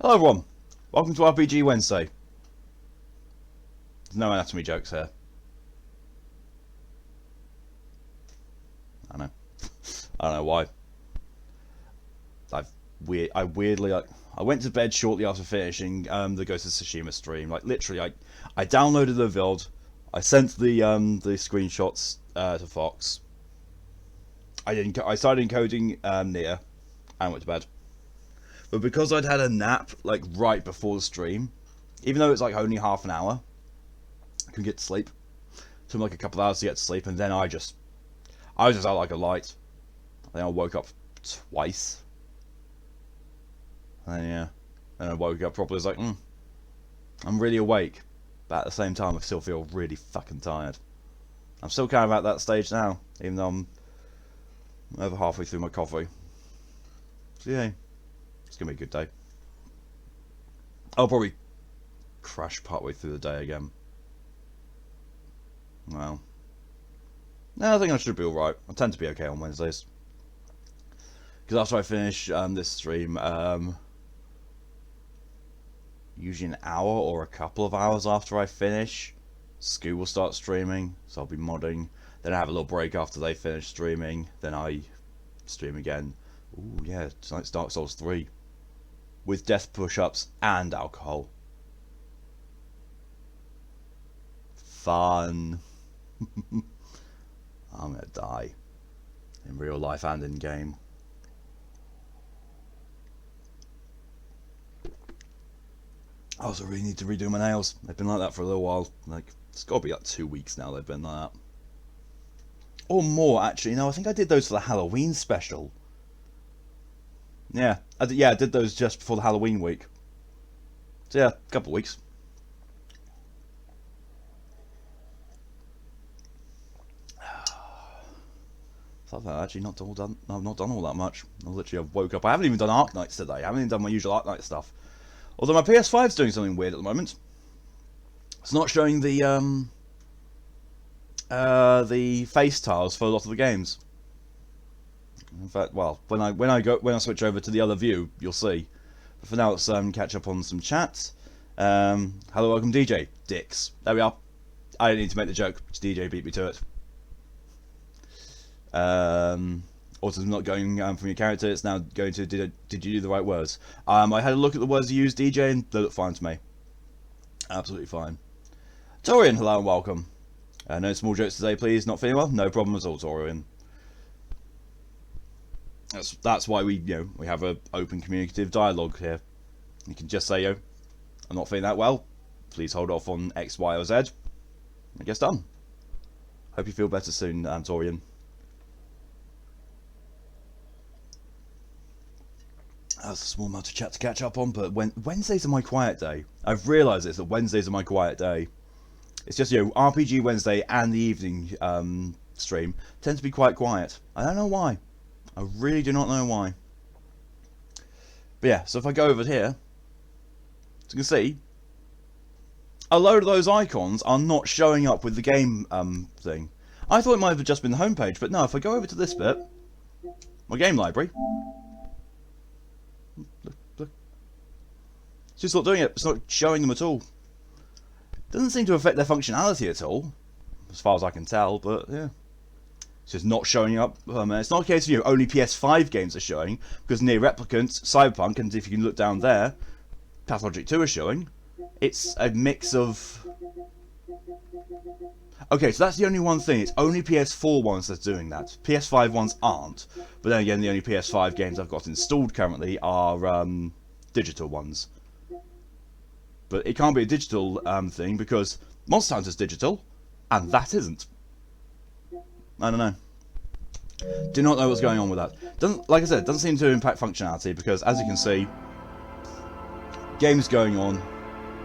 Hello everyone, welcome to RPG Wednesday. There's no anatomy jokes here. I know. I don't know why. I weirdly I went to bed shortly after finishing the Ghost of Tsushima stream. Like literally, I downloaded the build, I sent the screenshots to Foxx. I started encoding Nier and went to bed. But because I'd had a nap like right before the stream, even though it's like only half an hour, I couldn't get to sleep. It took me like a couple of hours to get to sleep, and then I was just out like a light. Then I woke up twice. And yeah, then I woke up properly. I was like, I'm really awake, but at the same time, I still feel really fucking tired. I'm still kind of at that stage now, even though I'm over halfway through my coffee. So yeah, it's gonna be a good day. I'll probably crash partway through the day again. Well, no, I think I should be alright. I tend to be okay on Wednesdays. Because after I finish this stream, usually an hour or a couple of hours after I finish, Scoo will start streaming, so I'll be modding. Then I have a little break after they finish streaming, then I stream again. Ooh, yeah, tonight's Dark Souls 3. With death push-ups and alcohol. Fun. I'm gonna die. In real life and in game. I also really need to redo my nails. They've been like that for a little while. Like, it's got to be like 2 weeks now they've been like that. Or more, actually. No, I think I did those for the Halloween special. Yeah, I did those just before the Halloween week. So yeah, a couple of weeks. I've actually not done. I've not done all that much. I've woke up. I haven't even done Arc Nights today. I haven't even done my usual Arc Night stuff. Although my PS5's doing something weird at the moment. It's not showing the face tiles for a lot of the games. In fact, well, when I switch over to the other view, you'll see. But for now, let's catch up on some chats. Hello, welcome, DJ Dix. There we are. I didn't need to make the joke. DJ beat me to it. Autism not going from your character. It's now going to did you do the right words? I had a look at the words you used, DJ, and they look fine to me. Absolutely fine. Torian, hello and welcome. No small jokes today, please. Not feeling well? No problem at all, Torian. That's why we have a open communicative dialogue here. You can just say, I'm not feeling that well. Please hold off on X, Y, or Z. I guess done. Hope you feel better soon, Torian. That's a small amount of chat to catch up on, but Wednesdays are my quiet day. I've realised that Wednesdays are my quiet day. It's just, RPG Wednesday and the evening stream tend to be quite quiet. I don't know why. I really do not know why. But yeah, so if I go over here, as you can see, a load of those icons are not showing up with the game thing. I thought it might have just been the homepage, but no, if I go over to this bit, my game library, look. It's just not doing it. It's not showing them at all. Doesn't seem to affect their functionality at all, as far as I can tell, but yeah. It's just not showing up. It's not a case of only PS5 games are showing, because Nier Replicant, Cyberpunk, and if you can look down there, Pathologic 2 are showing. It's a mix of... Okay, so that's the only one thing. It's only PS4 ones that's doing that. PS5 ones aren't. But then again, the only PS5 games I've got installed currently are digital ones. But it can't be a digital thing because Monster Hunter's digital, and that isn't. I don't know. Do not know what's going on with that. Like I said, doesn't seem to impact functionality because, as you can see, game's going on,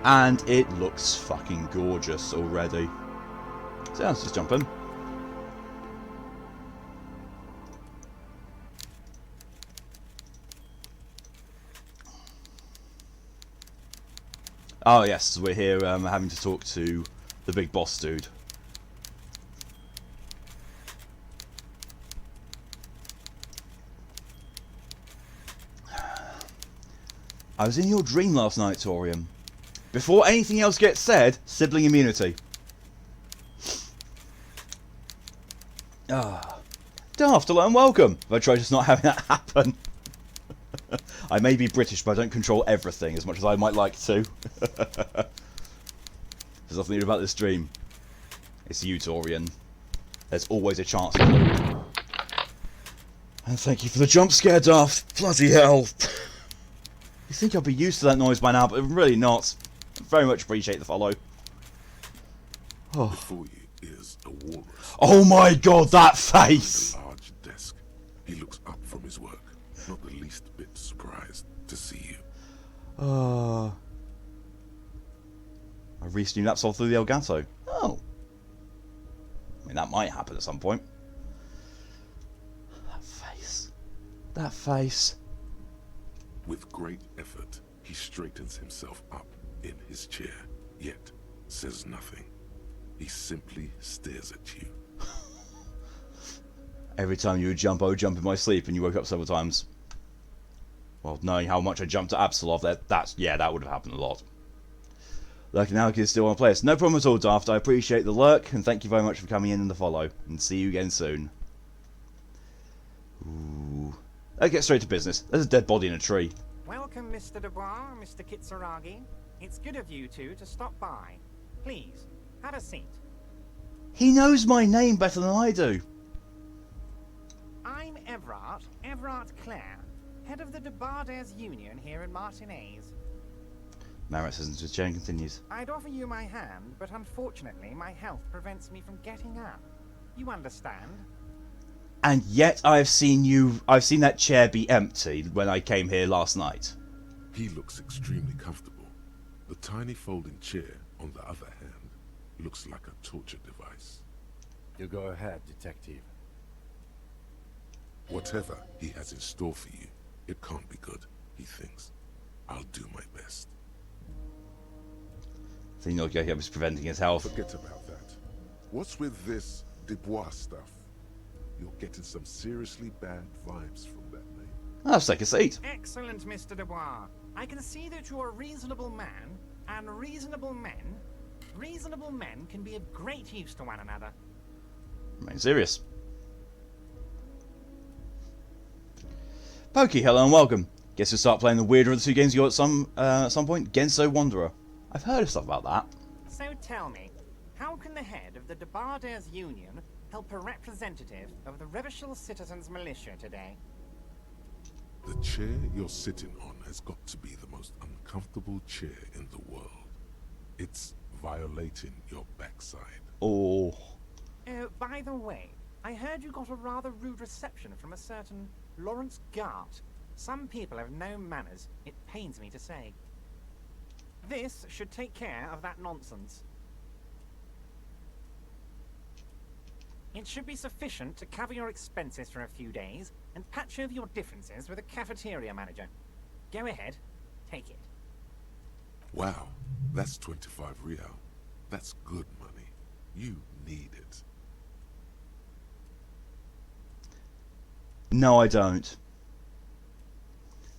and it looks fucking gorgeous already. So yeah, let's just jump in. Oh yes, we're here having to talk to the big boss dude. I was in your dream last night, Torium. Before anything else gets said, sibling immunity. Daft, hello and welcome. I try just not having that happen. I may be British, but I don't control everything as much as I might like to. There's nothing new about this dream. It's you, Torian. There's always a chance. And thank you for the jump scare, Daft. Bloody hell. You think I'd be used to that noise by now, but I'm really not. I very much appreciate the follow. Oh. Before you is a walrus. Oh my god, that face! A large desk. He looks up from his work, not the least bit surprised to see you. I recently lapsed all through the Elgato. Oh. I mean, that might happen at some point. That face. That face. With great effort, he straightens himself up in his chair, yet says nothing. He simply stares at you. Every time you would jump, I would jump in my sleep, and you woke up several times. Well, knowing how much I jumped at Absolov, that would have happened a lot. Lurking now is still on place. No problem at all, Daft. I appreciate the lurk, and thank you very much for coming in and the follow. And see you again soon. Ooh. Let's get straight to business. There's a dead body in a tree. Welcome, Mr. Dubois, Mr. Kitsuragi. It's good of you two to stop by. Please, have a seat. He knows my name better than I do. I'm Everat Clare, head of the Debarders Union here in Martinez. Marit says until the chain continues. I'd offer you my hand, but unfortunately my health prevents me from getting up. You understand? And yet I've seen that chair be empty when I came here last night. He looks extremely comfortable. The tiny folding chair, on the other hand, looks like a torture device. You go ahead, detective. Whatever he has in store for you, it can't be good, he thinks. I'll do my best. So you know, I was preventing his health. Forget about that. What's with this Dubois stuff? You're getting some seriously bad vibes from that name. Let's take a seat. Excellent, Mr. Dubois. I can see that you're a reasonable man, and reasonable men can be of great use to one another. Remain serious. Pokey, hello and welcome. Guess you'll start playing the weirder of the two games you got at some point? Genso Wanderer. I've heard of stuff about that. So tell me, how can the head of the Debarders Union help a representative of the Revachol Citizens Militia today? The chair you're sitting on has got to be the most uncomfortable chair in the world. It's violating your backside. Oh. By the way, I heard you got a rather rude reception from a certain Lawrence Gart. Some people have no manners, it pains me to say. This should take care of that nonsense. It should be sufficient to cover your expenses for a few days and patch over your differences with a cafeteria manager. Go ahead, take it. Wow, that's 25 real. That's good money. You need it. No, I don't.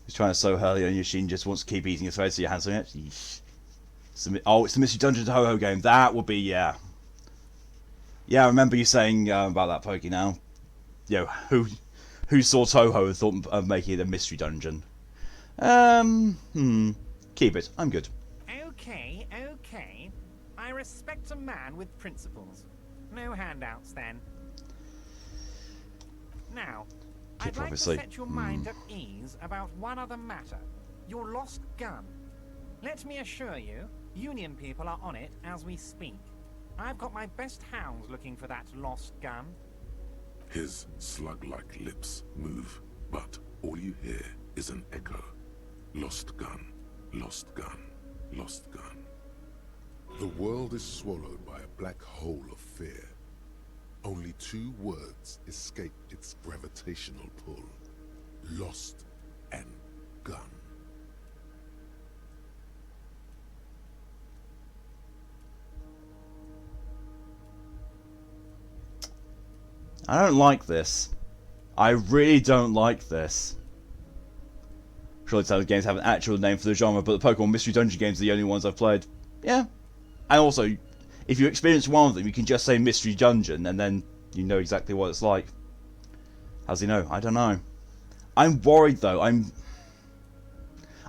He's trying to sew earlier and Yashin just wants to keep eating his thread so your hands on it. Yeesh. It's the Mystery Dungeon to Ho-Ho game. That would be, yeah. Yeah, I remember you saying about that, Pokey, now. You know, who saw Toho and thought of making it a Mystery Dungeon? Keep it. I'm good. Okay. I respect a man with principles. No handouts, then. Now, I'd like to set your mind at ease about one other matter. Your lost gun. Let me assure you, Union people are on it as we speak. I've got my best hounds looking for that lost gun. His slug-like lips move, but all you hear is an echo. Lost gun, lost gun, lost gun. The world is swallowed by a black hole of fear. Only two words escape its gravitational pull. Lost and gun. I don't like this. I really don't like this. Surely Tales games have an actual name for the genre, but the Pokemon Mystery Dungeon games are the only ones I've played. Yeah. And also, if you experience one of them, you can just say Mystery Dungeon, and then you know exactly what it's like. How's he know? I don't know. I'm worried, though.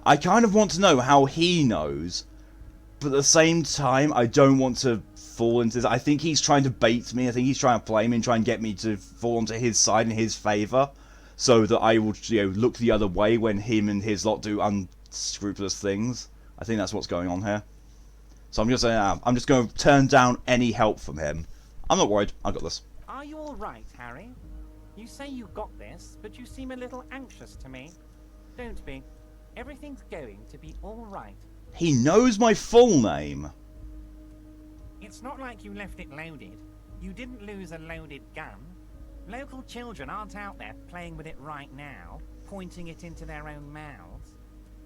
I kind of want to know how he knows, but at the same time, I don't want to fall into this. I think he's trying to bait me. I think he's trying to play me and try and get me to fall onto his side in his favour, so that I will, look the other way when him and his lot do unscrupulous things. I think that's what's going on here. So I'm just going to turn down any help from him. I'm not worried. I got this. Are you all right, Harry? You say you got this, but you seem a little anxious to me. Don't be. Everything's going to be all right. He knows my full name. It's not like you left it loaded. You didn't lose a loaded gun. Local children aren't out there playing with it right now, pointing it into their own mouths.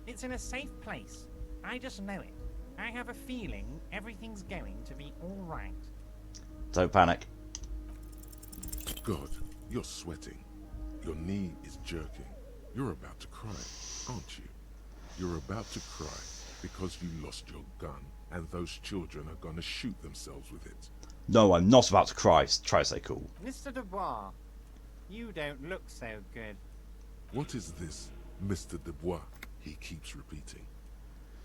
It's in a safe place. I just know it. I have a feeling everything's going to be all right. Don't panic. God, you're sweating. Your knee is jerking. You're about to cry, aren't you? You're about to cry because you lost your gun and those children are going to shoot themselves with it. No, I'm not about to cry. Try to stay cool. Mr. Dubois, you don't look so good. What is this, Mr. Dubois? He keeps repeating.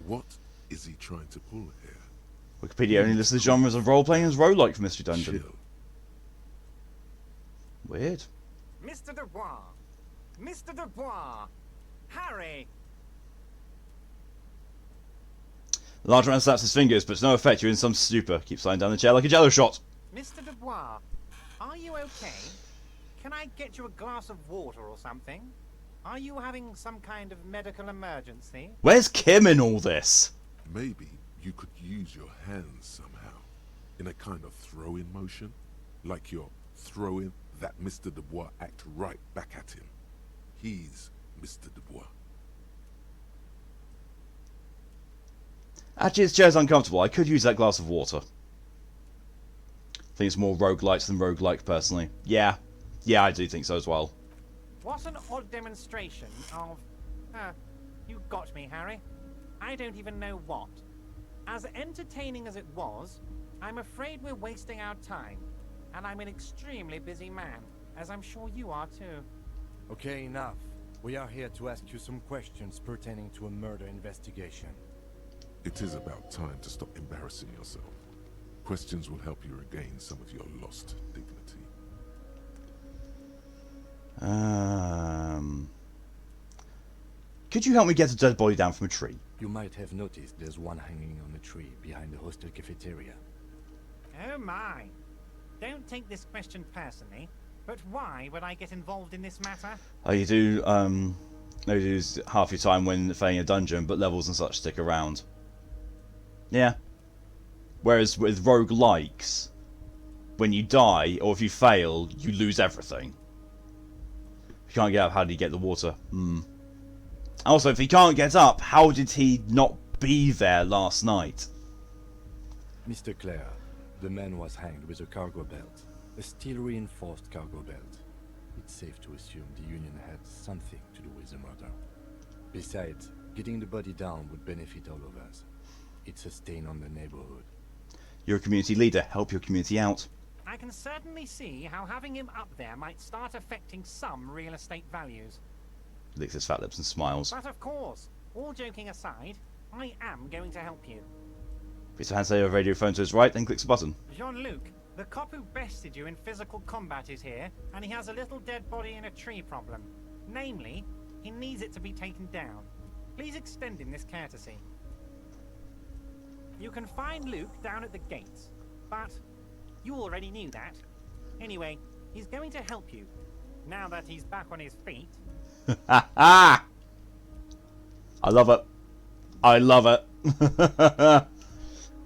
What is he trying to pull here? Wikipedia only lists the genres of role-playing as roguelike for Mystery Dungeon. Chill. Weird. Mr. Dubois! Mr. Dubois! Harry! The large man snaps his fingers, but to no effect. You're in some stupor. Keep sliding down the chair like a jello shot. Mr. Dubois, are you okay? Can I get you a glass of water or something? Are you having some kind of medical emergency? Where's Kim in all this? Maybe you could use your hands somehow, in a kind of throw-in motion, like you're throwing that Mr. Dubois act right back at him. He's Mr. Dubois. Actually, this chair's uncomfortable. I could use that glass of water. I think it's more roguelite than roguelike, personally. Yeah, I do think so as well. What an odd demonstration of... you got me, Harry. I don't even know what. As entertaining as it was, I'm afraid we're wasting our time. And I'm an extremely busy man, as I'm sure you are too. Okay, enough. We are here to ask you some questions pertaining to a murder investigation. It is about time to stop embarrassing yourself. Questions will help you regain some of your lost dignity. Could you help me get a dead body down from a tree? You might have noticed there's one hanging on a tree behind the hostel cafeteria. Oh my. Don't take this question personally, but why would I get involved in this matter? Oh, you do, lose half your time when playing a dungeon, but levels and such stick around. Yeah. Whereas with roguelikes, when you die, or if you fail, you lose everything. If you can't get up, how do you get the water? Also, if he can't get up, how did he not be there last night? Mr. Clare, the man was hanged with a cargo belt. A steel-reinforced cargo belt. It's safe to assume the Union had something to do with the murder. Besides, getting the body down would benefit all of us. It's a stain on the neighborhood. You're a community leader. Help your community out. I can certainly see how having him up there might start affecting some real estate values. Licks his fat lips and smiles. But of course, all joking aside, I am going to help you. Puts a handset radio phone to his right, then clicks a button. Jean-Luc, the cop who bested you in physical combat is here, and he has a little dead body in a tree problem. Namely, he needs it to be taken down. Please extend him this courtesy. You can find Luke down at the gates, but you already knew that. Anyway, he's going to help you, now that he's back on his feet. I love it. I love it. I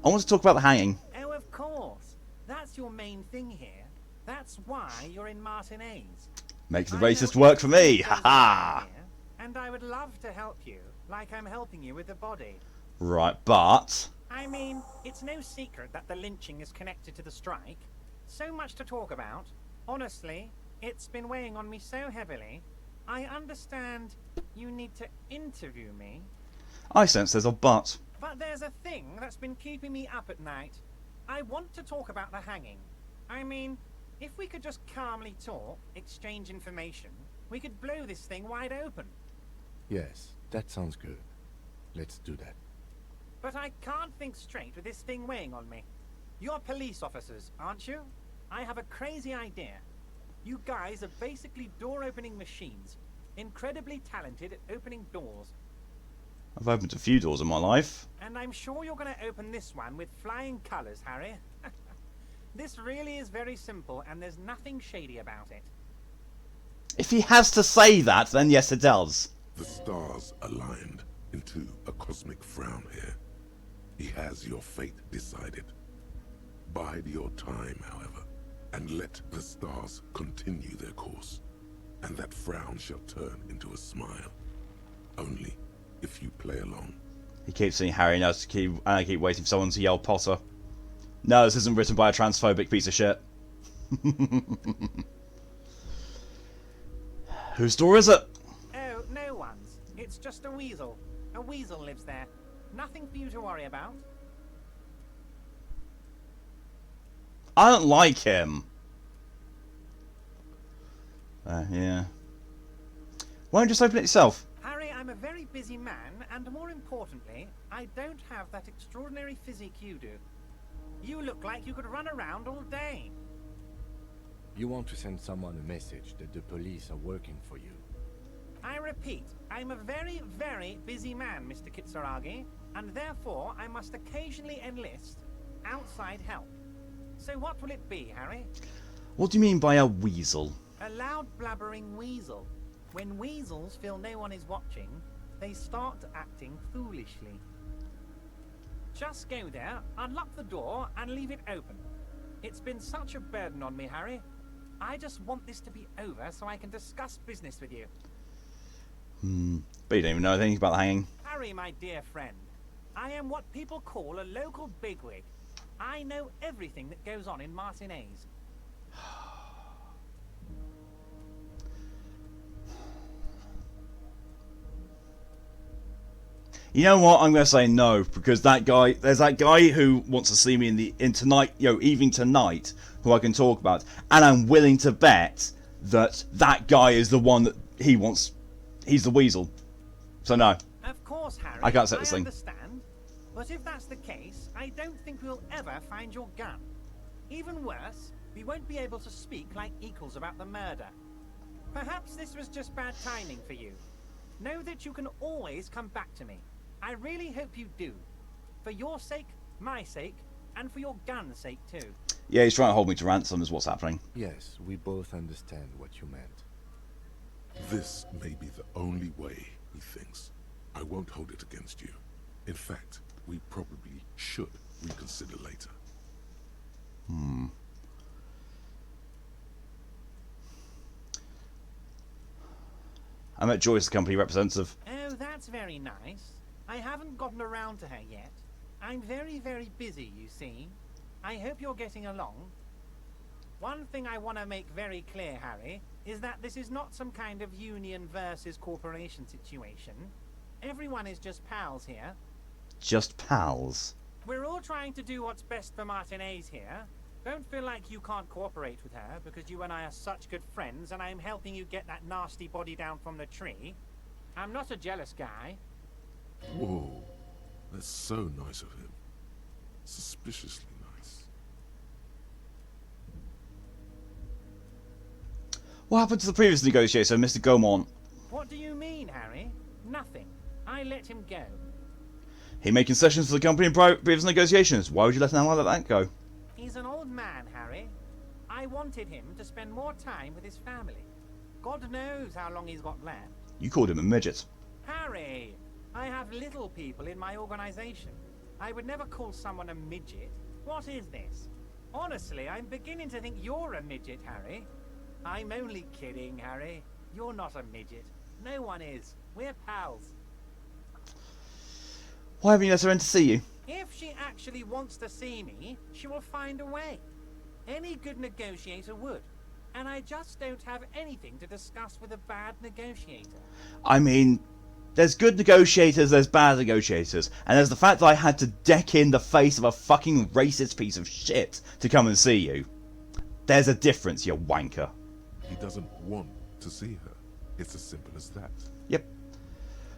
want to talk about the hanging. Oh, of course. That's your main thing here. That's why you're in Martinez. Makes the racist work for me. Ha And I would love to help you, like I'm helping you with the body. Right, but... I mean, it's no secret that the lynching is connected to the strike. So much to talk about. Honestly, it's been weighing on me so heavily. I understand you need to interview me, I sense there's a but. but there's a thing that's been keeping me up at night. I want to talk about the hanging. I mean, if we could just calmly talk, exchange information, we could blow this thing wide open. Yes, that sounds good. Let's do that. But I can't think straight with this thing weighing on me. You're police officers, aren't you? I have a crazy idea. You guys are basically door-opening machines, incredibly talented at opening doors. I've opened a few doors in my life. And I'm sure you're going to open this one with flying colours, Harry. This really is very simple, and there's nothing shady about it. If he has to say that, then yes, it does. The stars aligned into a cosmic frown here. He has your fate decided. Bide your time, however, and let the stars continue their course, and that frown shall turn into a smile. Only if you play along. He keeps saying Harry, and I keep waiting for someone to yell Potter. No, this isn't written by a transphobic piece of shit. Whose door is it? Oh, no one's. It's just a weasel. A weasel lives there. Nothing for you to worry about. I don't like him. Yeah. Why don't you just open it yourself? Harry, I'm a very busy man, and more importantly, I don't have that extraordinary physique you do. You look like you could run around all day. You want to send someone a message that the police are working for you. I repeat, I'm a very, very busy man, Mr. Kitsuragi, and therefore I must occasionally enlist outside help. So what will it be, Harry? What do you mean by a weasel? A loud blabbering weasel. When weasels feel no one is watching, they start acting foolishly. Just go there, unlock the door, and leave it open. It's been such a burden on me, Harry. I just want this to be over so I can discuss business with you. But you don't even know anything about the hanging. Harry, my dear friend, I am what people call a local bigwig. I know everything that goes on in Martinez. You know what? I'm going to say no, because there's that guy who wants to see me in tonight, evening tonight, who I can talk about, and I'm willing to bet that that guy is the one that he wants. He's the weasel. So no. Of course, Harry. I can't set this thing. Understand. But if that's the case, I don't think we'll ever find your gun. Even worse, we won't be able to speak like equals about the murder. Perhaps this was just bad timing for you. Know that you can always come back to me. I really hope you do. For your sake, my sake, and for your gun's sake too. Yeah, he's trying to hold me to ransom is what's happening. Yes, we both understand what you meant. This may be the only way, he thinks. I won't hold it against you. In fact, we probably should reconsider later. I met Joyce, the company representative. Oh, that's very nice. I haven't gotten around to her yet. I'm very, very busy, you see. I hope you're getting along. One thing I want to make very clear, Harry, is that this is not some kind of union versus corporation situation. Everyone is just pals here. Just pals. We're all trying to do what's best for Martinez here. Don't feel like you can't cooperate with her, because you and I are such good friends, and I'm helping you get that nasty body down from the tree. I'm not a jealous guy. Whoa, that's so nice of him. Suspiciously nice. What happened to the previous negotiator, Mr. Gaumont? What do you mean, Harry? Nothing. I let him go. He made concessions for the company in previous negotiations. Why would you let that go? He's an old man, Harry. I wanted him to spend more time with his family. God knows how long he's got left. You called him a midget. Harry, I have little people in my organization. I would never call someone a midget. What is this? Honestly, I'm beginning to think you're a midget, Harry. I'm only kidding, Harry. You're not a midget. No one is. We're pals. Why haven't you let her in to see you? If she actually wants to see me, she will find a way. Any good negotiator would. And I just don't have anything to discuss with a bad negotiator. I mean, there's good negotiators, there's bad negotiators, and there's the fact that I had to deck in the face of a fucking racist piece of shit to come and see you. There's a difference, you wanker. He doesn't want to see her. It's as simple as that. Yep.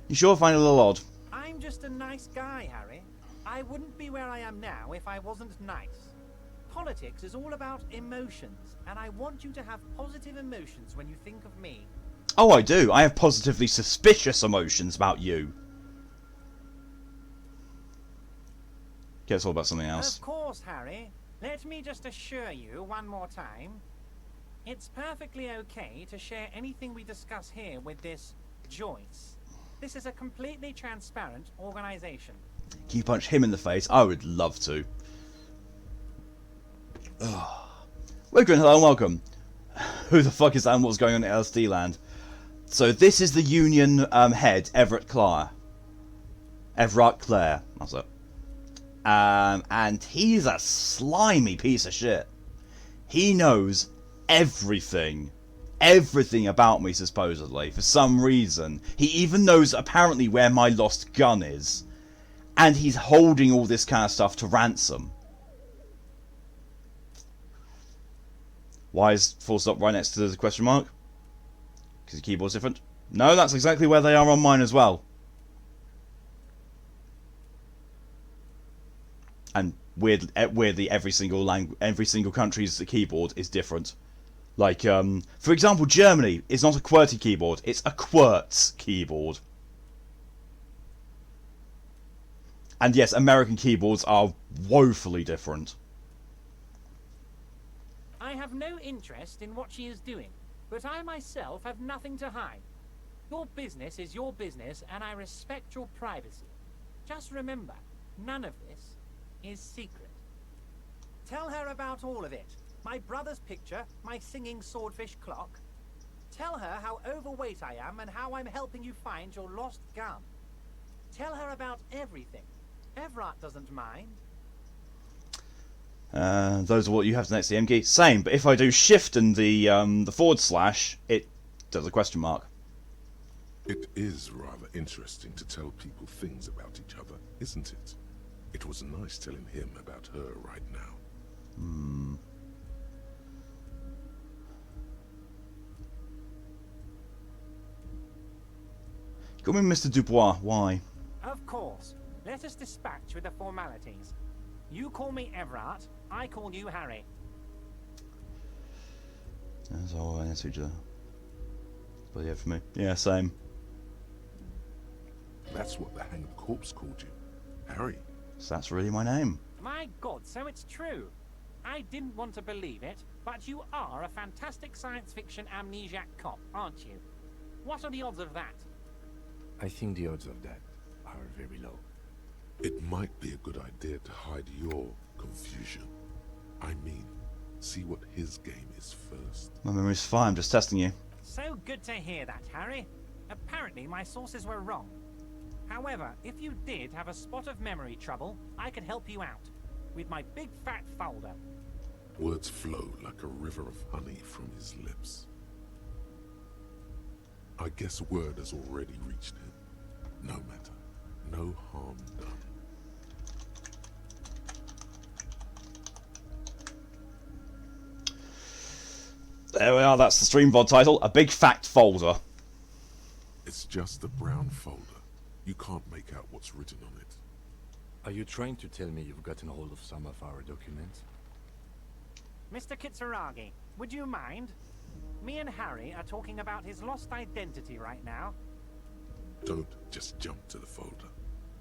You sure find it a little odd. I'm just a nice guy, Harry. I wouldn't be where I am now if I wasn't nice. Politics is all about emotions, and I want you to have positive emotions when you think of me. Oh, I do. I have positively suspicious emotions about you. Guess all about something else. Of course, Harry. Let me just assure you one more time. It's perfectly okay to share anything we discuss here with this Joyce. This is a completely transparent organization. Can you punch him in the face? I would love to. Welcome, hello and welcome. Who the fuck is that and what's going on in LSD land? So this is the Union head, Everat Clare. Everat Clare, that's it. And he's a slimy piece of shit. He knows everything. Everything about me, supposedly, for some reason. He even knows, apparently, where my lost gun is. And he's holding all this kind of stuff to ransom. Why is full stop right next to the question mark? Because the keyboard's different? No, that's exactly where they are on mine as well. And weirdly, every single country's keyboard is different. Like, for example, Germany is not a QWERTY keyboard; it's a Quartz keyboard. And yes, American keyboards are woefully different. I have no interest in what she is doing, but I myself have nothing to hide. Your business is your business, and I respect your privacy. Just remember, none of this is secret. Tell her about all of it. My brother's picture, my singing swordfish clock. Tell her how overweight I am and how I'm helping you find your lost gun. Tell her about everything. Everat doesn't mind. Those are what you have next to the M key. Same, but if I do shift and the /, it does a question mark. It is rather interesting to tell people things about each other, isn't it? It was nice telling him about her right now. Call me Mr. Dubois. Why? Of course. Let us dispatch with the formalities. You call me Everat, I call you Harry. That's all I answer each other. But yeah, for me. Yeah, same. That's what the hanged corpse called you. Harry. So that's really my name. My God, so it's true. I didn't want to believe it, but you are a fantastic science fiction amnesiac cop, aren't you? What are the odds of that? I think the odds of that are very low. It might be a good idea to hide your confusion. I mean, see what his game is first. My memory's fine, I'm just testing you. So good to hear that, Harry. Apparently my sources were wrong. However, if you did have a spot of memory trouble, I could help you out with my big fat folder. Words flow like a river of honey from his lips. I guess word has already reached him. No matter. No harm done. There we are, that's the stream VOD title. A big fact folder. It's just a brown folder. You can't make out what's written on it. Are you trying to tell me you've gotten hold of some of our documents? Mr. Kitsuragi, would you mind? Me and Harry are talking about his lost identity right now. Don't just jump to the folder.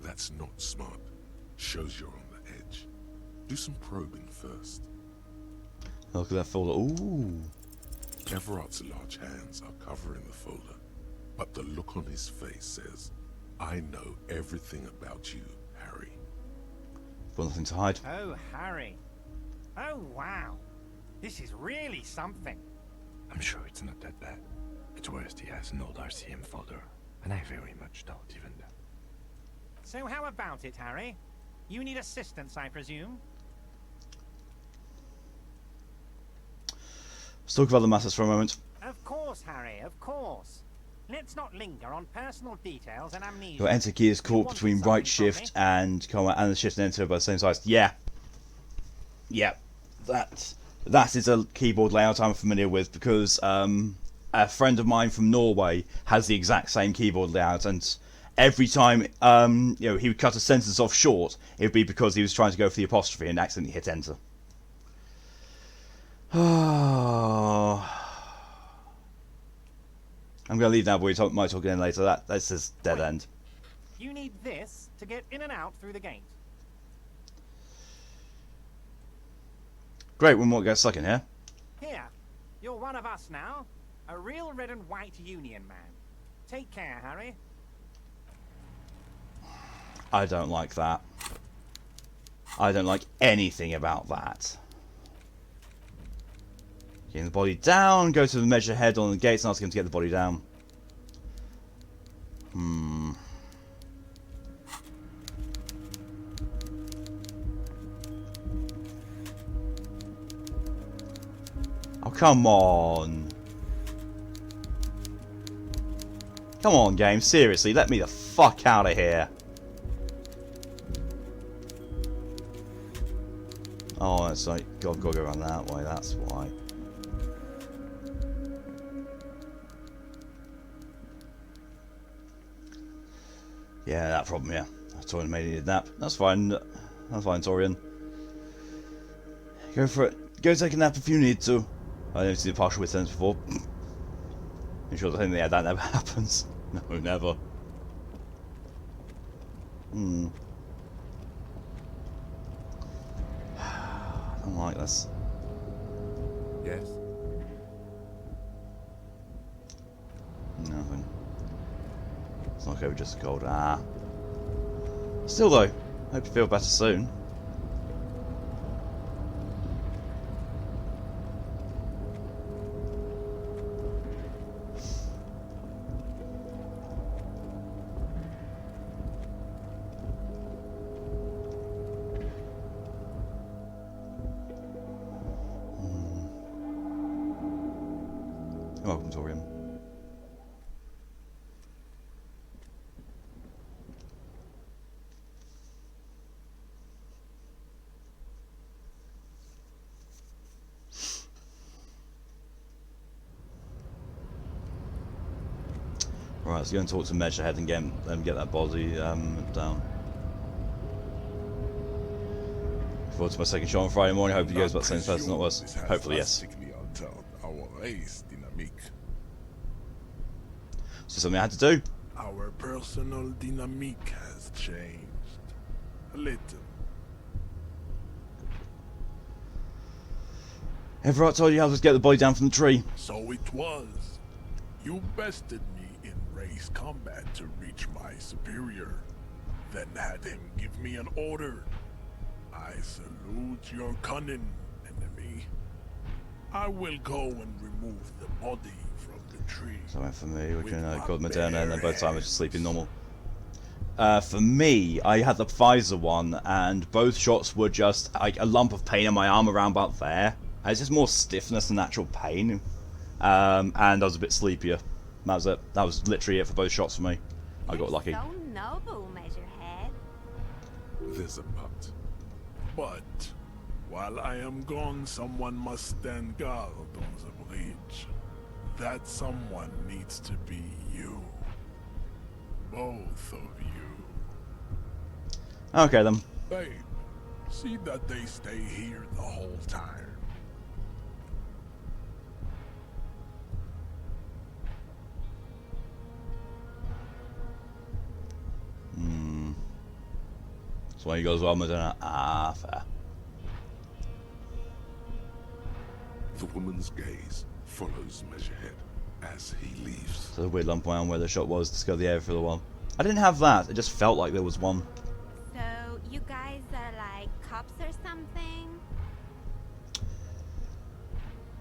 That's not smart. Shows you're on the edge. Do some probing first. Look at that folder. Ooh. Everart's large hands are covering the folder, but the look on his face says, I know everything about you, Harry. Got nothing to hide. Oh, Harry. Oh, wow. This is really something. I'm sure it's not that bad. At worst, he has an old RCM folder, and I very much doubt even that. So how about it, Harry? You need assistance, I presume? Let's talk about the matters for a moment. Of course, Harry, of course. Let's not linger on personal details and amnesia. Your enter key is caught between right shift and comma and the shift and enter by the same size. Yeah. Yeah. That is a keyboard layout I'm familiar with because a friend of mine from Norway has the exact same keyboard layout, and every time you know, he would cut a sentence off short, it would be because he was trying to go for the apostrophe and accidentally hit enter. I'm going to leave now, but we might talk again later. That's just dead end. You need this to get in and out through the gate. Great, we won't get stuck in here. Here, you're one of us now. A real red and white Union man. Take care, Harry. I don't like that. I don't like anything about that. Getting the body down, go to the measure head on the gates and ask him to get the body down. Oh, come on. Come on, game. Seriously, let me the fuck out of here. Oh, that's like, gotta go around that way, that's why. Yeah, that problem, yeah. Torian made it nap. That's fine. That's fine, Torian. Go for it. Go take a nap if you need to. I never seen a partial witness before. I'm sure that never happens. No, never. I don't like this. Yes? Nothing. It's not okay, just a cold. Still though, hope you feel better soon. Welcome, Torian. Right, let's go and talk to Measurehead and get that body down. Look forward to my second show on Friday morning. Hope you guys about the same person, not worse. Hopefully, yes. So something I had to do. Our personal dynamic has changed. A little. Everat told you how to get the body down from the tree. So it was. You bested me in race combat to reach my superior, then had him give me an order. I salute your cunning, enemy. I will go and remove the body from the tree. So for me, we can go with Moderna and then both times just sleeping normal. For me, I had the Pfizer one, and both shots were just like a lump of pain in my arm around about there. It's just more stiffness than actual pain. And I was a bit sleepier. That was it. That was literally it for both shots for me. I got lucky. So noble, Measurehead. There's a but while I am gone, someone must stand guard on the bridge. That someone needs to be you. Both of you. Okay then. Babe, see that they stay here the whole time. So when he goes, well, Moderna. Fair. The woman's gaze follows Measurehead as he leaves. So the weird lump around where the shot was to scare the air for a while. I didn't have that. It just felt like there was one. So you guys are like cops or something?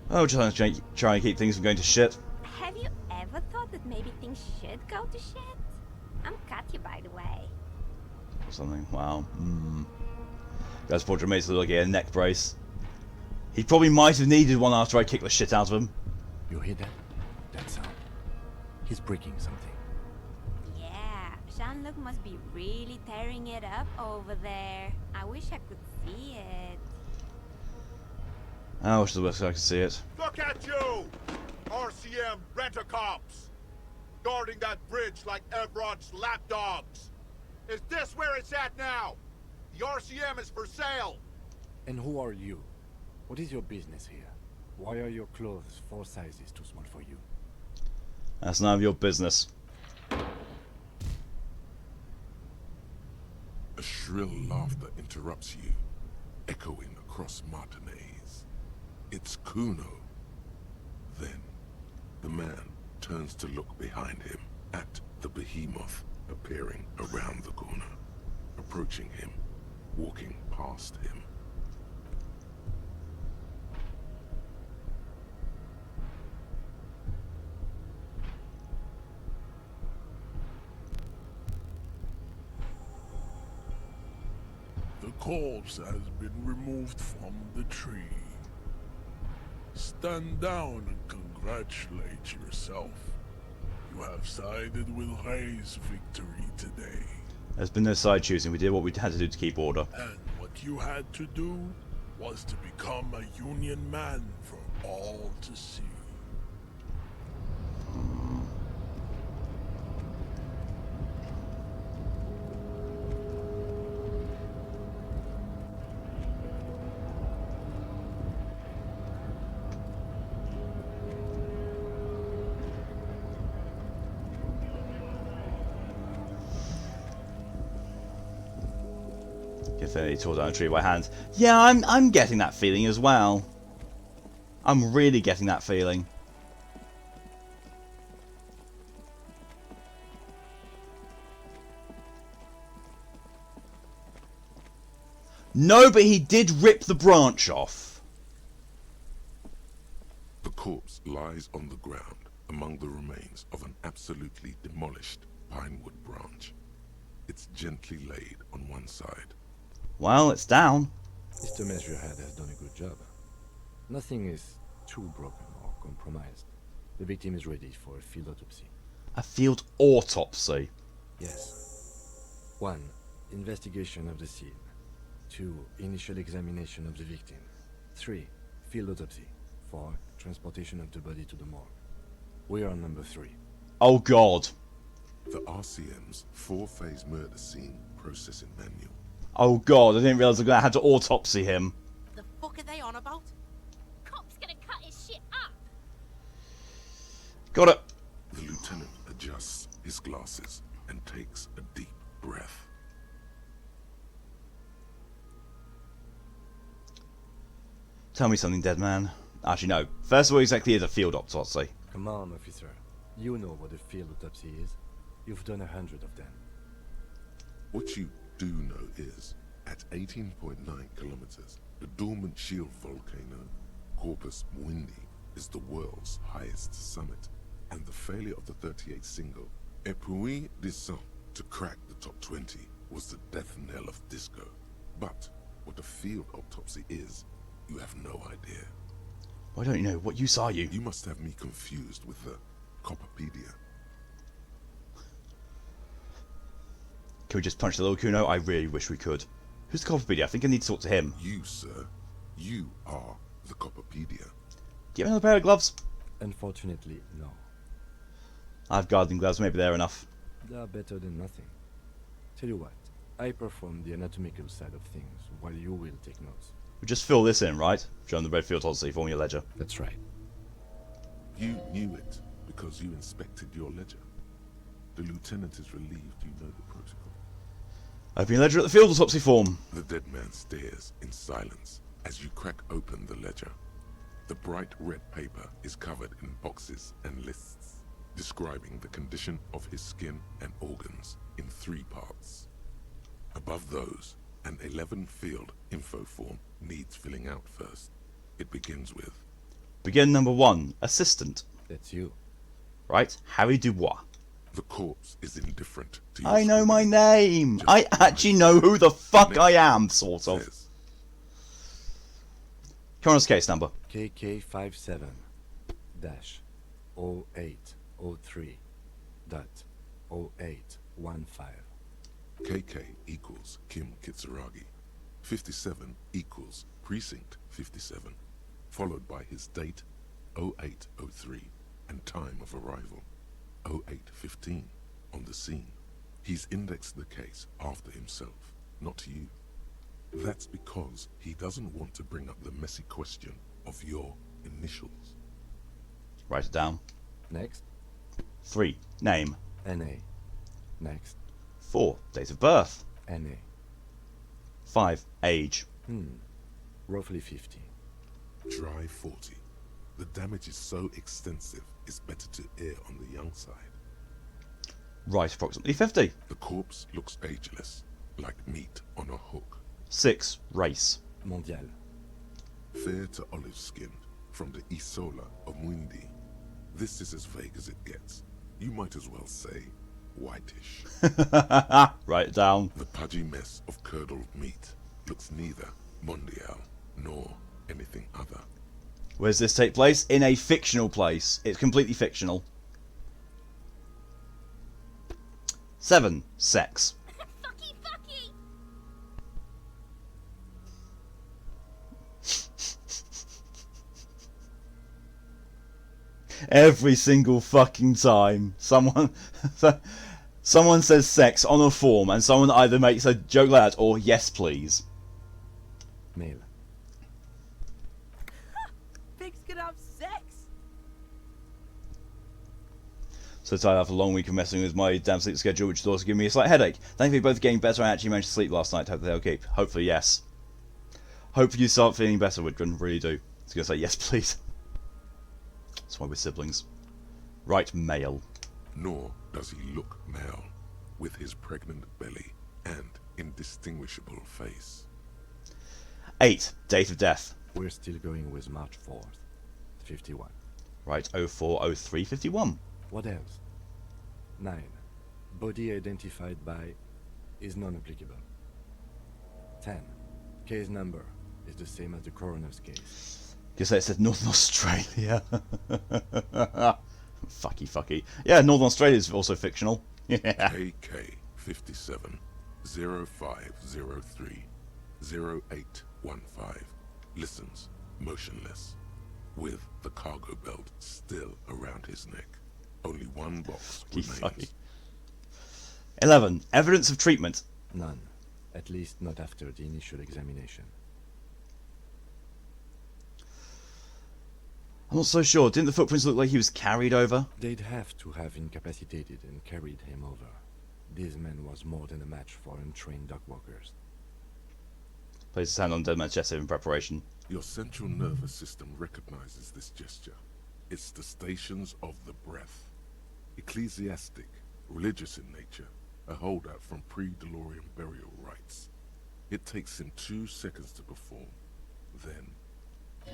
Oh, just trying to keep things from going to shit. Have you ever thought that maybe things should go to shit? I'm Katya, by the way. Or something. Wow. Guys, portrait makes it look like a neck brace. He probably might have needed one after I kicked the shit out of him. You hear that? That sound. He's breaking something. Yeah, Jean-Luc must be really tearing it up over there. I wish I could see it. I wish the best I could see it. Look at you! RCM rent-a-cops! Guarding that bridge like Everat's lapdogs! Is this where it's at now? The RCM is for sale! And who are you? What is your business here? Why are your clothes 4 sizes too small for you? That's none of your business. A shrill laughter interrupts you, echoing across Martinez. It's Kuno. Then, the man turns to look behind him at the behemoth appearing around the corner, approaching him, walking past him. The corpse has been removed from the tree. Stand down and congratulate yourself. You have sided with Ray's victory today. There's been no side choosing. We did what we had to do to keep order. And what you had to do was to become a Union man for all to see. He tore down a tree by hand. Yeah, I'm getting that feeling as well. I'm really getting that feeling. No, but he did rip the branch off. The corpse lies on the ground among the remains of an absolutely demolished pinewood branch. It's gently laid on one side. Well, it's down. Mr. Measurehead has done a good job. Nothing is too broken or compromised. The victim is ready for a field autopsy. A field autopsy. Yes. 1. Investigation of the scene. 2. Initial examination of the victim. 3. Field autopsy. 4. Transportation of the body to the morgue. We are on number 3. Oh God. The RCM's 4-phase murder scene processing manual. Oh God, I didn't realise I had to autopsy him. The fuck are they on about? Cop's gonna cut his shit up. Got it. The lieutenant adjusts his glasses and takes a deep breath. Tell me something, dead man. Actually, no. First of all, exactly is a field autopsy. Come on, officer. You know what a field autopsy is. You've done 100 of them. What you do know is, at 18.9 kilometers, the dormant shield volcano, Corpus Mundi, is the world's highest summit, and the failure of the 38 single, Epui Descent, to crack the top 20 was the death knell of disco. But what a field autopsy is, you have no idea. Why don't you know? What use are you? You must have me confused with the Copperpedia. Can we just punch the little Kuno? I really wish we could. Who's the Copperpedia? I think I need to talk to him. You, sir, you are the Copperpedia. Give me another pair of gloves. Unfortunately, no. I have gardening gloves. Maybe they're enough. They are better than nothing. Tell you what, I perform the anatomical side of things, while you will take notes. We just fill this in, right? Show them the red field autopsy form your ledger. That's right. You knew it because you inspected your ledger. The lieutenant is relieved you know the protocol. Open your ledger at the field autopsy form. The dead man stares in silence as you crack open the ledger. The bright red paper is covered in boxes and lists, describing the condition of his skin and organs in 3 parts. Above those, an 11-field info form needs filling out first. It begins with... Begin number 1. Assistant. That's you. Right? Harry Dubois. The corpse is indifferent to your I know my scribbling. name. Just I actually know who the fuck Next I am, sort of. says, Come on, case number. KK57 0803 .0815. KK equals Kim Kitsuragi. 57 equals Precinct 57, followed by his date 0803 and time of arrival 0815 on the scene. He's indexed the case after himself, not you. That's because he doesn't want to bring up the messy question of your initials. Write it down. Next. 3. Name. NA. Next. 4. Date of birth. NA. 5. Age. Roughly 50. Try 40. The damage is so extensive, it's better to err on the young side. Right, approximately 50. The corpse looks ageless, like meat on a hook. 6. Race. Mondial. Fair to olive-skinned, from the Isola of Muindi. This is as vague as it gets. You might as well say whitish. Write it down. The pudgy mess of curdled meat looks neither mondial nor anything other. Where does this take place? In a fictional place. It's completely fictional. 7. Sex. Fucky, fucky! Every single fucking time someone says sex on a form and someone either makes a joke like that or yes please. Male. Pigs can have sex. So tired after a long week of messing with my damn sleep schedule, which has also given me a slight headache. Thankfully both getting better. I actually managed to sleep last night. Hope they'll keep. Hopefully yes. Hopefully you start feeling better, Widgren. Really do. I was going to say yes please. That's why we're siblings. Right, male. Nor does he look male, with his pregnant belly and indistinguishable face. 8. Date of death. We're still going with March 4th. 51. Right, 040351. What else? 9. Body identified by is non-applicable. 10. Case number is the same as the coroner's case. Guess that said Northern Australia. Fucky. Yeah, Northern Australia is also fictional. Yeah. KK 57 0503 0815 listens motionless, with the cargo belt still around his neck. Only one box remains. Fucky. 11. Evidence of treatment. None. At least not after the initial examination. I'm not so sure. Didn't the footprints look like he was carried over? They'd have to have incapacitated and carried him over. This man was more than a match for untrained dog walkers. Places his hand on dead man's chest in preparation. Your central nervous system recognizes this gesture. It's the stations of the breath. Ecclesiastic, religious in nature, a holdout from pre-DeLorean burial rites. It takes him 2 seconds to perform. Then,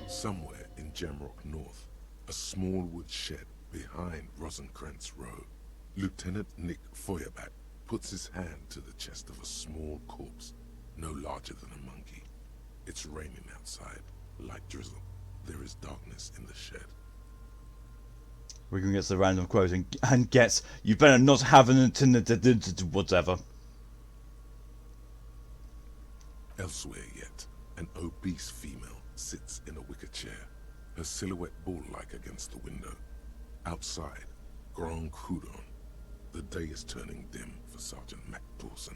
somewhere in Jamrock North, a small wood shed behind Rosencrantz Row, Lieutenant Nick Feuerbach puts his hand to the chest of a small corpse, no larger than a monkey. It's raining outside, light drizzle. There is darkness in the shed. Wiggum gets the random quote and gets, "You better not have an whatever." Elsewhere yet, an obese female sits in a wicker chair, her silhouette bull-like against the window. Outside, Grand Coudon. The day is turning dim for Sergeant Mac Dawson.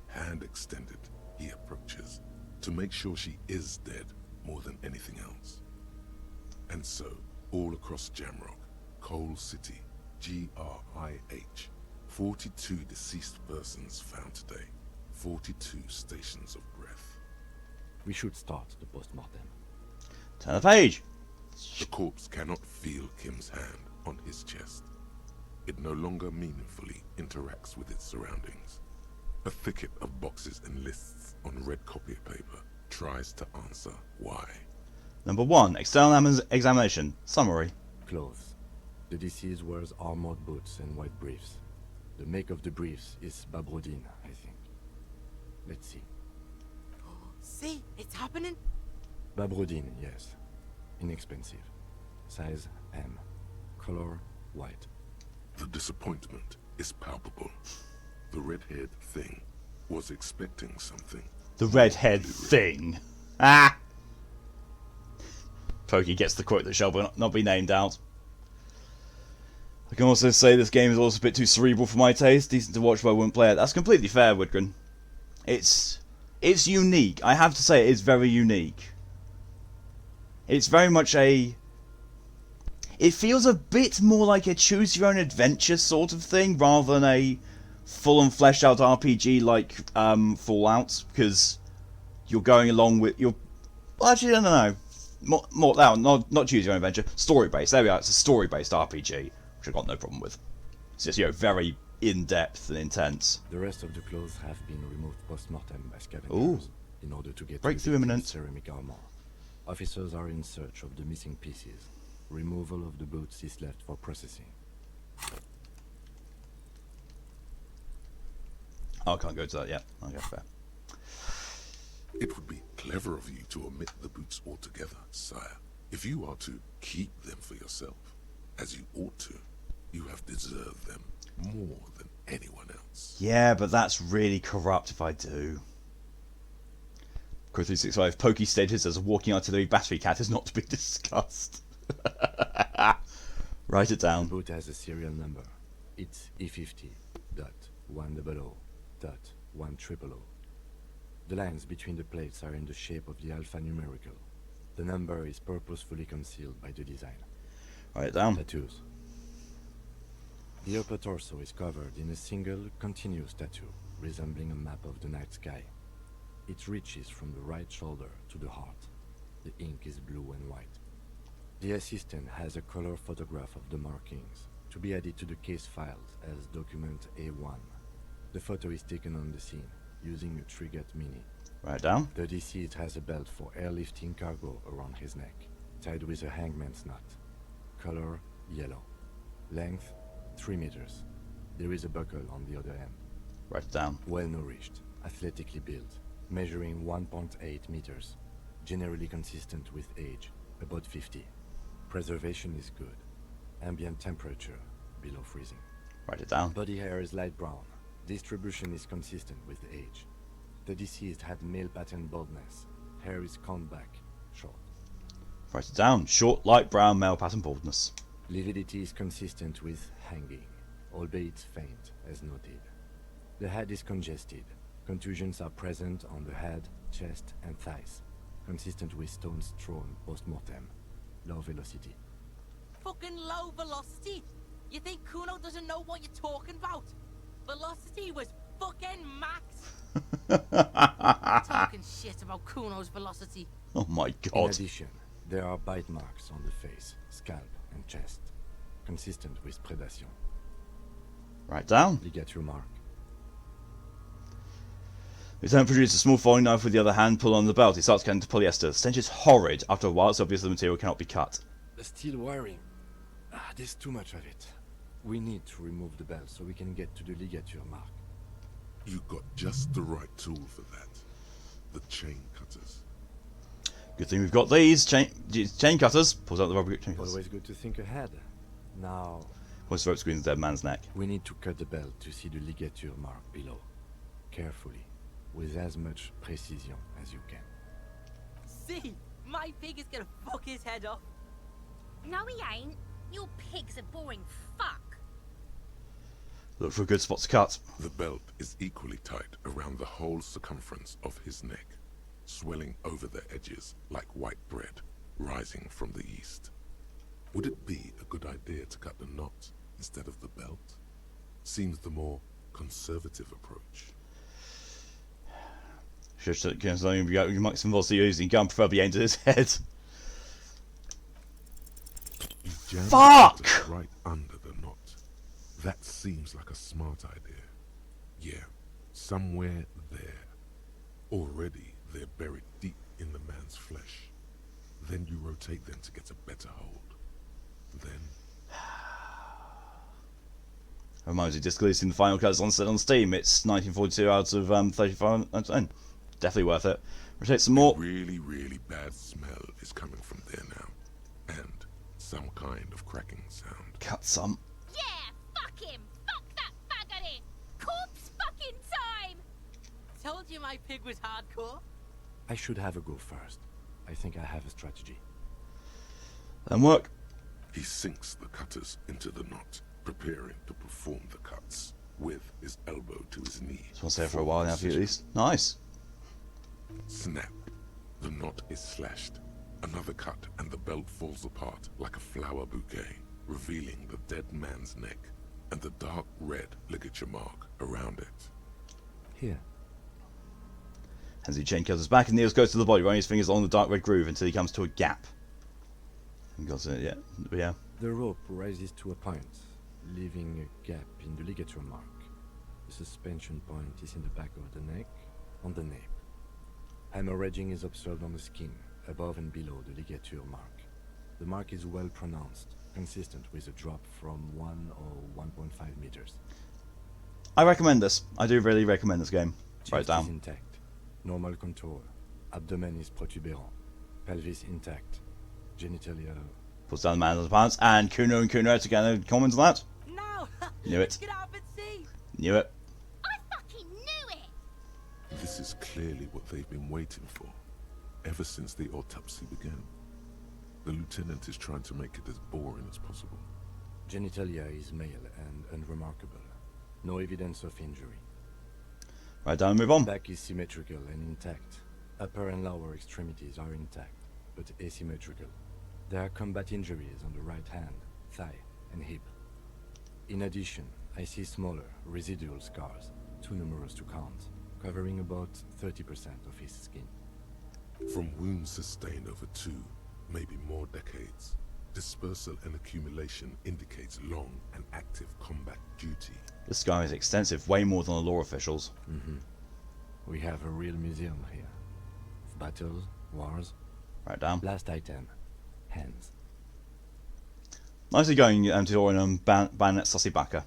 Hand extended, he approaches, to make sure she is dead more than anything else. And so, all across Jamrock, Coal City, GRIH, 42 deceased persons found today, 42 stations of breath. We should start the post-mortem. Turn the page. The corpse cannot feel Kim's hand on his chest. It no longer meaningfully interacts with its surroundings. A thicket of boxes and lists on red copy paper tries to answer why. Number 1. External examination. Summary. Clothes. The deceased wears armored boots and white briefs. The make of the briefs is Babrodine, I think. Let's see. See, it's happening. Babrodine, yes. Inexpensive. Size M. Color white. The disappointment is palpable. The red-haired thing was expecting something. The redhead thing. Ah! Pokey gets the quote that shall not be named out. I can also say this game is also a bit too cerebral for my taste. Decent to watch, but I wouldn't play it. That's completely fair, Woodgren. It's unique. I have to say, it is very unique. It's very much a... It feels a bit more like a choose-your-own-adventure sort of thing, rather than a full and fleshed out RPG like Fallout, because you're going along with your. Well, actually, I don't know. Not choose your own adventure. Story based. There we are. It's a story based RPG, which I've got no problem with. It's just very in depth and intense. The rest of the clothes have been removed post-mortem by scavengers in order to get breakthrough to the imminent. ceramic armor. Officers are in search of the missing pieces. Removal of the boots is left for processing. Oh, I can't go to that yet. Okay, fair. It would be clever of you to omit the boots altogether, sire. If you are to keep them for yourself, as you ought to, you have deserved them more than anyone else. Yeah, but that's really corrupt if I do. Crew 365, Pokey status as a walking artillery battery cat is not to be discussed. Write it down. The boot has a serial number. It's E50.100.100. The lines between the plates are in the shape of the alphanumerical. The number is purposefully concealed by the design. Write it down. Tattoos. The upper torso is covered in a single, continuous tattoo, resembling a map of the night sky. It reaches from the right shoulder to the heart. The ink is blue and white. The assistant has a color photograph of the markings, to be added to the case files as document A1. The photo is taken on the scene, using a Trigat Mini. Write it down. The deceased has a belt for airlifting cargo around his neck, tied with a hangman's knot. Color yellow. Length 3 meters. There is a buckle on the other end. Write it down. Well nourished, athletically built, measuring 1.8 meters. Generally consistent with age, about 50. Preservation is good. Ambient temperature below freezing. Write it down. Body hair is light brown. Distribution is consistent with age. The deceased had male pattern baldness. Hair is combed back, short. Write it down. Short, light brown, male pattern baldness. Lividity is consistent with hanging, albeit faint, as noted. The head is congested. Contusions are present on the head, chest, and thighs, consistent with stones thrown post-mortem. Low velocity. Fucking low velocity? You think Kuno doesn't know what you're talking about? Velocity was fucking max. Talking shit about Kuno's velocity. Oh my In god. addition, there are bite marks on the face, scalp, and chest, consistent with predation. Write down. Ligature mark. Lieutenant produces a small folding knife with the other hand, pull on the belt. He starts cutting to polyester. The stench is horrid. After a while, it's obvious the material cannot be cut. The steel wiring. There's too much of it. We need to remove the belt so we can get to the ligature mark. You got just the right tool for that. The chain cutters. Good thing we've got these. Chain cutters. Pulls out the rubber chain cutters. Always good to think ahead. Now, Points the rope screen the dead man's neck. we need to cut the belt to see the ligature mark below. Carefully, with as much precision as you can. See, my pig is gonna fuck his head off. No, he ain't. Your pig's a boring fuck. Look for a good spot to cut. The belt is equally tight around the whole circumference of his neck, swelling over the edges like white bread rising from the east. Would it be a good idea to cut the knot instead of the belt? Seems the more conservative approach. You might some velocity using gun, preferably aimed at his head. You jam the Fuck! cutters right under the knot. That seems like a smart idea. Yeah, somewhere there. Already they're buried deep in the man's flesh. Then you rotate them to get a better hold. Then Reminds me, Disco Elysium, the final cut is on set on Steam. It's 1942 out of 35 on its own. definitely worth it. We'll take some more. Really, really bad smell is coming from there now. And some kind of cracking sound. Cut some. Yeah, fuck him! Fuck that faggot! Corpse fucking time! Told you my pig was hardcore. I should have a go first. I think I have a strategy. Then work. He sinks the cutters into the knot, preparing to perform the cuts, with his elbow to his knee. Just want to stay for a while now, for you at least. Nice. Snap. The knot is slashed. Another cut, and the belt falls apart like a flower bouquet, revealing the dead man's neck and the dark red ligature mark around it. Here. As the chain kills his back, and Niels goes to the body, running his fingers along the dark red groove until he comes to a gap. And goes in it, yeah. The rope rises to a point, leaving a gap in the ligature mark. The suspension point is in the back of the neck, on the nape. Hemorrhaging is observed on the skin, above and below the ligature mark. The mark is well pronounced, consistent with a drop from 1 or 1.5 meters. I recommend this. I do really recommend this game. Write it Chest is down. intact. Normal contour. Abdomen is protuberant. Pelvis intact. Genitalia. Puts down the man's pants, and Kuno together comments on that. No! Knew it. Get up and see! Knew it. I fucking knew it! This is clearly what they've been waiting for, ever since the autopsy began. The lieutenant is trying to make it as boring as possible. Genitalia is male and unremarkable. No evidence of injury. Right down and move on. Back is symmetrical and intact. Upper and lower extremities are intact, but asymmetrical. There are combat injuries on the right hand, thigh, and hip. In addition, I see smaller, residual scars, too numerous to count, covering about 30% of his skin. From wounds sustained over 2, maybe more decades, dispersal and accumulation indicates long and active combat duty. This scar is extensive, way more than the law officials. We have a real museum here. Of battles, wars. Right down. Last item, hands. Nicely going, Torin Bayonet Sussy Backer.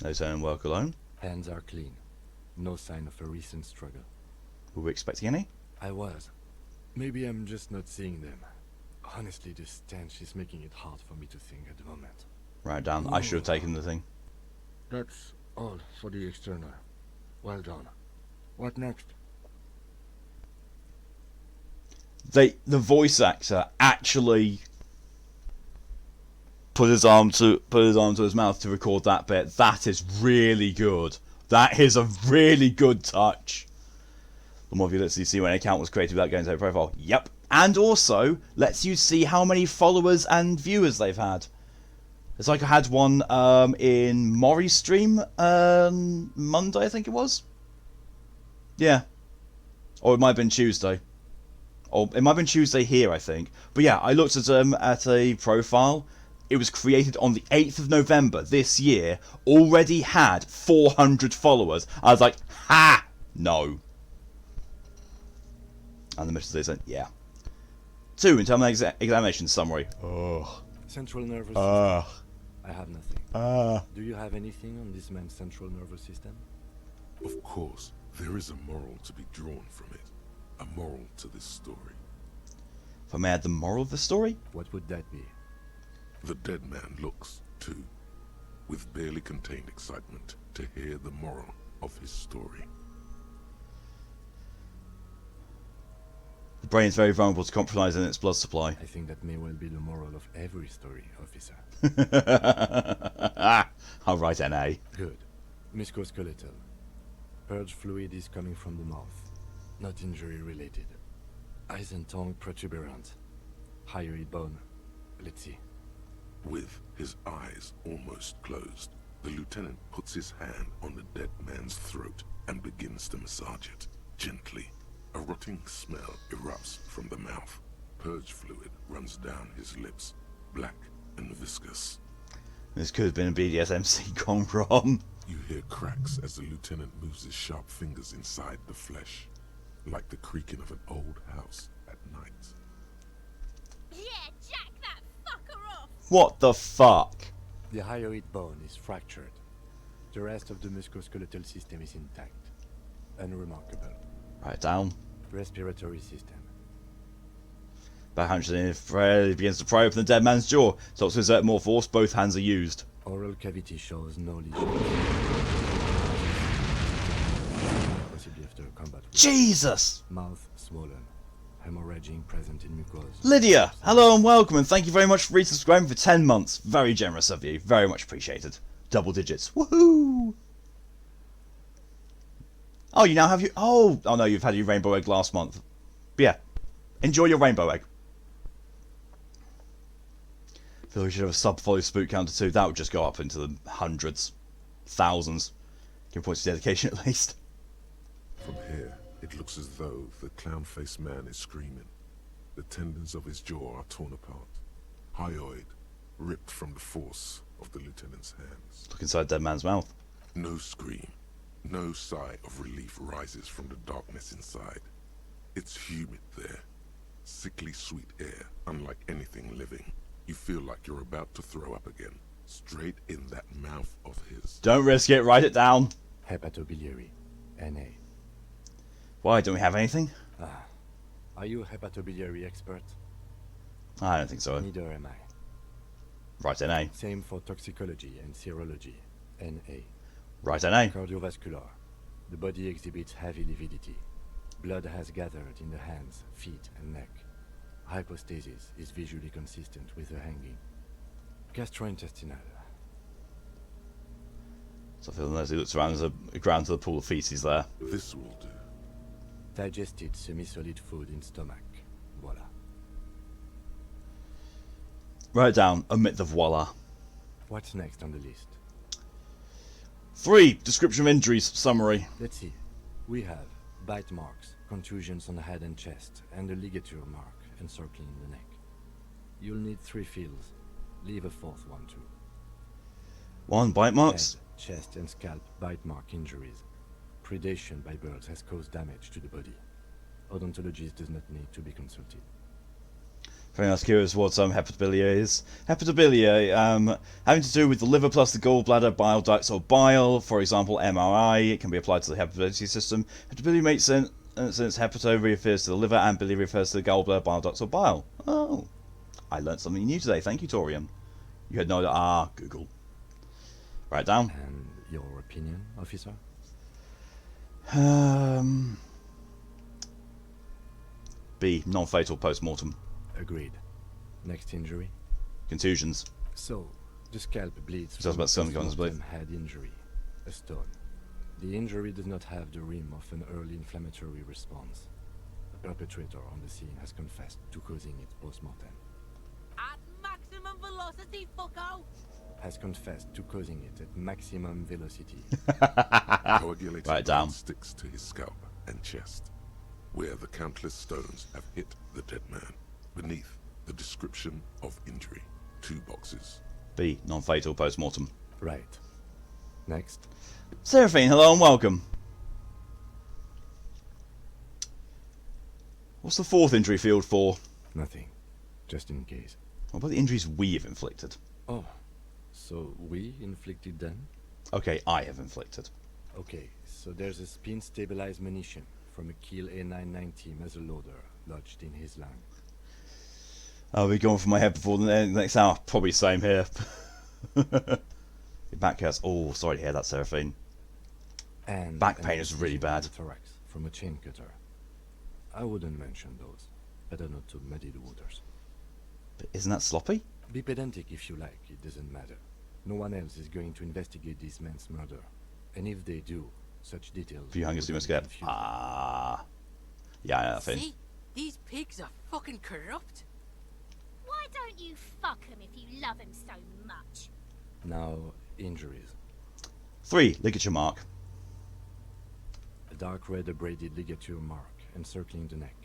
No turn and work alone. Hands are clean. No sign of a recent struggle. Were we expecting any? I was. Maybe I'm just not seeing them. Honestly, this stench is making it hard for me to think at the moment. Right down. I should have taken the thing. That's all for the external. Well done. What next? The voice actor actually put his arm to his mouth to record that bit. That is really good. That is a really good touch. The more you lets you see when an account was created without going to their profile. Yep. And also lets you see how many followers and viewers they've had. It's like I had one in Mori's stream Monday, I think it was. Yeah. Or it might have been Tuesday. Or it might have been Tuesday here, I think. But yeah, I looked at a profile. It was created on the 8th of November this year. Already had 400 followers. I was like, ha! No. And the mission said, yeah. 2, internal examination summary. Ugh. Central nervous system. Ugh. I have nothing. Do you have anything on this man's central nervous system? Of course, there is a moral to be drawn from it. A moral to this story. If I may add the moral of the story? What would that be? The dead man looks, too, with barely contained excitement to hear the moral of his story. The brain is very vulnerable to compromising its blood supply. I think that may well be the moral of every story, officer. I'll write NA. Good. Musculoskeletal. Purge fluid is coming from the mouth. Not injury related. Eyes and tongue protuberant. Hyoid bone. Let's see. With his eyes almost closed, the lieutenant puts his hand on the dead man's throat and begins to massage it, gently. A rotting smell erupts from the mouth. Purge fluid runs down his lips, black and viscous. This could have been a BDSMC gone wrong. You hear cracks as the lieutenant moves his sharp fingers inside the flesh, like the creaking of an old house at night. Yeah, jack that fucker off! What the fuck? The hyoid bone is fractured. The rest of the musculoskeletal system is intact. Unremarkable. Write it down. Respiratory system. Back hunches in, Fred begins to pry open the dead man's jaw. Starts to exert more force, both hands are used. Oral cavity shows no lesions. Possibly after combat. Jesus! Mouth swollen. Hemorrhaging present in mucosa. Lydia, hello and welcome, and thank you very much for resubscribing for 10 months. Very generous of you. Very much appreciated. Double digits. Woohoo! Oh, you now have your... Oh no, you've had your rainbow egg last month. But yeah, enjoy your rainbow egg. I feel we should have a sub-follow spook counter too. That would just go up into the hundreds. Thousands. Give points to dedication at least. From here, it looks as though the clown-faced man is screaming. The tendons of his jaw are torn apart. Hyoid, ripped from the force of the lieutenant's hands. Look inside dead man's mouth. No scream, no sigh of relief rises from the darkness inside. It's humid there. Sickly sweet air, unlike anything living. You feel like you're about to throw up again. Straight in that mouth of his. Don't risk it, write it down. Hepatobiliary. NA. Why, don't we have anything? Are you a hepatobiliary expert? I don't think so. Neither am I. Right, NA. Same for toxicology and serology. NA. Right, NA. Cardiovascular. The body exhibits heavy lividity. Blood has gathered in the hands, feet, and neck. Hypostasis is visually consistent with the hanging. Gastrointestinal. So I feel as he looks around, there's a ground to the pool of feces there. This will do. Digested semi-solid food in stomach. Voila. Write it down. Omit the voila. What's next on the list? 3. Description of injuries. Summary. Let's see. We have bite marks, contusions on the head and chest, and a ligature mark encircling the neck. You'll need 3 fields. Leave a 4th one too. 1. Bite marks. Head, chest, and scalp bite mark injuries. Predation by birds has caused damage to the body. Odontologist does not need to be consulted. Very nice. Curious what hepatobilia is. Hepatobilia, having to do with the liver plus the gallbladder, bile ducts, or bile. For example, MRI. It can be applied to the hepatobility system. Hepatobilia makes sense since hepato refers to the liver and bilia refers to the gallbladder, bile ducts, or bile. Oh, I learnt something new today. Thank you, Torium. You had no idea. Google. Write it down. And your opinion, officer? B. Non-fatal post-mortem. Agreed. Next injury? Contusions. So, the scalp bleeds So I was about to say, from a bleed. postmortem head injury. A stone. The injury does not have the rim of an early inflammatory response. The perpetrator on the scene has confessed to causing it post-mortem. At maximum velocity, fucko! Has confessed to causing it at maximum velocity. Coagulated Write it down. blood sticks to his scalp and chest, where the countless stones have hit the dead man. Beneath, the description of injury. 2 boxes. B. Non-fatal post-mortem. Right. Next. Seraphine, hello and welcome. What's the 4th injury field for? Nothing. Just in case. What about the injuries we have inflicted? Oh. So we inflicted them? Okay, I have inflicted. Okay, so there's a spin-stabilized munition from a Kiel A990 muzzleloader lodged in his lung. I'll be going for my head before the next hour. Probably same here. Your back hurts. Oh, sorry to hear that, Seraphine. And Back pain is really incision in bad. the thorax from a chain cutter. I wouldn't mention those. Better not to muddy the waters. But isn't that sloppy? Be pedantic if you like, it doesn't matter. No one else is going to investigate this man's murder. And if they do, such details... Few hungers you must get. Ah. Yeah, I know that thing. See? These pigs are fucking corrupt. Why don't you fuck him if you love him so much? Now, injuries. 3. Ligature mark. A dark red abraded ligature mark encircling the neck,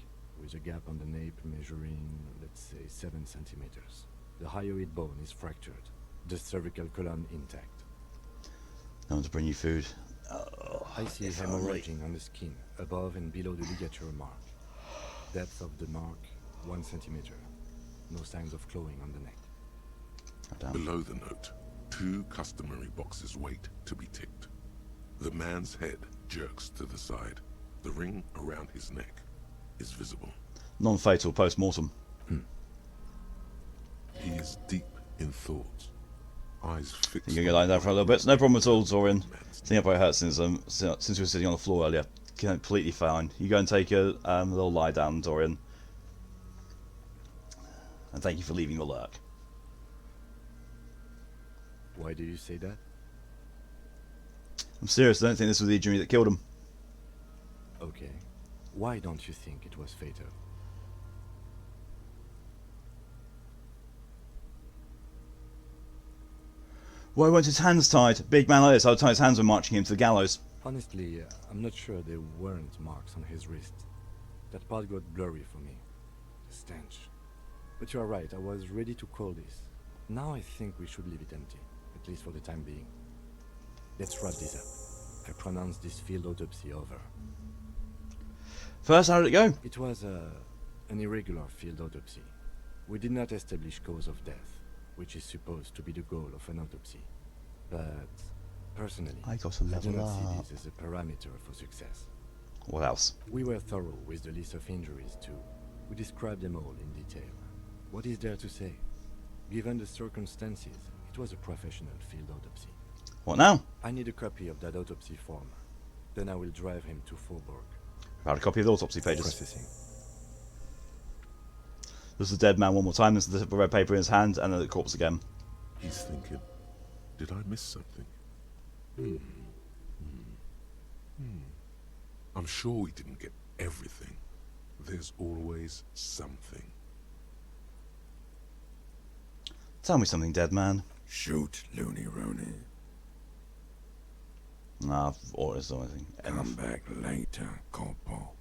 with a gap on the nape measuring, let's say, 7 centimeters. The hyoid bone is fractured. The cervical column intact. No one to bring you food. Oh, I see if only. hemorrhaging on the skin, above and below the ligature mark. Depth of the mark, 1 centimeter. No signs of clawing on the neck. Down. Below the note, 2 customary boxes wait to be ticked. The man's head jerks to the side. The ring around his neck is visible. Non-fatal post-mortem. He is deep in thought. Eyes fixed. You can go lying down for a little bit. No problem at all, Dorian. Sitting up where it hurts since we were sitting on the floor earlier. Completely fine. You go and take a little lie down, Dorian. And thank you for leaving your lurk. Why do you say that? I'm serious, I don't think this was the injury that killed him. Okay. Why don't you think it was fatal? Why weren't his hands tied? Big man like this, I would tie his hands when marching him to the gallows. Honestly, I'm not sure there weren't marks on his wrist. That part got blurry for me. The stench. But you are right, I was ready to call this. Now I think we should leave it empty, at least for the time being. Let's wrap this up. I pronounce this field autopsy over. First, how did it go? It was an irregular field autopsy. We did not establish cause of death, which is supposed to be the goal of an autopsy. But personally, I got to do level not see up. this as a parameter for success. What else? We were thorough with the list of injuries too. We described them all in detail. What is there to say? Given the circumstances, it was a professional field autopsy. What now? I need a copy of that autopsy form. Then I will drive him to Faubourg. Found a copy of the autopsy pages. Processing. This is the dead man one more time. This is the red paper in his hand, and then the corpse again. He's thinking, did I miss something? I'm sure we didn't get everything. There's always something. Tell me something, dead man. Shoot, Looney Rooney. Nah, or is anything. Come back later, Corporal.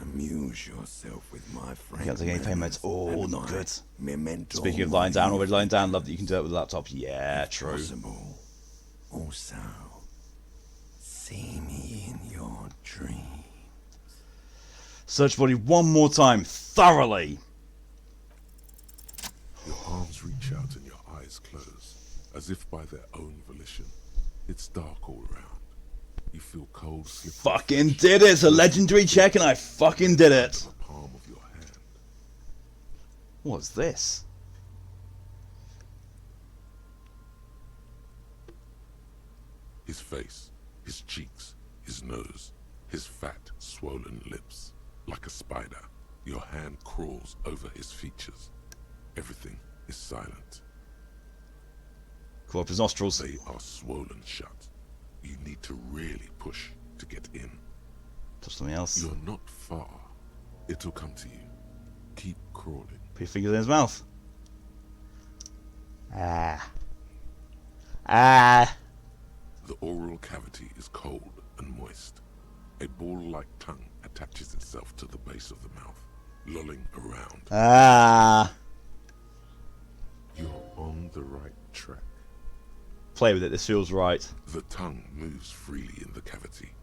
Amuse yourself with my friend. You can't take any payments. Oh, not good. Memento. Speaking of lying down, already lying down, love that you can do it with a laptop. Yeah, true. Possible. Also, see me in your dreams. Search body one more time, thoroughly. Your arms reach out and your eyes close, as if by their own volition. It's dark all around. You feel cold slip. Fucking did it! It's a legendary check, and I fucking did it. The palm of your hand. What's this? His face, his cheeks, his nose, his fat, swollen lips. Like a spider, your hand crawls over his features. Everything is silent. Crawl up his nostrils. They are swollen shut. You need to really push to get in. Touch something else. You're not far. It'll come to you. Keep crawling. Put your fingers in his mouth. Ah. The oral cavity is cold and moist. A ball-like tongue attaches itself to the base of the mouth, lolling around. Ah. You're on the right track. Play with it, this feels right. The tongue moves freely in the cavity.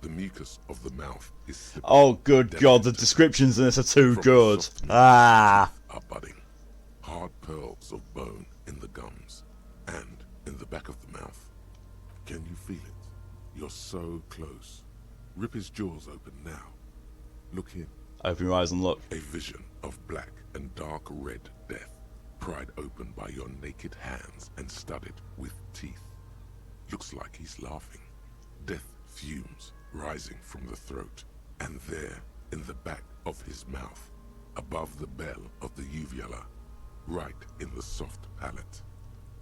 The mucus of the mouth is slippery. Oh, good God, the descriptions in this are too good. Ah. Are budding. Hard pearls of bone in the gums and in the back of the mouth. Can you feel it? You're so close. Rip his jaws open now. Look in. Open your eyes and look. A vision of black and dark red death, pried open by your naked hands and studded with teeth. Looks like he's laughing. Death fumes rising from the throat, and there, in the back of his mouth, above the bell of the uvula, right in the soft palate,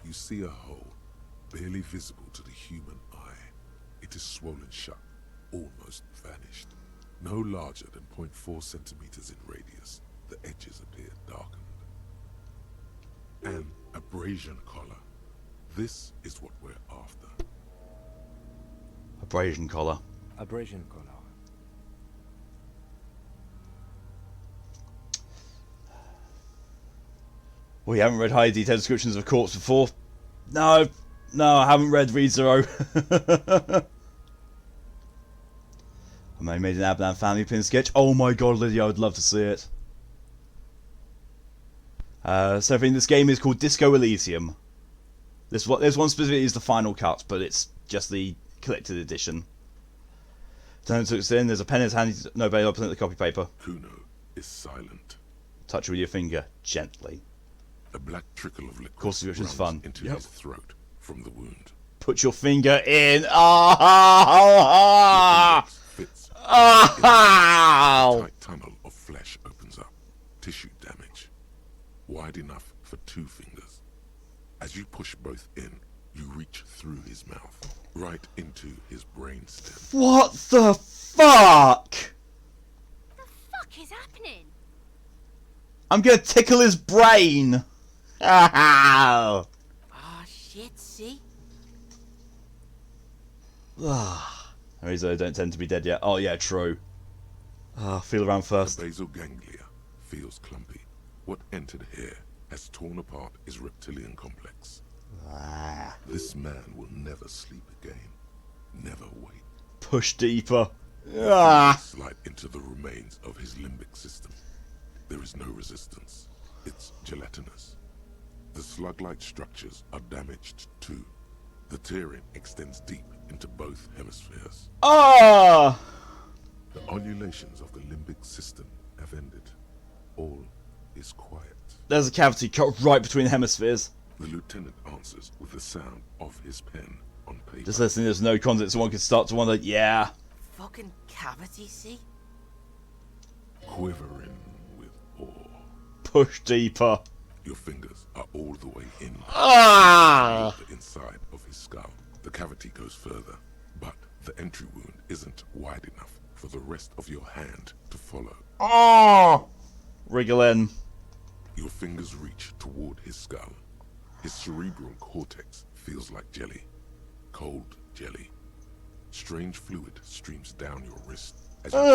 you see a hole, barely visible to the human eye. It is swollen shut, almost vanished. No larger than 0.4 centimeters in radius, the edges appear darkened. An abrasion collar. This is what we're after. Abrasion collar. Abrasion collar. We haven't read high detailed descriptions of corpse before. No, I haven't read Read Zero. I made an Abnan family pin sketch. Oh my God, Lydia, I would love to see it. So I think this game is called Disco Elysium. This one specifically is the final cut, but it's just the collected edition. Turn to in. There's a pen in his hand. No, babe, I'll present the copy paper. Kuno is silent. Touch it with your finger, gently. A black trickle of liquid Course of which is fun. into his throat from the wound. Put your finger in. Ah! Fits. Ah! A tight tunnel of flesh opens up. Tissue damage. Wide enough for 2 fingers. As you push both in, you reach through his mouth, right into his brainstem. What the fuck? The fuck is happening? I'm gonna tickle his brain. Ow! Ah, shit, see? Arizo don't tend to be dead yet. Oh yeah, true. Feel around first. The basal ganglia feels clumpy. What entered here has torn apart his reptilian complex. This man will never sleep again. Never wake. Push deeper. Slide into the remains of his limbic system. There is no resistance. It's gelatinous. The slug-like structures are damaged too. The tearing extends deep into both hemispheres. Ah! The ululations of the limbic system have ended. All is quiet. There's a cavity cut right between the hemispheres. The lieutenant answers with the sound of his pen on paper. Just listening, there's no context, so one could start to wonder, yeah. Fucking cavity, see? Quivering with awe. Push deeper. Your fingers are all the way in. The inside of his skull. The cavity goes further, but the entry wound isn't wide enough for the rest of your hand to follow. Wriggle in. Your fingers reach toward his skull. His cerebral cortex feels like jelly. Cold jelly. Strange fluid streams down your wrist as you on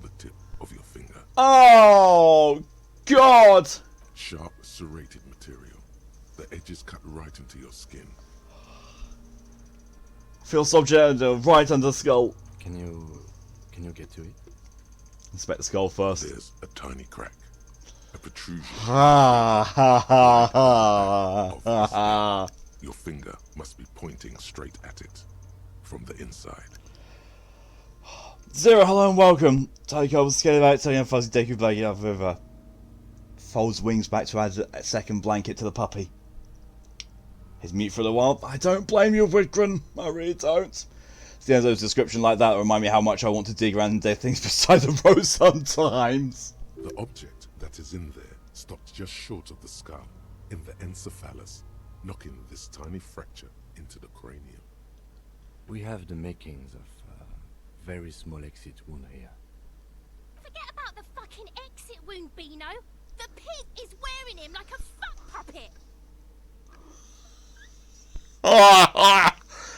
the tip of your finger. Oh, God! Sharp, serrated material. The edges cut right into your skin. Feel subject right under the skull. Can you get to it? Inspect the skull first. There's a tiny crack. A protrusion. Your finger must be pointing straight at it. From the inside. Zero, hello and welcome. Tycho was scared about telling a fuzzy Deku blanket out of the river. Folds wings back to add a second blanket to the puppy. He's mute for a while. I don't blame you, Whitgren. I really don't. Stenzo's description like that remind me how much I want to dig around dead things beside the road sometimes. The object that is in there stops just short of the skull, in the encephalus, knocking this tiny fracture into the cranium. We have the makings of a very small exit wound here. Forget about the fucking exit wound, Beano. The pig is wearing him like a fuck puppet.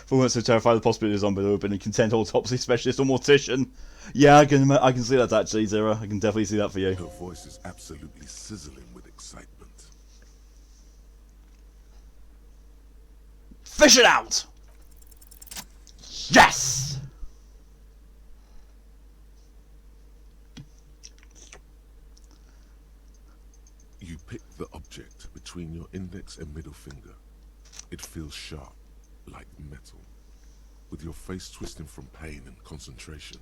For once so terrified of the possibility of zombie, there would have been a content autopsy specialist or mortician. Yeah, I can see that actually, Zero. I can definitely see that for you. Her voice is absolutely sizzling with excitement. Fish it out! Yes! You pick the object between your index and middle finger. It feels sharp, like metal. With your face twisting from pain and concentration,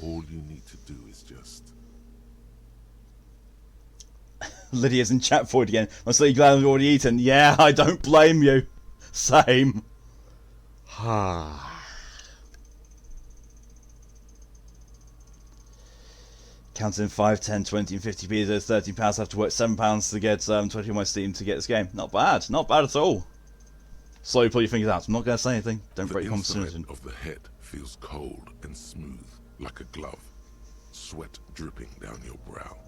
all you need to do is just... Lydia's in chat for it again. I'm so glad I've already eaten. Yeah, I don't blame you. Same. Counting 5, 10, 20 and 50p, there's £13. I have to work £7 to get 20 on my Steam to get this game. Not bad. Not bad at all. Slowly pull your fingers out. I'm not going to say anything. Don't break concentration. The inside of the head feels cold and smooth, like a glove. Sweat dripping down your brow.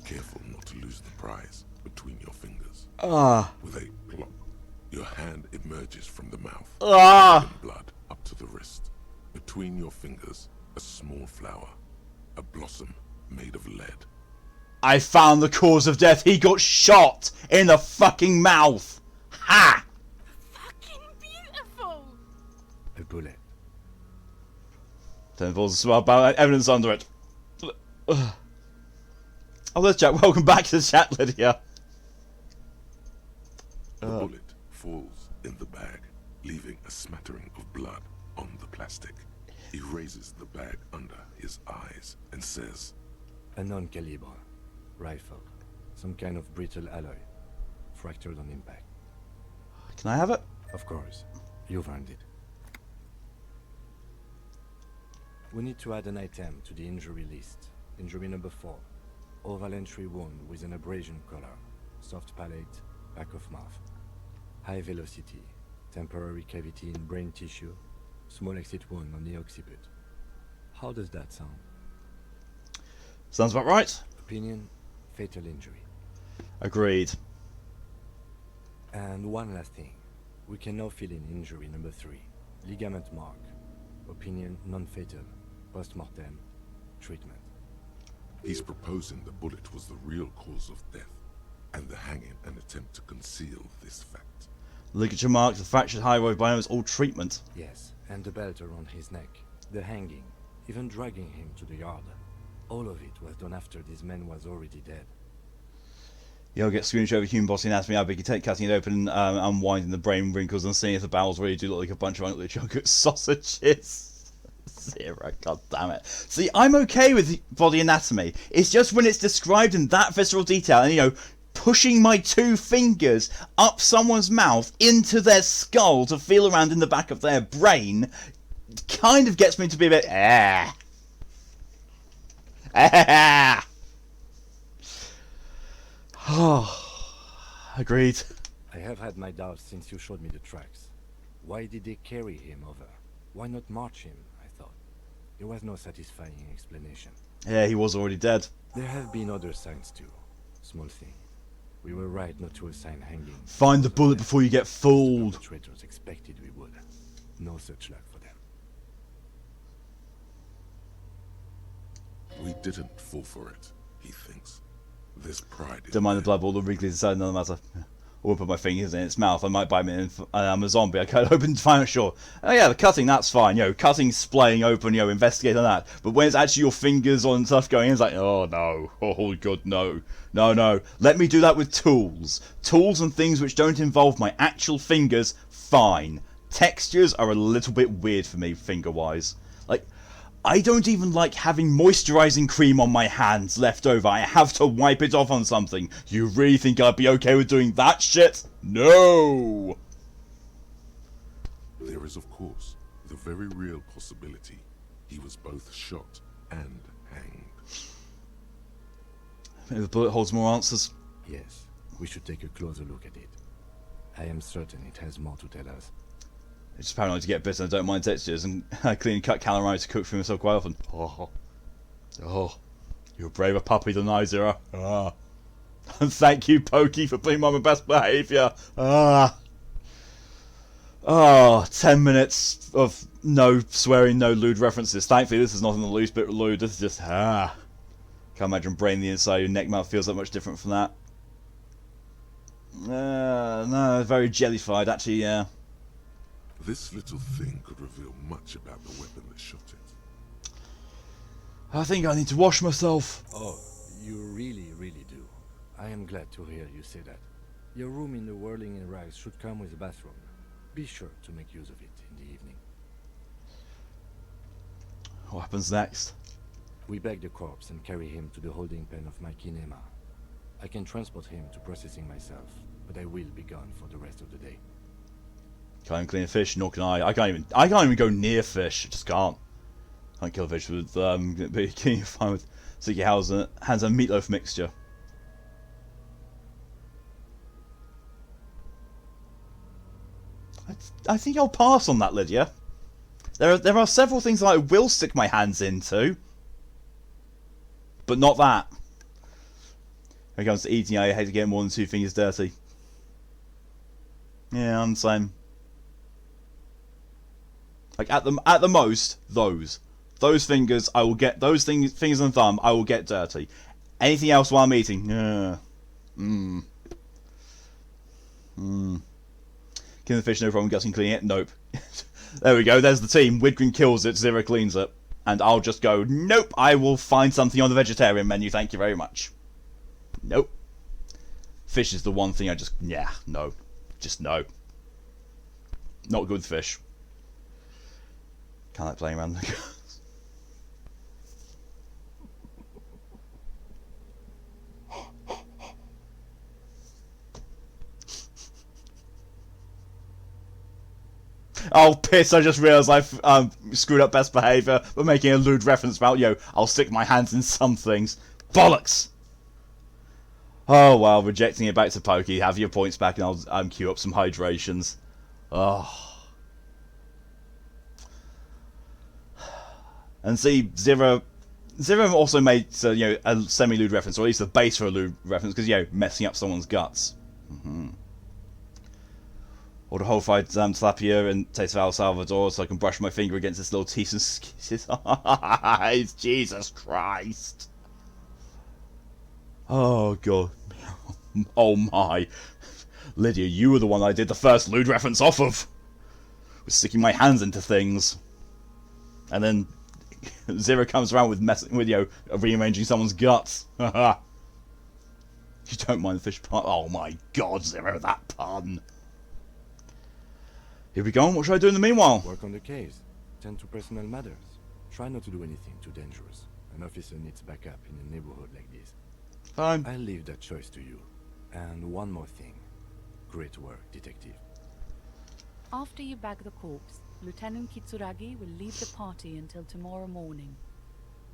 Careful not to lose the prize between your fingers. With a plop, your hand emerges from the mouth. Blood up to the wrist. Between your fingers, a small flower. A blossom made of lead. I found the cause of death. He got shot in the fucking mouth. Ha! Fucking beautiful. A bullet. Tenfolds about evidence under it. Oh, there's Jack. Welcome back to the chat, Lydia. in the bag, leaving a smattering of blood on the plastic. He raises the bag under his eyes and says, A non-caliber rifle. Some kind of brittle alloy. Fractured on impact. Can I have it? Of course. You've earned it. We need to add an item to the injury list. Injury number 4. Oval entry wound with an abrasion color. Soft palate, back of mouth. High velocity. Temporary cavity in brain tissue. Small exit wound on the occiput. How does that sound? Sounds about right. Opinion, fatal injury. Agreed. And one last thing. We can now fill in injury number 3. Ligament mark. Opinion, non-fatal. Post-mortem. Treatment. he's proposing the bullet was the real cause of death, and the hanging an attempt to conceal this fact. Ligature marks, the fractured hyoid biome is all treatment. Yes, and the belt around his neck. The hanging. Even dragging him to the yard. All of it was done after this man was already dead. You'll get screenshot of human body anatomy, how big you take, cutting it open, unwinding the brain wrinkles and seeing if the bowels really do look like a bunch of unlit chocolate sausages. Zero, god damn it. See, I'm okay with body anatomy. It's just when it's described in that visceral detail, and you know, pushing my 2 fingers up someone's mouth into their skull to feel around in the back of their brain, kind of gets me to be a bit, Oh, agreed. I have had my doubts since you showed me the tracks. Why did they carry him over? Why not march him, I thought. There was no satisfying explanation. Yeah, he was already dead. There have been other signs too. Small thing. We were right not to assign hanging. Find the bullet before you get fooled. The traitors expected we would. No such luck for them. We didn't fall for it, he thinks. There's pride in Don't mind the there. blood, all the wrinkles inside, another matter. I won't put my fingers in its mouth. I might bite me in. I'm a zombie. I can't open to find sure. Oh yeah, the cutting, that's fine. You know, cutting, splaying open, you know, investigate on that. But when it's actually your fingers on stuff going in, it's like, oh no. Oh god, no. No, no. Let me do that with tools. Tools and things which don't involve my actual fingers, fine. Textures are a little bit weird for me, finger-wise. Like, I don't even like having moisturising cream on my hands left over. I have to wipe it off on something. You really think I'd be okay with doing that shit? No! There is, of course, the very real possibility he was both shot and hanged. Maybe the bullet holds more answers. Yes, we should take a closer look at it. I am certain it has more to tell us. It's just paranoid to get bitten. I don't mind textures, and I clean and cut calamari to cook for myself quite often. Oh, oh, you're a braver puppy than I, Zero. Ah, and thank you, Pokey, for being my best behaviour. Ah, 10 minutes of no swearing, no lewd references. Thankfully, this is not in the least bit lewd. This is just Can't imagine brain the inside. Your neck mouth feels that much different from that. No, very jellified, actually. Yeah. This little thing could reveal much about the weapon that shot it. I think I need to wash myself. Oh, you really, really do. I am glad to hear you say that. Your room in the Whirling in Rags should come with a bathroom. Be sure to make use of it in the evening. What happens next? We bag the corpse and carry him to the holding pen of my kinema. I can transport him to processing myself, but I will be gone for the rest of the day. Can't even clean a fish, nor can I. I can't even go near fish. I just can't. Can't kill a fish with bikini fine with sticky hands and meatloaf mixture. I think I'll pass on that, Lydia. There are several things that I will stick my hands into, but not that. When it comes to eating, I hate to get more than 2 fingers dirty. Yeah, I'm the same. Like at the most, those fingers I will get, those fingers and thumb I will get dirty. Anything else while I'm eating, Killing the fish, no problem. Guessing cleaning it, nope. There we go. There's the team. Widgren kills it, Zero cleans it, and I'll just go, nope. I will find something on the vegetarian menu. Thank you very much. Nope. Fish is the one thing I just, no, just no. Not good fish. Can't like playing around. Oh, piss, I just realised I've screwed up best behaviour by making a lewd reference about, yo, I'll stick my hands in some things. Bollocks! Oh, well, rejecting it back to Pokey. Have your points back and I'll queue up some hydrations. Oh. And see, Zero also made a semi-lewd reference, or at least the base for a lewd reference, because, messing up someone's guts. Or the whole fight tilapia and taste of El Salvador, so I can brush my finger against this little teeth and kisses. It's Jesus Christ. Oh, God. Oh, my. Lydia, you were the one I did the first lewd reference off of. Was sticking my hands into things. And then Zero comes around with rearranging someone's guts. You don't mind the fish pun? Oh, my God, Zero, that pun. Here we go. What should I do in the meanwhile? Work on the case. Tend to personal matters. Try not to do anything too dangerous. An officer needs backup in a neighborhood like this. Fine. I'll leave that choice to you. And one more thing. Great work, detective. After you bag the corpse, Lieutenant Kitsuragi will leave the party until tomorrow morning.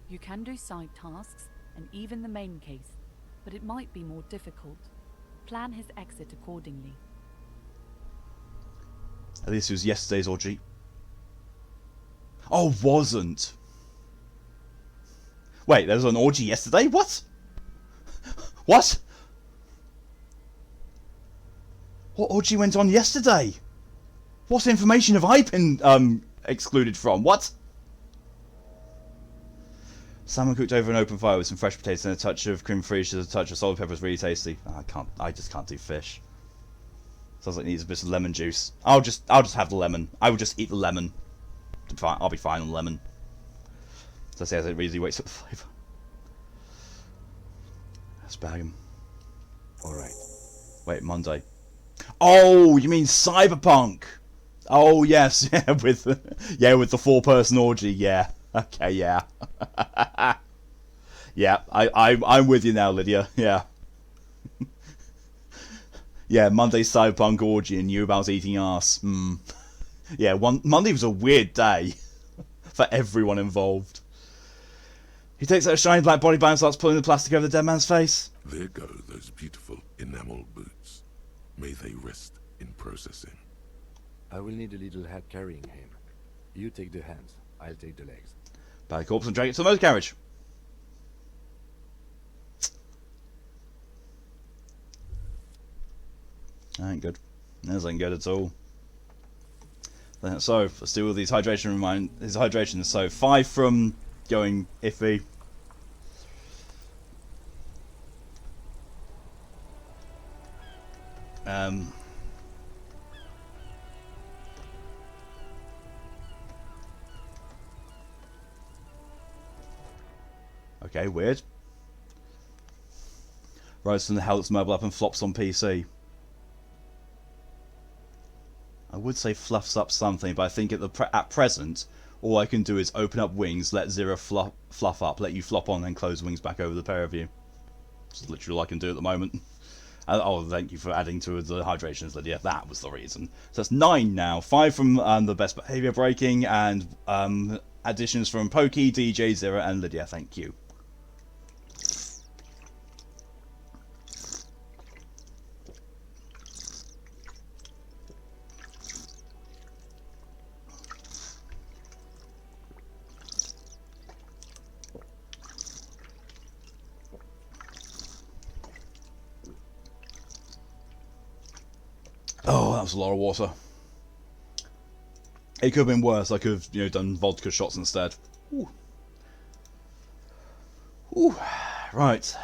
You can do side tasks and even the main case, but it might be more difficult. Plan his exit accordingly. At least it was yesterday's orgy. Oh, wasn't. Wait, there was an orgy yesterday? What? What? What orgy went on yesterday? What information have I been excluded from? What? Salmon cooked over an open fire with some fresh potatoes and a touch of cream fraiche and a touch of salt and pepper is really tasty. I just can't do fish. Sounds like it needs a bit of lemon juice. I'll just have the lemon. I will just eat the lemon. I'll be fine on lemon. So I say, as it really wakes up the flavour. Let's bag him. Alright. Wait, Monday. Oh, you mean Cyberpunk? Oh yes, yeah, with the 4-person orgy. Yeah. Okay, yeah. Yeah, I'm with you now, Lydia. Yeah. Yeah, Monday's Cyberpunk orgy and you about eating ass. Yeah, Monday was a weird day for everyone involved. He takes out a shiny black body bag and starts pulling the plastic over the dead man's face. There go those beautiful enamel boots. May they rest in processing. I will need a little head carrying him. You take the hands, I'll take the legs. Bag the corpse and drag it to the motor carriage. That ain't good. That ain't good at all. So let's do all these hydrations. So 5 from going iffy. Okay, weird. Rises from the helmet's mobile up and flops on PC. I would say fluffs up something, but I think at present, all I can do is open up wings, let Zero fluff up, let you flop on, and close wings back over the pair of you. That's literally all I can do at the moment. Oh, thank you for adding to the hydrations, Lydia. That was the reason. So that's 9 now. 5 from the best behaviour breaking, and additions from Pokey, DJ, Zero, and Lydia. Thank you. Oh, that was a lot of water. It could have been worse. I could have, done vodka shots instead. Ooh. Ooh. Right.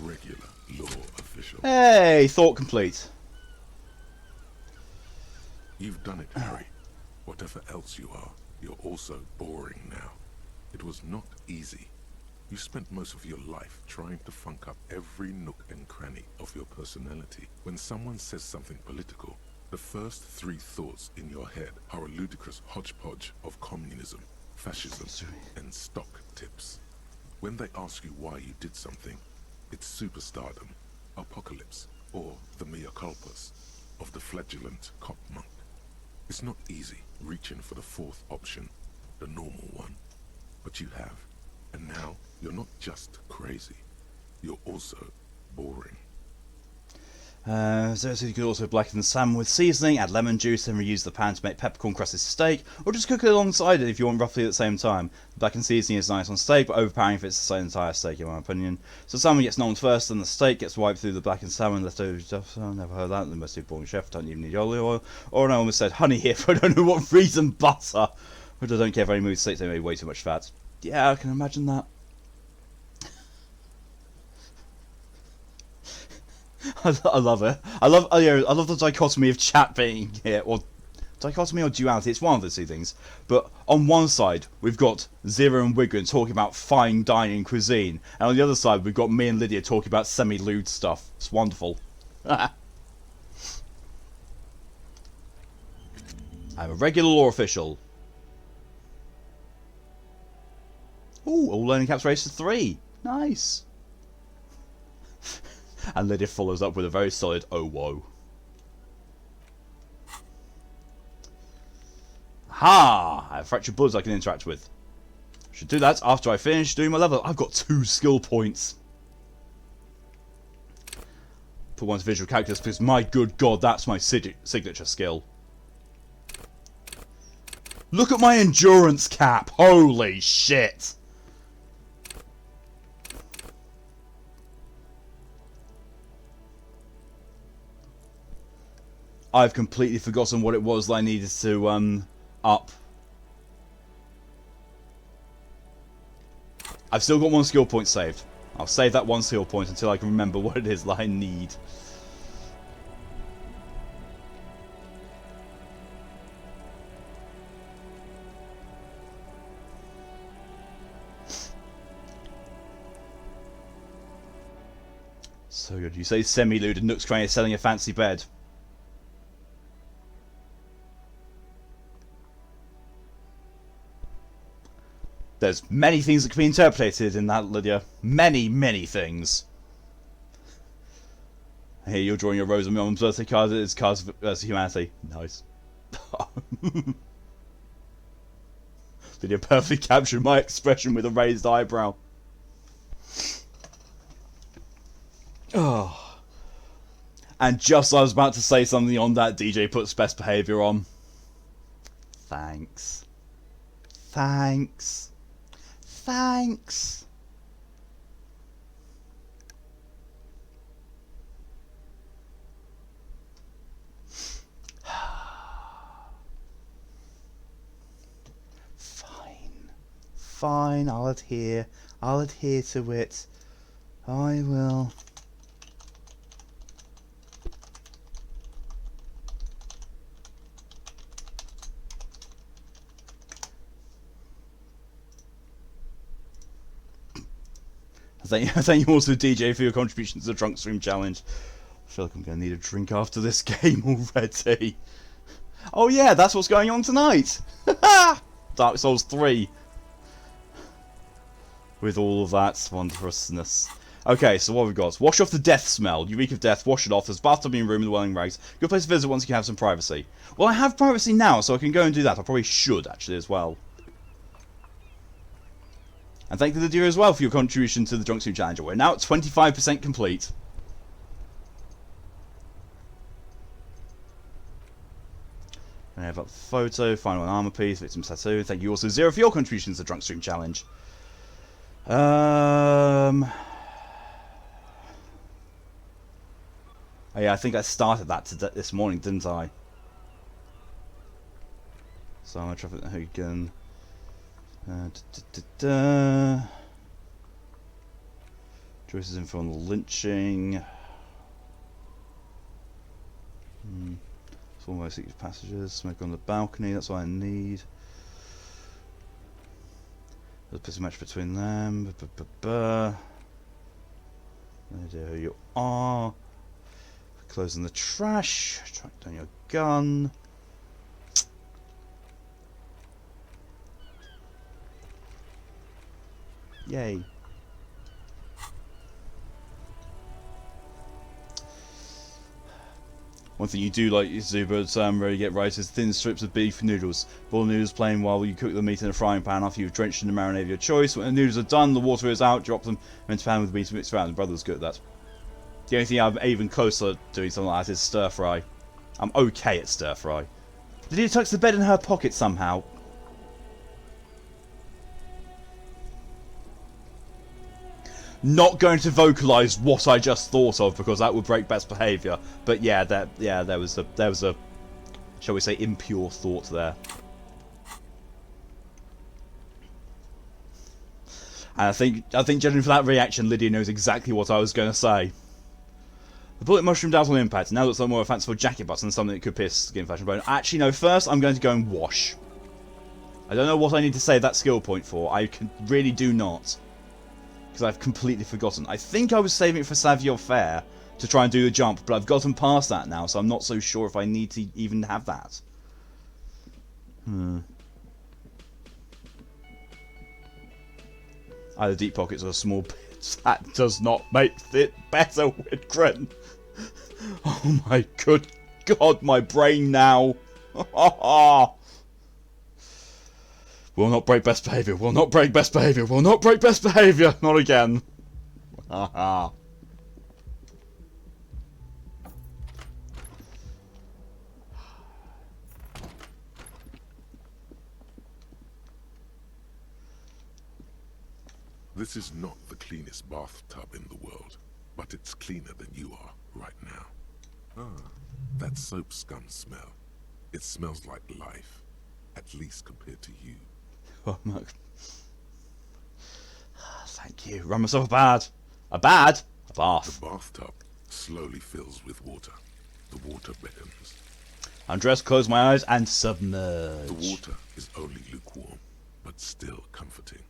Regular law official. Hey, thought complete. You've done it, Harry. Whatever else you are, You're also boring now. It was not easy. You spent most of your life trying to funk up every nook and cranny of your personality. When someone says something political, the first 3 thoughts in your head are a ludicrous hodgepodge of communism, fascism, and stock tips. When they ask you why you did something, it's superstardom, apocalypse, or the mea culpas of the flagellant cop monk. It's not easy reaching for the 4th option, the normal one. But you have. And now, you're not just crazy. You're also boring. So you could also blacken the salmon with seasoning, add lemon juice, and reuse the pan to make peppercorn crusted steak, or just cook it alongside it if you want roughly at the same time. The blackened seasoning is nice on steak, but overpowering if it's the entire steak in my opinion. So salmon gets nomed first, then the steak gets wiped through the blackened salmon, left over stuff. Oh, never heard that. The most boring chef don't even need olive oil. Or I almost said honey here for I don't know what reason, butter. But I don't care if any movie states they made way too much fat. Yeah, I can imagine that. I love it. I love the dichotomy of chat being here, or dichotomy or duality. It's one of the 2 things. But on one side, we've got Zero and Wigan talking about fine dining cuisine, and on the other side, we've got me and Lydia talking about semi-lewd stuff. It's wonderful. I'm a regular law official. Ooh, all learning caps raised to 3. Nice. And Lydia follows up with a very solid oh whoa. Ha! I have fractured bullets I can interact with. Should do that after I finish doing my level. I've got 2 skill points. Put one to visual calculus because my good god, that's my signature skill. Look at my endurance cap. Holy shit. I've completely forgotten what it was that I needed to up. I've still got 1 skill point saved. I'll save that 1 skill point until I can remember what it is that I need. So good. You say semi-lewd and Nook's Crane is selling a fancy bed. There's many things that can be interpreted in that, Lydia. Many, many things. Here, you're drawing your Rose on Mom's birthday card. It's Cards vs. Humanity. Nice. Lydia perfectly captured my expression with a raised eyebrow. Oh. And just as I was about to say something on that, DJ puts best behaviour on. Thanks. Thanks. Thanks. Fine. Fine, I'll adhere. I'll adhere to it. I will. Thank you also, DJ, for your contribution to the Drunk Stream Challenge. I feel like I'm going to need a drink after this game already. Oh yeah, that's what's going on tonight! Dark Souls 3. With all of that wondrousness. Okay, so what have we got? Wash off the death smell. You reek of death, wash it off. There's a bathtub in your room in the Welling Rags. Good place to visit once you can have some privacy. Well, I have privacy now, so I can go and do that. I probably should, actually, as well. And thank you, Lydia, as well, for your contribution to the Drunk Stream Challenge. We're now at 25% complete. And I have up the photo, final armor piece, victim tattoo. Thank you also, Zero, for your contribution to the Drunk Stream Challenge. Oh yeah, I think I started that this morning, didn't I? So I'm going to traffic again. Joyce's info on the lynching. It's all my secret passages. Smoke on the balcony, that's what I need. There's a bit of match between them. No idea who you are. Closing the trash. Track down your gun. Yay. One thing you do like Zuba really get right is thin strips of beef noodles. Boil noodles plain while you cook the meat in a frying pan after you've drenched in the marinade of your choice. When the noodles are done, the water is out, drop them into a pan with the meat mixed around. The brother's good at that. The only thing I'm even closer to doing something like that is stir fry. I'm okay at stir fry. Lydia tucks the bed in her pocket somehow. Not going to vocalise what I just thought of because that would break best behaviour. But yeah, there was a, shall we say, impure thought there. And I think judging from that reaction, Lydia knows exactly what I was going to say. The bullet mushroomed out on impact. Now looks like more a fanciful jacket button, something that could pierce skin, flesh and bone. Actually, no. First, I'm going to go and wash. I don't know what I need to save that skill point for. I really do not. Because I've completely forgotten. I think I was saving it for savoir-faire to try and do the jump, but I've gotten past that now, so I'm not so sure if I need to even have that. Either deep pockets or small bits. That does not make it better, Whitgren. Oh my good God, my brain now. Will not break best behaviour, will not break best behaviour, will not break best behaviour, not again. Haha. This is not the cleanest bathtub in the world, but it's cleaner than you are right now. Ah, that soap scum smell. It smells like life, at least compared to you. Oh, Mark. Thank you. Run myself a bath. A bath? A bath. The bathtub slowly fills with water. The water beckons. Undress, close my eyes, and submerge. The water is only lukewarm, but still comforting.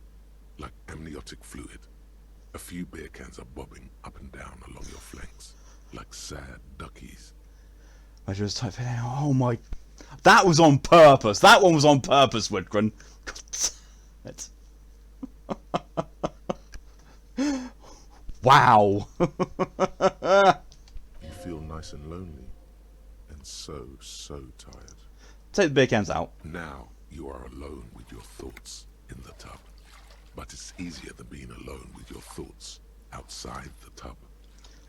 Like amniotic fluid. A few beer cans are bobbing up and down along your flanks, like sad duckies. I just type it out. Oh my... That was on purpose. That one was on purpose, Whitgren. Wow. You feel nice and lonely, and so tired. Take the beer cans out. Now you are alone with your thoughts in the tub. But it's easier than being alone with your thoughts outside the tub.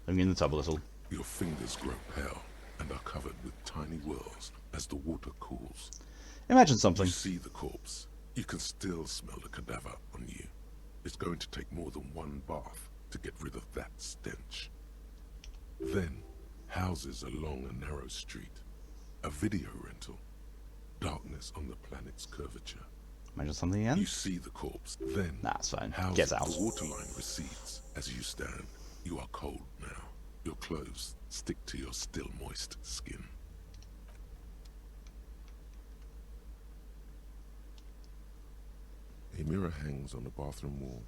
Let me in the tub a little. Your fingers grow pale and are covered with tiny whirls as the water cools. Imagine something. You see the corpse. You can still smell the cadaver on you. It's going to take more than one bath to get rid of that stench. Then, houses along a narrow street. A video rental. Darkness on the planet's curvature. Imagine something again. You see the corpse. Then, that's fine. Houses, get out. The waterline recedes as you stand. You are cold now. Your clothes stick to your still moist skin. A mirror hangs on the bathroom wall.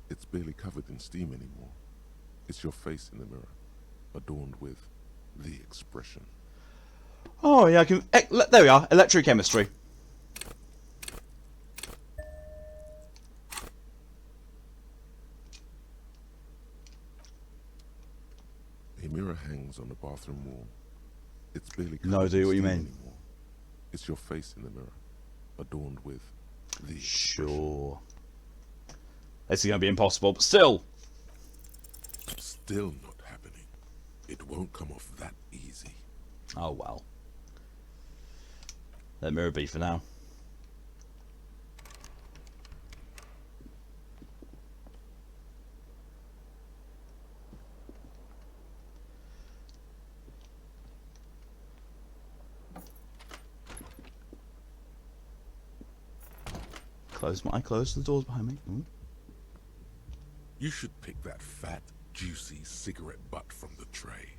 It's barely covered in steam anymore. It's your face in the mirror, adorned with the expression. Oh yeah, I can. There we are. Electrochemistry. A mirror hangs on the bathroom wall. It's barely covered No idea what you mean. Anymore. It's your face in the mirror, adorned with the Sure. This is going to be impossible, but still. Still not happening. It won't come off that easy. Oh well. Let mirror be for now. Close the doors behind me. Ooh. You should pick that fat, juicy cigarette butt from the tray,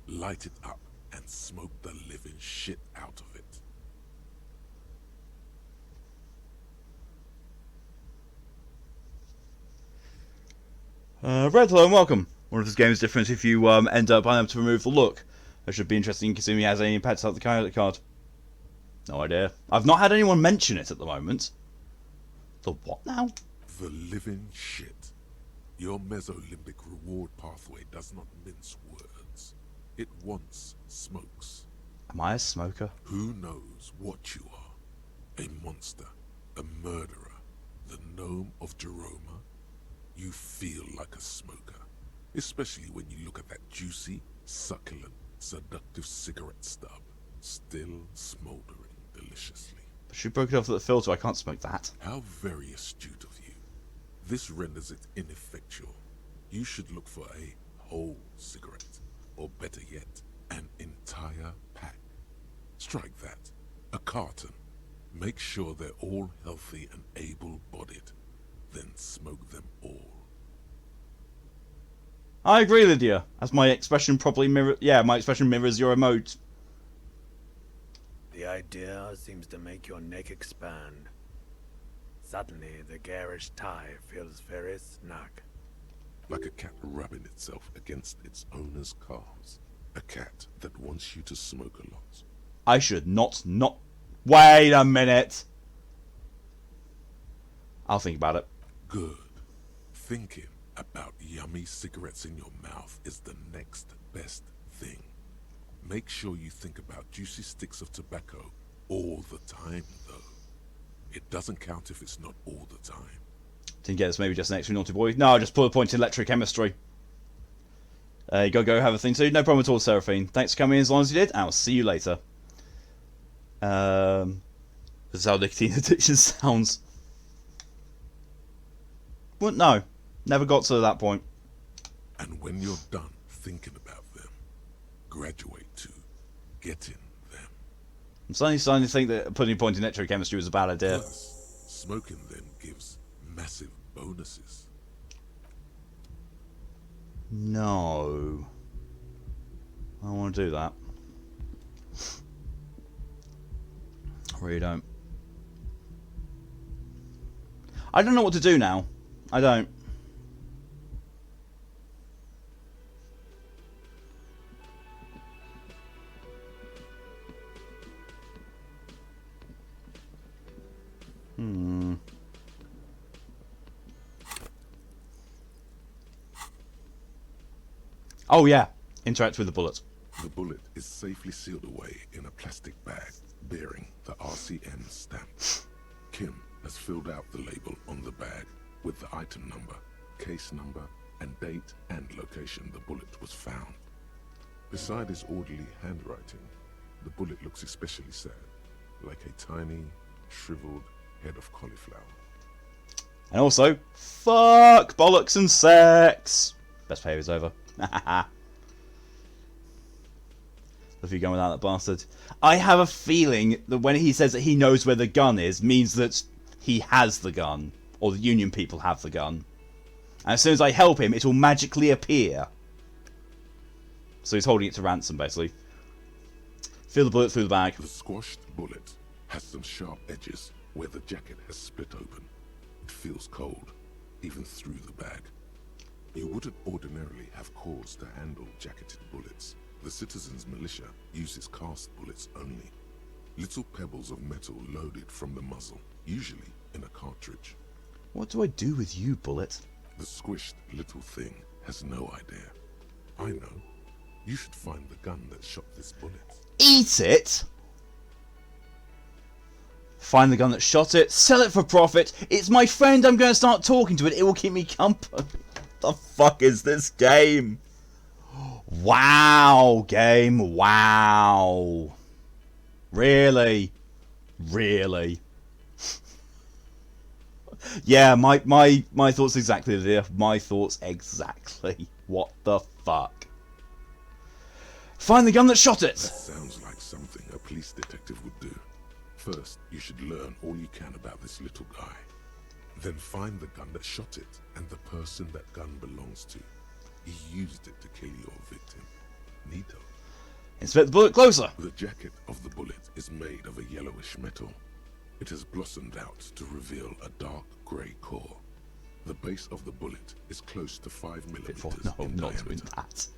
light it up, and smoke the living shit out of it. Red, hello and welcome. One of this game is different if you end up unable to remove the look. That should be interesting considering he has any impacts on the character card. No idea. I've not had anyone mention it at the moment. The what now? The living shit. Your mesolimbic reward pathway does not mince words. It once smokes. Am I a smoker? Who knows what you are? A monster, a murderer, the gnome of Jeroma? You feel like a smoker, especially when you look at that juicy, succulent, seductive cigarette stub, still smoldering deliciously. But she broke it off at the filter, I can't smoke that. How very astute of you. This renders it ineffectual. You should look for a whole cigarette, or better yet, an entire pack. Strike that. A carton. Make sure they're all healthy and able-bodied. Then smoke them all. I agree, Lydia. As my expression probably my expression mirrors your emote. The idea seems to make your neck expand. Suddenly, the garish tie feels very snug. Like a cat rubbing itself against its owner's calves. A cat that wants you to smoke a lot. I should not. Wait a minute. I'll think about it. Good. Thinking about yummy cigarettes in your mouth is the next best thing. Make sure you think about juicy sticks of tobacco all the time, though. It doesn't count if it's not all the time. Didn't get this, maybe just an extra naughty boy. No, I just put a point in electrochemistry. You gotta go have a thing too. No problem at all, Seraphine. Thanks for coming in as long as you did, and I'll see you later. This is how nicotine addiction sounds. Well, no, never got to that point. And when you're done thinking about them, graduate to getting them. I'm suddenly starting to think that putting a point in electrochemistry was a bad idea. Plus, smoking them gives massive bonuses. No. I don't want to do that. I really don't. I don't know what to do now. I don't. Oh yeah, interact with the bullet. The bullet is safely sealed away in a plastic bag bearing the RCN stamp. Kim has filled out the label on the bag with the item number, case number, and date and location the bullet was found. Beside his orderly handwriting, the bullet looks especially sad, like a tiny, shriveled head of cauliflower. And also, fuck bollocks and sex. Best behavior's over. If you're going without that bastard. I have a feeling that when he says that he knows where the gun is, means that he has the gun. Or the Union people have the gun. And as soon as I help him, it will magically appear. So he's holding it to ransom, basically. Feel the bullet through the bag. The squashed bullet has some sharp edges where the jacket has split open. It feels cold, even through the bag. You wouldn't ordinarily have cause to handle jacketed bullets. The citizens' militia uses cast bullets only. Little pebbles of metal loaded from the muzzle, usually in a cartridge. What do I do with you, bullet? The squished little thing has no idea. I know. You should find the gun that shot this bullet. Eat it? Find the gun that shot it, sell it for profit. It's my friend, I'm going to start talking to it. It will keep me company. The fuck is this game? Wow, game. Wow. Really? Really? Yeah, my thoughts exactly, Lydia. My thoughts exactly. What the fuck? Find the gun that shot it! That sounds like something a police detective would do. First, you should learn all you can about this little guy. Then find the gun that shot it and the person that gun belongs to. He used it to kill your victim. Neato. Inspect the bullet closer. The jacket of the bullet is made of a yellowish metal. It has blossomed out to reveal a dark grey core. The base of the bullet is close to 5 millimeters No, in not diameter. doing that.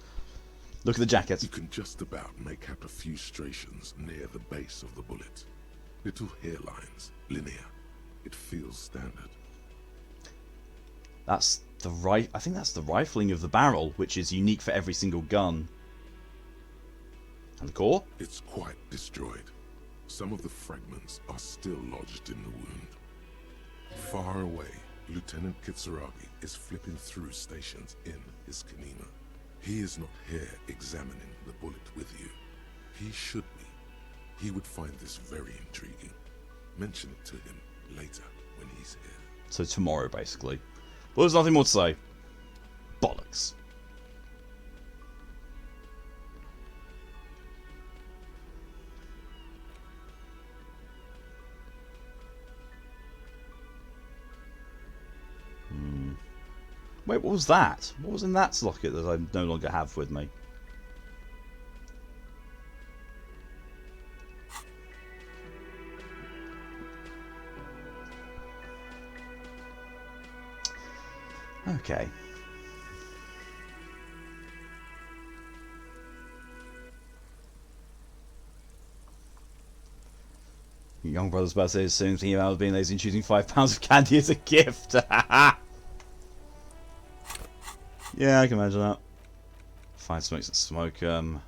Look at the jacket. You can just about make out a few striations near the base of the bullet. Little hairlines, linear. It feels standard. That's the I think that's the rifling of the barrel, which is unique for every single gun. And the core? It's quite destroyed. Some of the fragments are still lodged in the wound. Far away, Lieutenant Kitsuragi is flipping through stations in his Kanima. He is not here examining the bullet with you. He should be. He would find this very intriguing. Mention it to him later when he's here. So tomorrow, basically. Well, there's nothing more to say. Bollocks. Wait, what was that? What was in that locket that I no longer have with me? Okay. Your young brother's birthday is soon, thinking about being lazy and choosing £5 of candy as a gift. Yeah, I can imagine that. Find smokes and smoke 'em.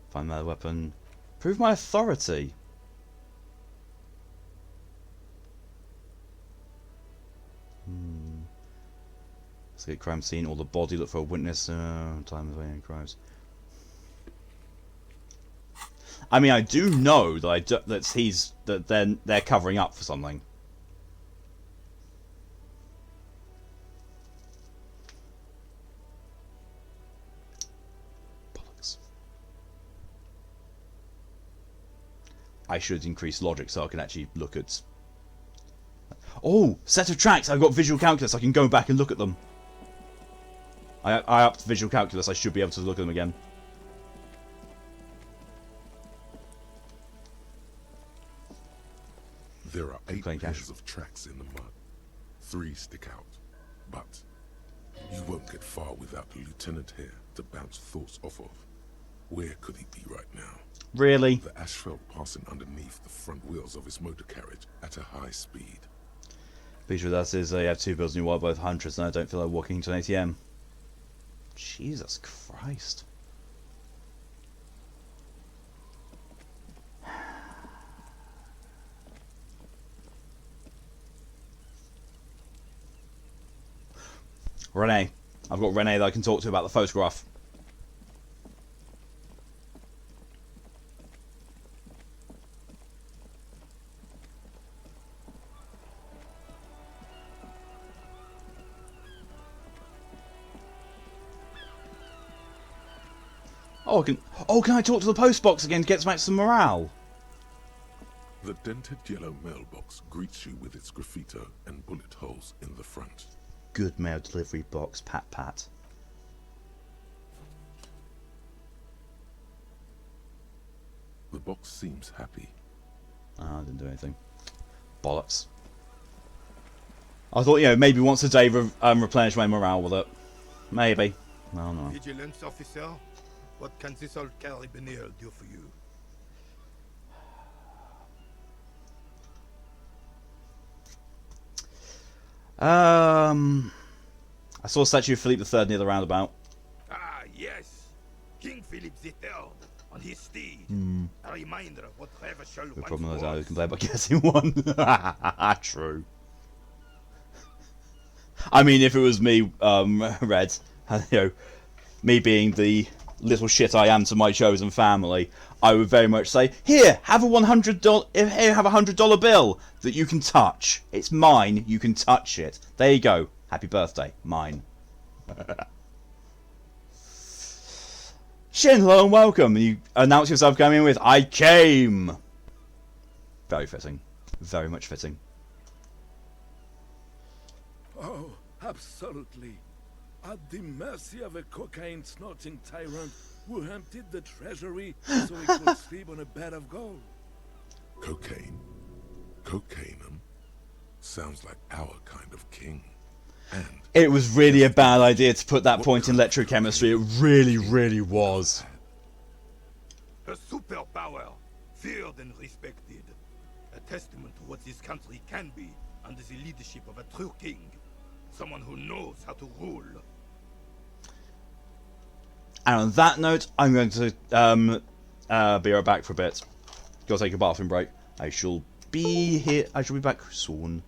Find my weapon. Prove my authority. Let's get crime scene or the body. Look for a witness. Time of any crimes. I mean, I do know that that they're covering up for something. Bollocks. I should increase logic so I can actually look at. Oh, set of tracks! I've got visual calculus. I can go back and look at them. I upped visual calculus. I should be able to look at them again. There are 8 pairs of tracks in the mud. 3 stick out. But you won't get far without the lieutenant here to bounce thoughts off of. Where could he be right now? Really? The asphalt passing underneath the front wheels of his motor carriage at a high speed. Feature of that is I have 2 bills in your wallet, both hundreds, and I don't feel like walking into an ATM. Jesus Christ. Renee. I've got Renee that I can talk to about the photograph. Oh, can I talk to the post box again to get back some morale? The dented yellow mailbox greets you with its graffito and bullet holes in the front. Good mail delivery box, pat pat. The box seems happy. Ah, I didn't do anything. Bollocks. I thought, maybe once a day replenish my morale with it. Maybe. I don't know. Vigilance officer, what can this old carabiner do for you? I saw a statue of Philippe III near the roundabout. Ah, yes. King Philip III on his steed. A reminder of what Revachol The once problem is was. I can play by getting one. True. I mean, if it was me, Red, me being the little shit I am to my chosen family, I would very much say, here, have a $100 bill that you can touch. It's mine. You can touch it. There you go. Happy birthday. Mine. Shin, hello and welcome. You announce yourself coming in with, I came. Very fitting. Very much fitting. Oh, absolutely. At the mercy of a cocaine-snorting tyrant who emptied the treasury so he could sleep on a bed of gold. Cocaine? Cocainum? Sounds like our kind of king. It was really a bad idea to put that point in electrochemistry. It really, really was. A superpower, feared and respected. A testament to what this country can be under the leadership of a true king. Someone who knows how to rule. And on that note, I'm going to be right back for a bit. Gotta take a bathroom break. I shall be back soon.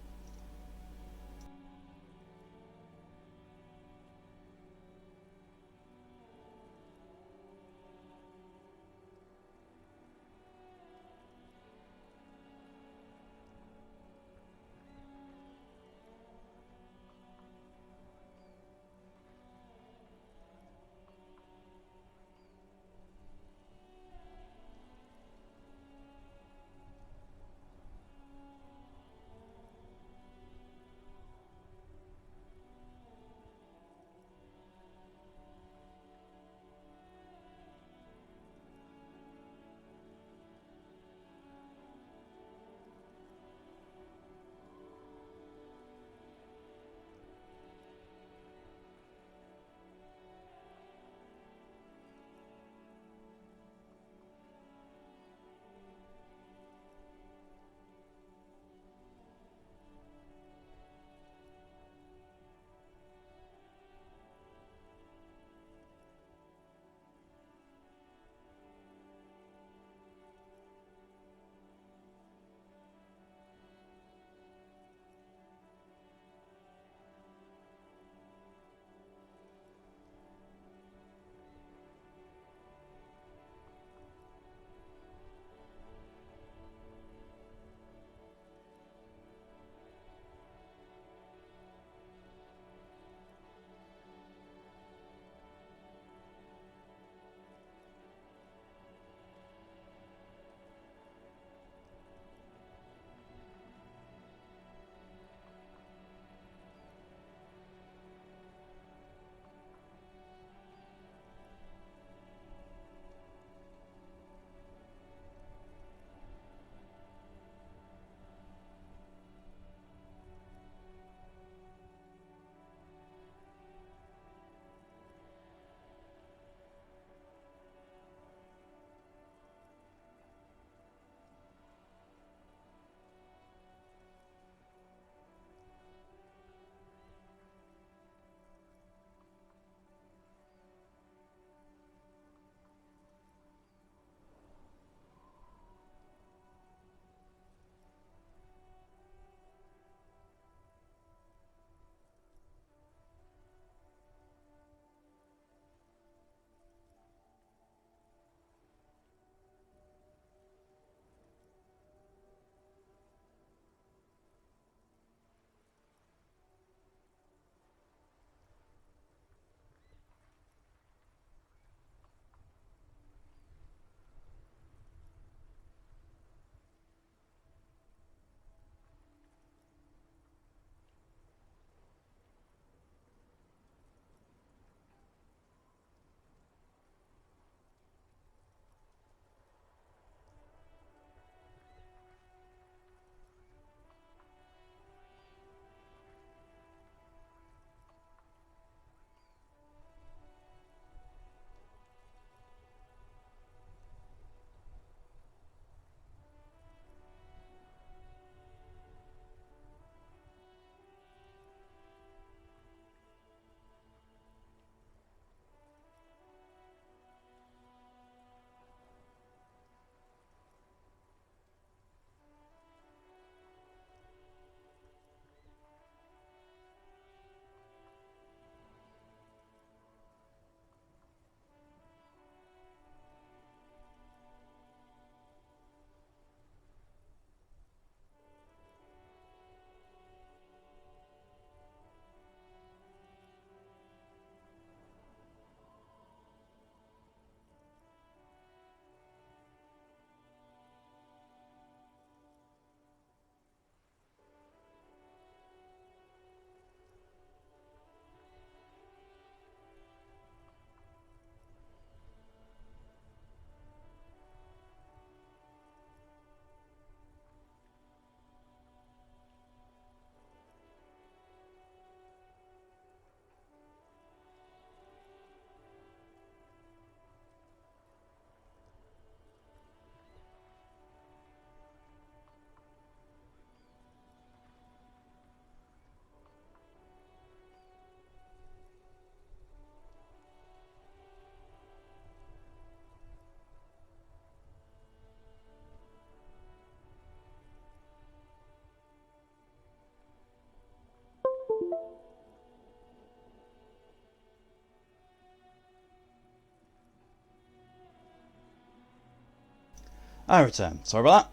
I return. Sorry about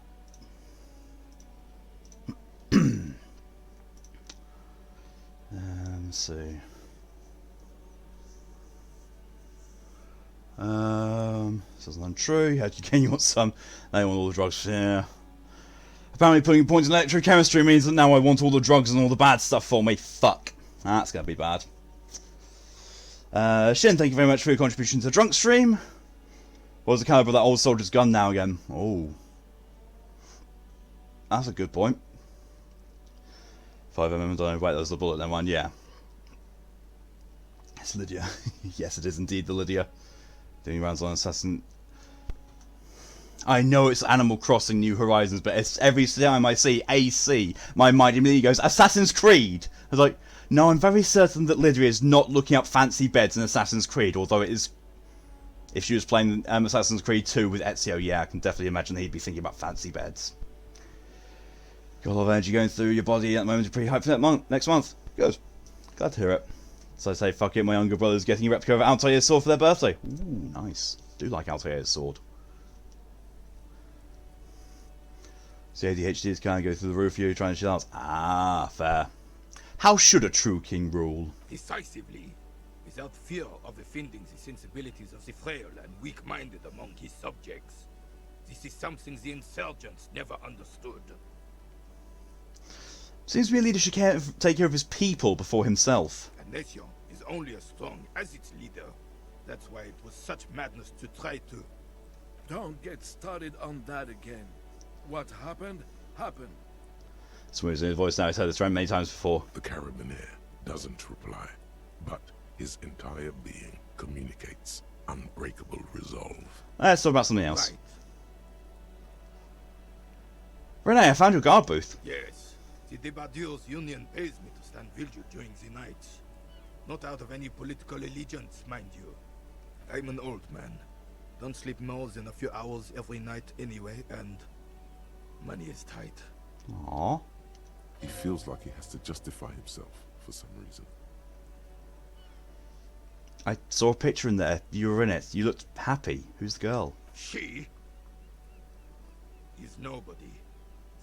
that. Let's see. This isn't untrue. How can you want some? They want all the drugs. Yeah. Apparently putting points in electrochemistry means that now I want all the drugs and all the bad stuff for me. Fuck. That's gonna be bad. Shin, thank you very much for your contribution to the drunk stream. What was the caliber of that old soldier's gun now again? Oh. That's a good point. 5mm, don't know. Wait, that was the bullet then one, yeah. It's Lydia. Yes, it is indeed the Lydia. Doing rounds on Assassin. I know it's Animal Crossing New Horizons, but it's every time I see AC, my mind immediately goes, Assassin's Creed! I was like, no, I'm very certain that Lydia is not looking up fancy beds in Assassin's Creed, although it is... If she was playing Assassin's Creed 2 with Ezio, yeah, I can definitely imagine he'd be thinking about fancy beds. Got a lot of energy going through your body at the moment. You're pretty hyped for that next month. Good. Glad to hear it. So I say, fuck it, my younger brother's getting a replica of Altair's sword for their birthday. Ooh, nice. Do like Altair's sword. So ADHD is kind of go through the roof, you're trying to chill out. Ah, fair. How should a true king rule? Decisively, without fear of offending the sensibilities of the frail and weak-minded among his subjects. This is something the insurgents never understood. Seems to me a leader should take care of his people before himself. A nation is only as strong as its leader. That's why it was such madness to try to... Don't get started on that again. What happened, happened. Smooth in his voice now, he's heard this rant many times before. The Carabiner doesn't reply, but his entire being communicates unbreakable resolve. Let's talk about something else. Right. Renee, I found your guard booth. Yes, the Debardiers Union pays me to stand vigil during the night. Not out of any political allegiance, mind you. I'm an old man. Don't sleep more than a few hours every night anyway, and money is tight. Aww. He feels like he has to justify himself for some reason. I saw a picture in there. You were in it. You looked happy. Who's the girl? She is nobody.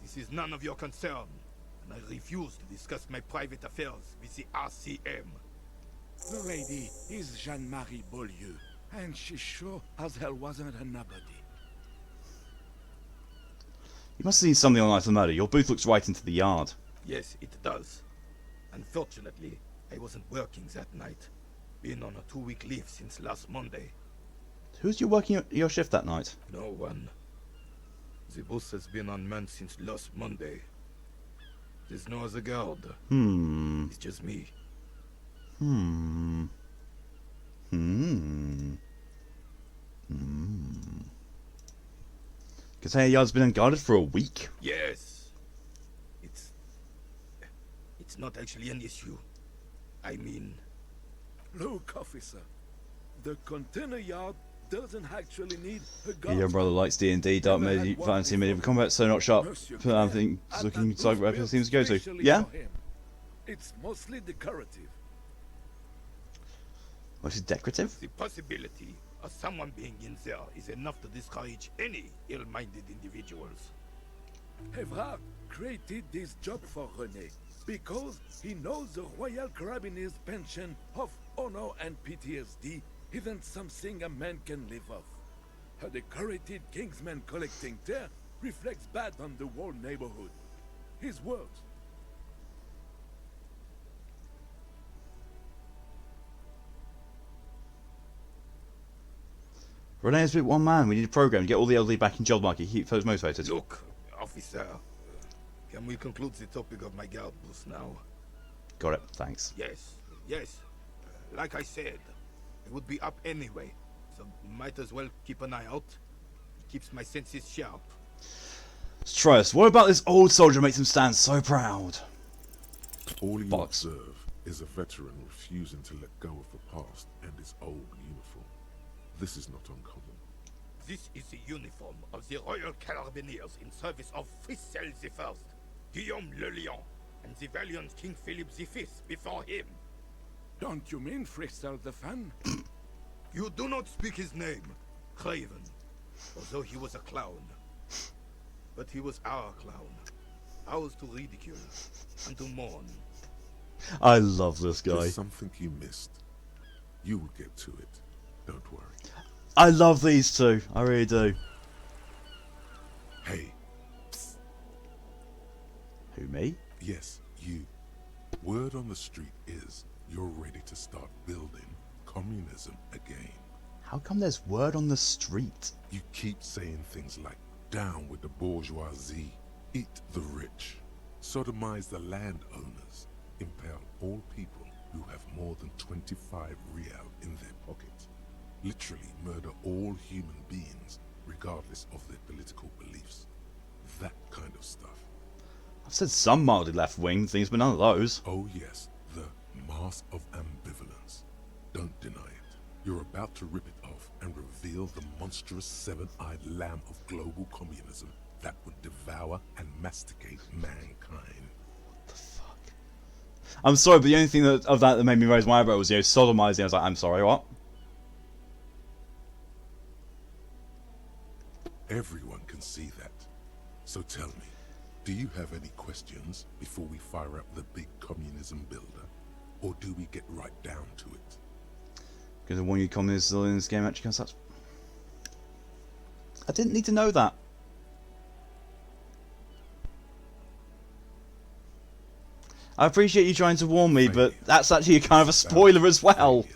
This is none of your concern, and I refuse to discuss my private affairs with the RCM. The lady is Jeanne-Marie Beaulieu, and she sure as hell wasn't a nobody. You must have seen something on Night of the Murder. Your booth looks right into the yard. Yes, it does. Unfortunately, I wasn't working that night. Been on a 2-week leave since last Monday. Who's you working your shift that night? No one. The booth has been unmanned since last Monday. There's no other guard. It's just me. Container yard's been unguarded for a week? Yes. It's not actually an issue. I mean... Look, officer. The container yard doesn't actually need a guard. Your brother likes D&D, Dark Fantasy, Medieval Combat, so not sharp. I think it's looking like where people seem to go to. Yeah? It's mostly decorative. What is decorative? The possibility of someone being in there is enough to discourage any ill-minded individuals. Everat created this job for René because he knows the Royal Carabiners' pension of honor and PTSD isn't something a man can live off. A decorated Kingsman collecting tear reflects bad on the whole neighborhood. His words. Renee's with one man. We need a program to get all the elderly back in job market. Keep folks motivated. Look, officer. Can we conclude the topic of my guard booth now? Got it. Thanks. Yes. Like I said, it would be up anyway, so might as well keep an eye out. It keeps my senses sharp. Let's try this. What about this old soldier makes him stand so proud? All you Foxx. observe is a veteran refusing to let go of the past and his old uniform. This is not uncommon. This is the uniform of the Royal Carabiniers in service of Frissel I, Guillaume le Lion, and the valiant King Philip V before him. Don't you mean Frissel the Fan? You do not speak his name, Craven, although he was a clown. But he was our clown. Ours to ridicule and to mourn. I love this guy. There's something you missed. You will get to it. Don't worry. I love these two. I really do. Hey. Who, me? Yes, you. Word on the street is you're ready to start building communism again. How come there's word on the street? You keep saying things like, down with the bourgeoisie, eat the rich, sodomize the landowners, impale all people who have more than 25 real in their pockets, literally murder all human beings regardless of their political beliefs. That kind of stuff. I've said some mildly left-wing things, but none of those. Oh yes, the mask of ambivalence. Don't deny it. You're about to rip it off and reveal the monstrous seven-eyed lamb of global communism that would devour and masticate mankind. What the fuck? I'm sorry, but the only thing of that made me raise my eyebrow was, sodomizing. I was like, I'm sorry, what? Everyone can see that. So tell me, do you have any questions before we fire up the big communism builder? Or do we get right down to it? Because I warn you, communists in this game actually comes out. I didn't need to know that. I appreciate you trying to warn me, but that's actually kind of a spoiler as well.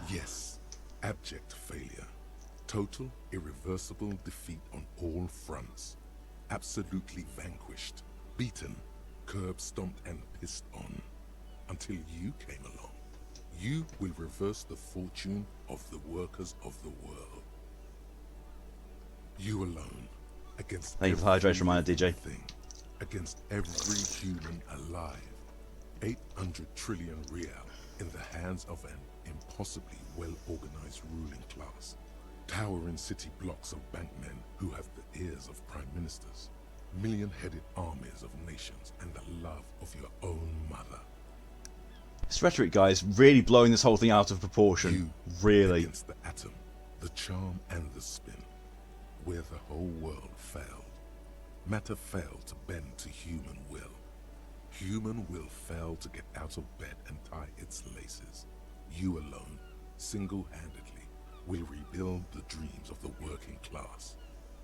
Yes, abject failure. Total, irreversible defeat on all fronts. Absolutely vanquished, beaten, curb-stomped and pissed on. Until you came along. You will reverse the fortune of the workers of the world. You alone, against Thank you for hydration reminder, DJ. Thing, against every human alive. 800 trillion real in the hands of an impossibly well-organized ruling class. Towering city blocks of bankmen who have the ears of prime ministers. Million-headed armies of nations and the love of your own mother. This rhetoric guy is really blowing this whole thing out of proportion. You really. Against the atom, the charm and the spin. Where the whole world failed. Matter failed to bend to human will. Human will failed to get out of bed and tie its laces. You alone, single-handedly, will rebuild the dreams of the working class.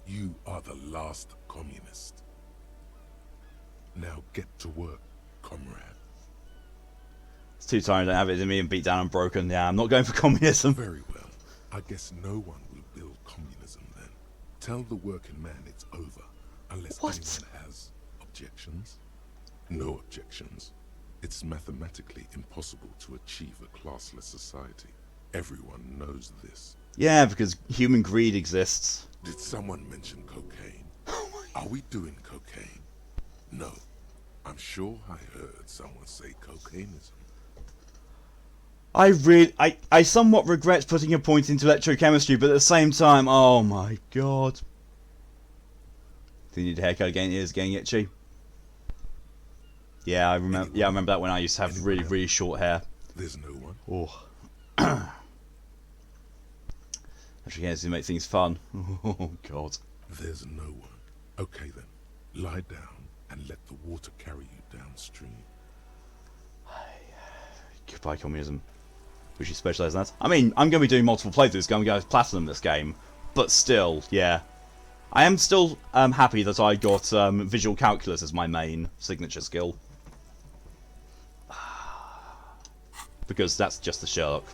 You are the last communist. Now get to work, comrade. It's too tired, I don't have it in me and beat down and broken. Yeah, I'm not going for communism. Very well. I guess no one will build communism then. Tell the working man it's over, unless anyone has objections. No objections. It's mathematically impossible to achieve a classless society. Everyone knows this. Yeah, because human greed exists. Did someone mention cocaine? Are we doing cocaine? No. I'm sure I heard someone say cocainism. I somewhat regret putting a point into electrochemistry, but at the same time, oh my god. Do you need a haircut again? It is getting itchy. Yeah, I remember. Yeah, I remember that when I used to have really short hair. There's no one. Oh. Actually, yeah, to make things fun. Oh god. There's no one. Okay then, lie down and let the water carry you downstream. Goodbye, communism. We should specialise in that. I mean, I'm going to be doing multiple playthroughs. I'm going to go platinum this game, but still, yeah. I am still happy that I got visual calculus as my main signature skill. Because that's just the Sherlock.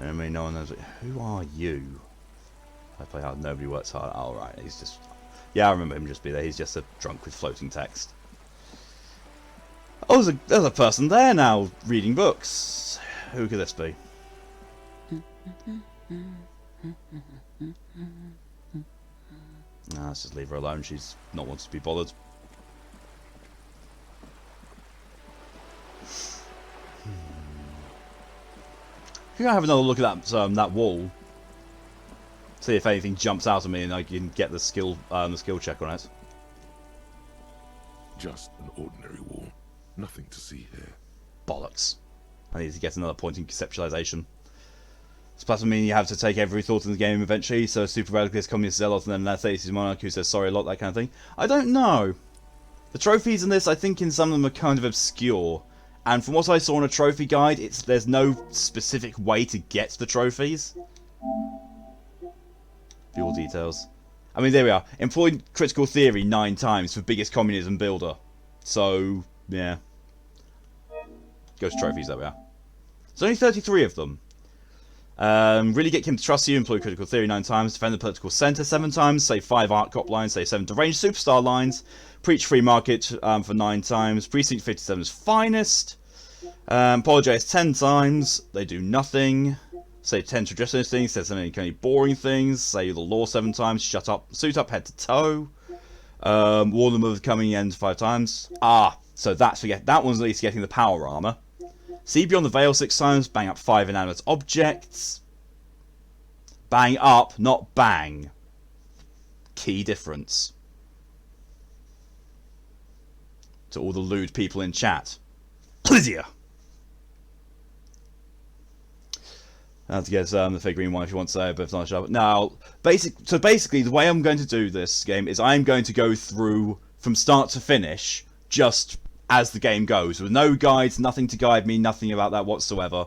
I mean, no one knows. Who are you? I play hard, nobody works hard. Oh, right, he's just... Yeah, I remember him just be there. He's just a drunk with floating text. Oh, there's a person there now, reading books. Who could this be? Nah, let's just leave her alone. She's not wanting to be bothered. I'm gonna have another look at that wall. See if anything jumps out at me, and I can get the skill check on it. Just an ordinary wall. Nothing to see here. Bollocks. I need to get another point in conceptualization. Does platinum mean you have to take every thought in the game eventually? So super radicalist communist zealot and then an atheist monarch who says sorry a lot, that kind of thing? I don't know. The trophies in this, I think in some of them are kind of obscure. And from what I saw in a trophy guide, there's no specific way to get the trophies. Fuel details. I mean, there we are. Employed critical theory 9 times for biggest communism builder. So, yeah. Goes to trophies, there we are. There's only 33 of them. Really get Kim to trust you, employ critical theory 9 times, defend the political centre 7 times, say 5 art cop lines, say 7 deranged superstar lines, preach free market for 9 times, precinct 57's finest, apologise 10 times, they do nothing, say 10 traditionalist things, say some kind of boring things, say the law 7 times, shut up, suit up head to toe, warn them of the coming end 5 times. So that one's at least getting the power armour. See beyond the veil 6 times, bang up 5 inanimate objects. Bang up, not bang. Key difference. To all the lewd people in chat. Elysium! I have to get the figurine one if you want to say, but if not, shut up. Now, basically, the way I'm going to do this game is I'm going to go through from start to finish, just as the game goes, with no guides, nothing to guide me, nothing about that whatsoever.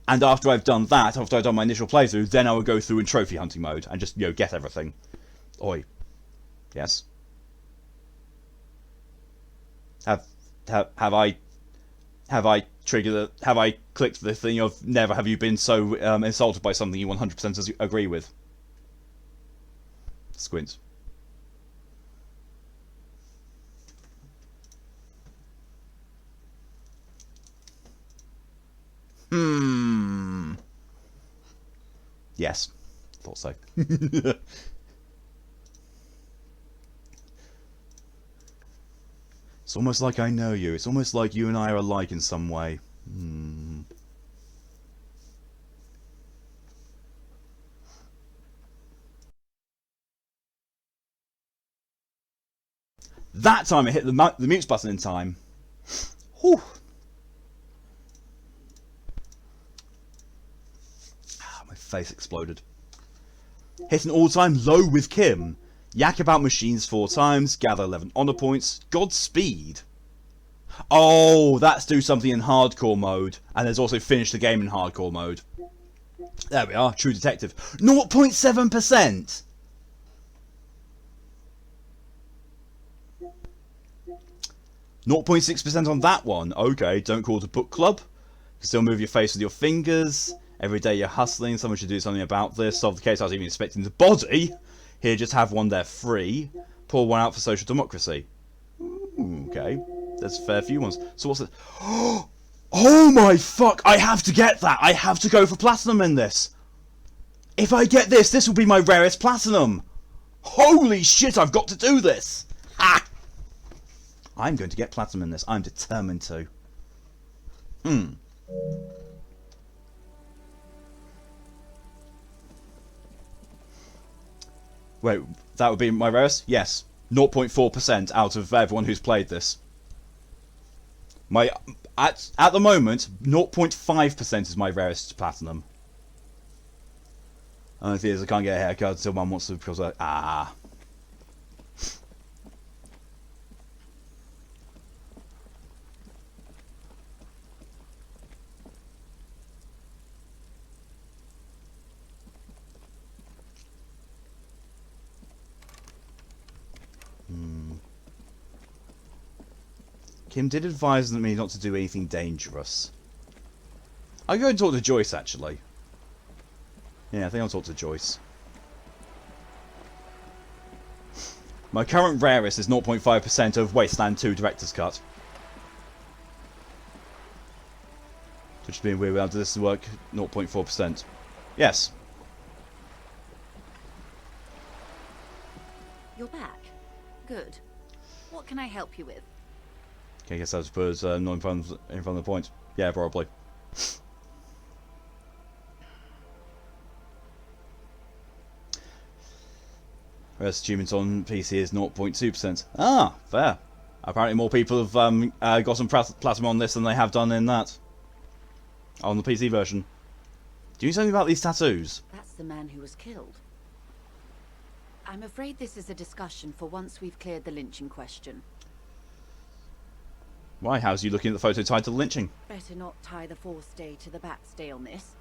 And after I've done that, after I've done my initial playthrough, then I will go through in trophy hunting mode and just, get everything. Oi. Yes? Have I clicked the thing of never have you been so insulted by something you 100% agree with? Squint. Yes. Thought so. It's almost like I know you. It's almost like you and I are alike in some way. That time I hit the mute button in time. Whew. My face exploded. Hit an all-time low with Kim. Yak about machines 4 times, gather 11 honour points, Godspeed. Oh, that's do something in hardcore mode. And there's also finish the game in hardcore mode. There we are, True Detective. 0.7%! .6% on that one. Okay, don't call it a book club. You can still move your face with your fingers. Every day you're hustling, someone should do something about this. Solve the case I was even expecting the body. Here, just have one there free. Pour one out for social democracy. Ooh, okay. There's a fair few ones. So what's it? Oh my fuck! I have to get that! I have to go for platinum in this! If I get this, this will be my rarest platinum! Holy shit, I've got to do this! Ha! I'm going to get platinum in this. I'm determined to. Wait, that would be my rarest? Yes. 0.4% out of everyone who's played this. At the moment, 0.5% is my rarest platinum. Only thing is I can't get a haircut until Mum wants to because Kim did advise me not to do anything dangerous. I'll go and talk to Joyce, actually. Yeah, I think I'll talk to Joyce. My current rarest is 0.5% of Wasteland 2 Director's Cut. Which has been weird without this to work 0.4%. Yes. You're back. Good. What can I help you with? Okay, I guess I suppose not in front of the point. Yeah, probably. Rest achievements on PC is 0.2%. Ah, fair. Apparently more people have gotten platinum on this than they have done in that. On the PC version. Do you know something about these tattoos? That's the man who was killed. I'm afraid this is a discussion for once we've cleared the lynching question. Why? How's you looking at the photo tied to the lynching? Better not tie the fourth day to the bat's day on this.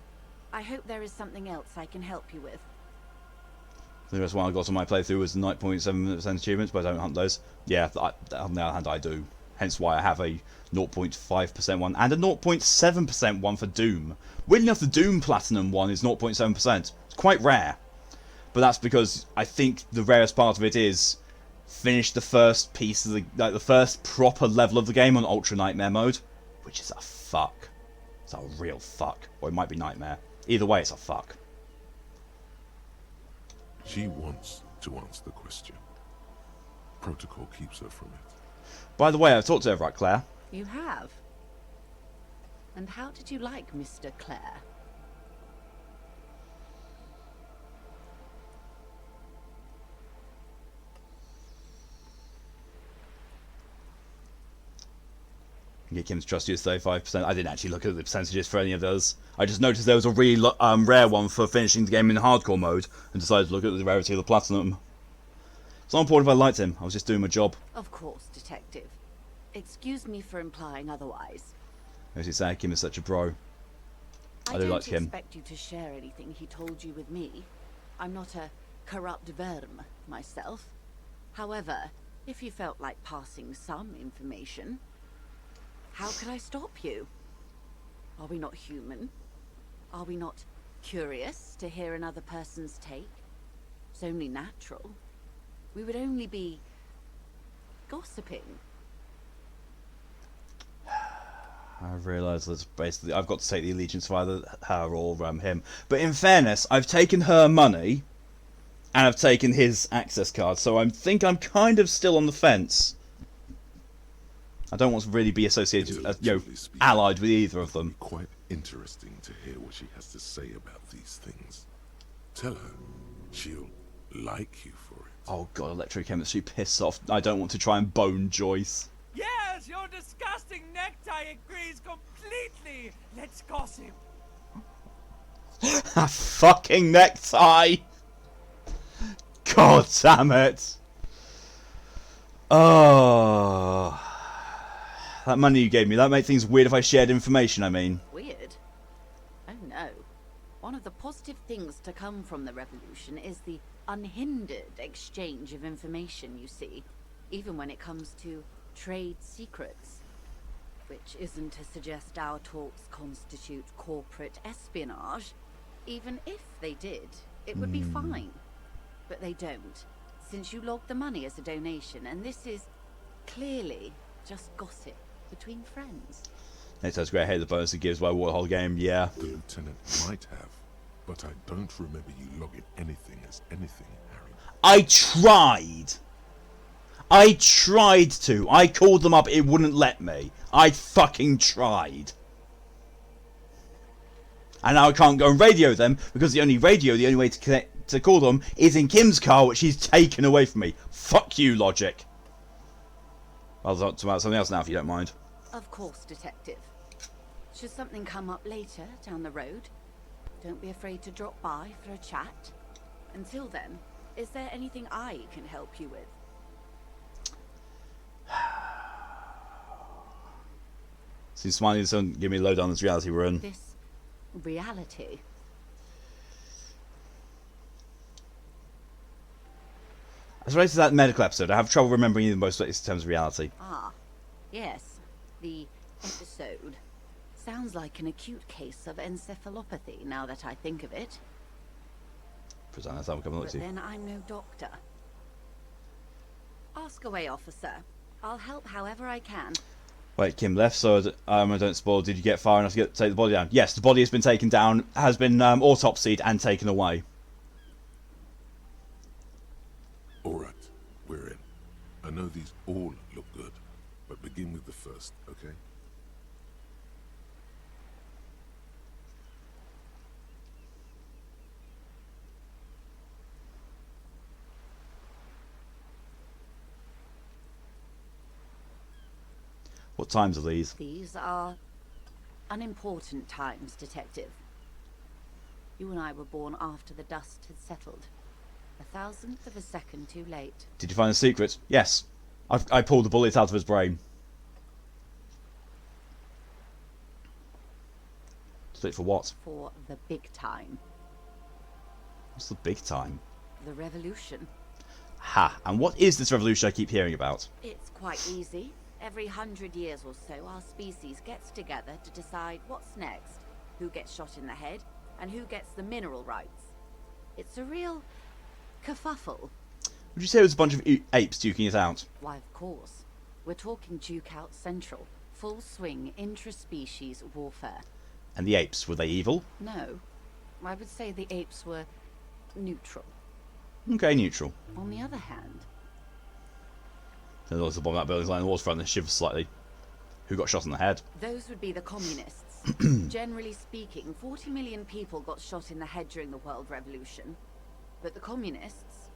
I hope there is something else I can help you with. The rest one I got on my playthrough was 9.7% achievements, but I don't hunt those. Yeah, on the other hand, I do. Hence why I have a 0.5% one and a 0.7% one for Doom. Weirdly enough, the Doom Platinum one is 0.7%. It's quite rare. But that's because I think the rarest part of it is finish the first piece of the first proper level of the game on Ultra Nightmare mode, which is a fuck. It's a real fuck. Or it might be Nightmare. Either way, it's a fuck. She wants to answer the question. Protocol keeps her from it. By the way, I've talked to Everat, Claire. You have? And how did you like Mr. Clare? Get Kim's trust you is 35%. I didn't actually look at the percentages for any of those. I just noticed there was a really rare one for finishing the game in hardcore mode and decided to look at the rarity of the platinum. It's not important if I liked him. I was just doing my job. Of course, Detective. Excuse me for implying otherwise. As you say, Kim is such a bro. I do like Kim. I don't expect you to share anything he told you with me. I'm not a corrupt verm myself. However, if you felt like passing some information, how could I stop you? Are we not human? Are we not curious to hear another person's take? It's only natural. We would only be gossiping. I realise that's basically I've got to take the allegiance of either her or him. But in fairness, I've taken her money and I've taken his access card, so I think I'm kind of still on the fence. I don't want to really be associated, allied with either of them. Quite interesting to hear what she has to say about these things. Tell her she'll like you for it. Oh god, electrochemistry, piss off. I don't want to try and bone Joyce. Yes, your disgusting necktie agrees completely. Let's gossip. A fucking necktie! God damn it! Oh. That money you gave me, that made things weird if I shared information, I mean. Weird? Oh no. One of the positive things to come from the revolution is the unhindered exchange of information, you see. Even when it comes to trade secrets. Which isn't to suggest our talks constitute corporate espionage. Even if they did, it would be fine. But they don't, since you logged the money as a donation, and this is clearly just gossip between friends. It sounds great. I hate the bonus it gives by Warthog game, yeah. The lieutenant might have, but I don't remember you logging anything as anything, Harry. I tried! I tried to. I called them up, it wouldn't let me. I fucking tried. And now I can't go and radio them, because the only way to connect to call them is in Kim's car, which she's taken away from me. Fuck you, Logic. I'll talk about something else now, if you don't mind. Of course, Detective. Should something come up later, down the road, don't be afraid to drop by for a chat. Until then, is there anything I can help you with? Seems Smiley doesn't give me a load on this reality we're in. This reality? As related to that medical episode, I have trouble remembering even most in terms of reality. Ah, yes. The episode. Sounds like an acute case of encephalopathy, now that I think of it. Present that's how I'm coming But then I'm no doctor. Ask away, officer. I'll help however I can. Wait, Kim left, so I don't spoil. Did you get far enough to take the body down? Yes, the body has been taken down, has been autopsied and taken away. Alright, we're in. I know these all look good, but begin with the first, okay? What times are these? These are unimportant times, Detective. You and I were born after the dust had settled. 1,000th of a second too late. Did you find the secret? Yes. I pulled the bullets out of his brain. Split for what? For the big time. What's the big time? The revolution. Ha! And what is this revolution I keep hearing about? It's quite easy. Every 100 years or so, our species gets together to decide what's next, who gets shot in the head, and who gets the mineral rights. It's a real kerfuffle. Would you say it was a bunch of apes duking it out? Why, of course. We're talking Duke Out Central. Full swing intra-species warfare. And the apes, were they evil? No. I would say the apes were neutral. Okay, neutral. On the other hand... There's also bomb that building's line the waterfront and shivers slightly. Who got shot in the head? Those would be the communists. Generally speaking, 40 million people got shot in the head during the World Revolution. But the communists...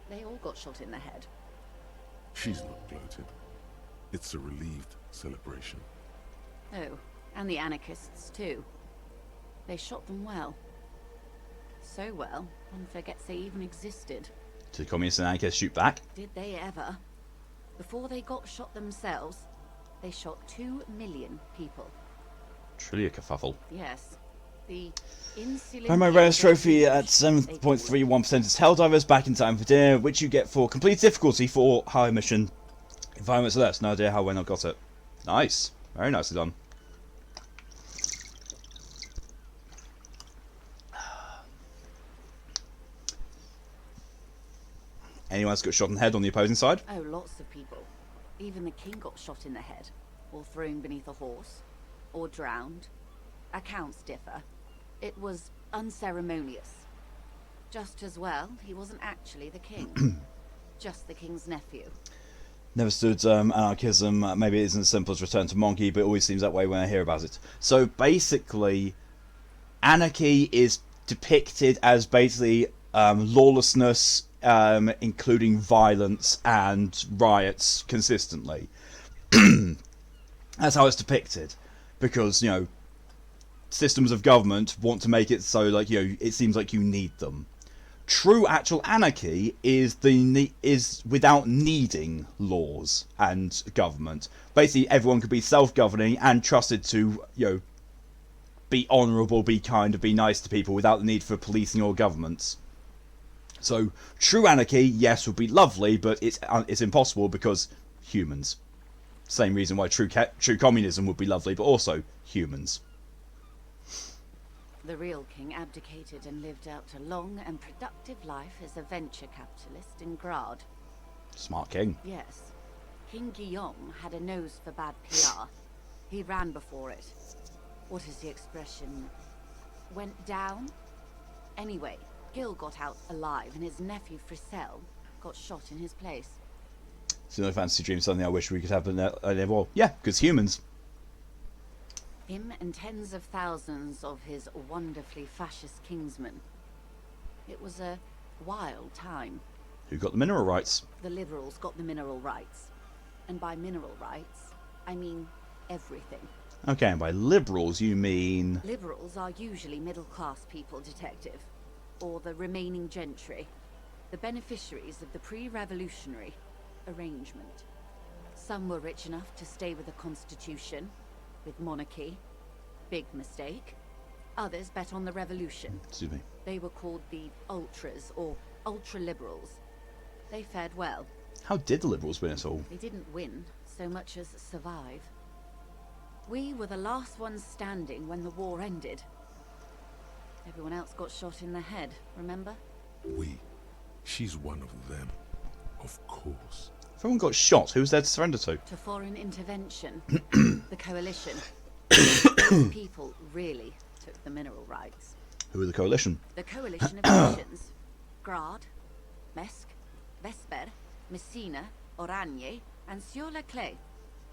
they all got shot in the head. She's not gloated. It's a relieved celebration. Oh, and the anarchists too. They shot them well. So well, one forgets they even existed. Did the communists and anarchists shoot back? Did they ever? Before they got shot themselves, they shot 2 million people. Truly a kerfuffle. Yes. The insulin... Find my rarest trophy at 7.31% is Helldivers Back in Time for Dinner, which you get for complete difficulty for high mission environments. So that's no idea how when I got it. Nice. Very nicely done. Anyone else got shot in the head on the opposing side? Oh, lots of people. Even the king got shot in the head, or thrown beneath a horse, or drowned. Accounts differ. It was unceremonious. Just as well, he wasn't actually the king. Just the king's nephew. Never stood anarchism. Maybe it isn't as simple as Return to Monkey, but it always seems that way when I hear about it. So basically, anarchy is depicted as basically lawlessness, including violence and riots consistently. That's how it's depicted, because, you know, systems of government want to make it so, like, you know, it seems like you need them. True actual anarchy is without needing laws and government. Basically, everyone could be self-governing and trusted to, you know, be honourable, be kind, be nice to people without the need for policing or governments. So, true anarchy, yes, would be lovely, but it's impossible because humans. Same reason why true communism would be lovely, but also humans. The real king abdicated and lived out a long and productive life as a venture capitalist in Grad. Smart king. Yes. King Guillaume had a nose for bad PR. He ran before it. What is the expression? Went down? Anyway, Gil got out alive and his nephew Frisell got shot in his place. So no fantasy dream, something I wish we could have well, yeah, because humans. Him and tens of thousands of his wonderfully fascist kingsmen. It was a wild time. Who got the mineral rights? The liberals got the mineral rights. And by mineral rights, I mean everything. Okay, and by liberals you mean... Liberals are usually middle-class people, Detective. Or the remaining gentry. The beneficiaries of the pre-revolutionary arrangement. Some were rich enough to stay with the Constitution, with monarchy. Big mistake. Others bet on the revolution. Excuse me. They were called the ultras, or ultra-liberals. They fared well. How did the liberals win it all? They didn't win so much as survive. We were the last ones standing when the war ended. Everyone else got shot in the head, remember? We. She's one of them. Of course. Everyone got shot. Who was there to surrender to? To foreign intervention. The coalition. Those people really took the mineral rights. Who were the coalition? The coalition of nations. Grad, Mesk, Vesper, Messina, Oranje, and Sur-le-Clay.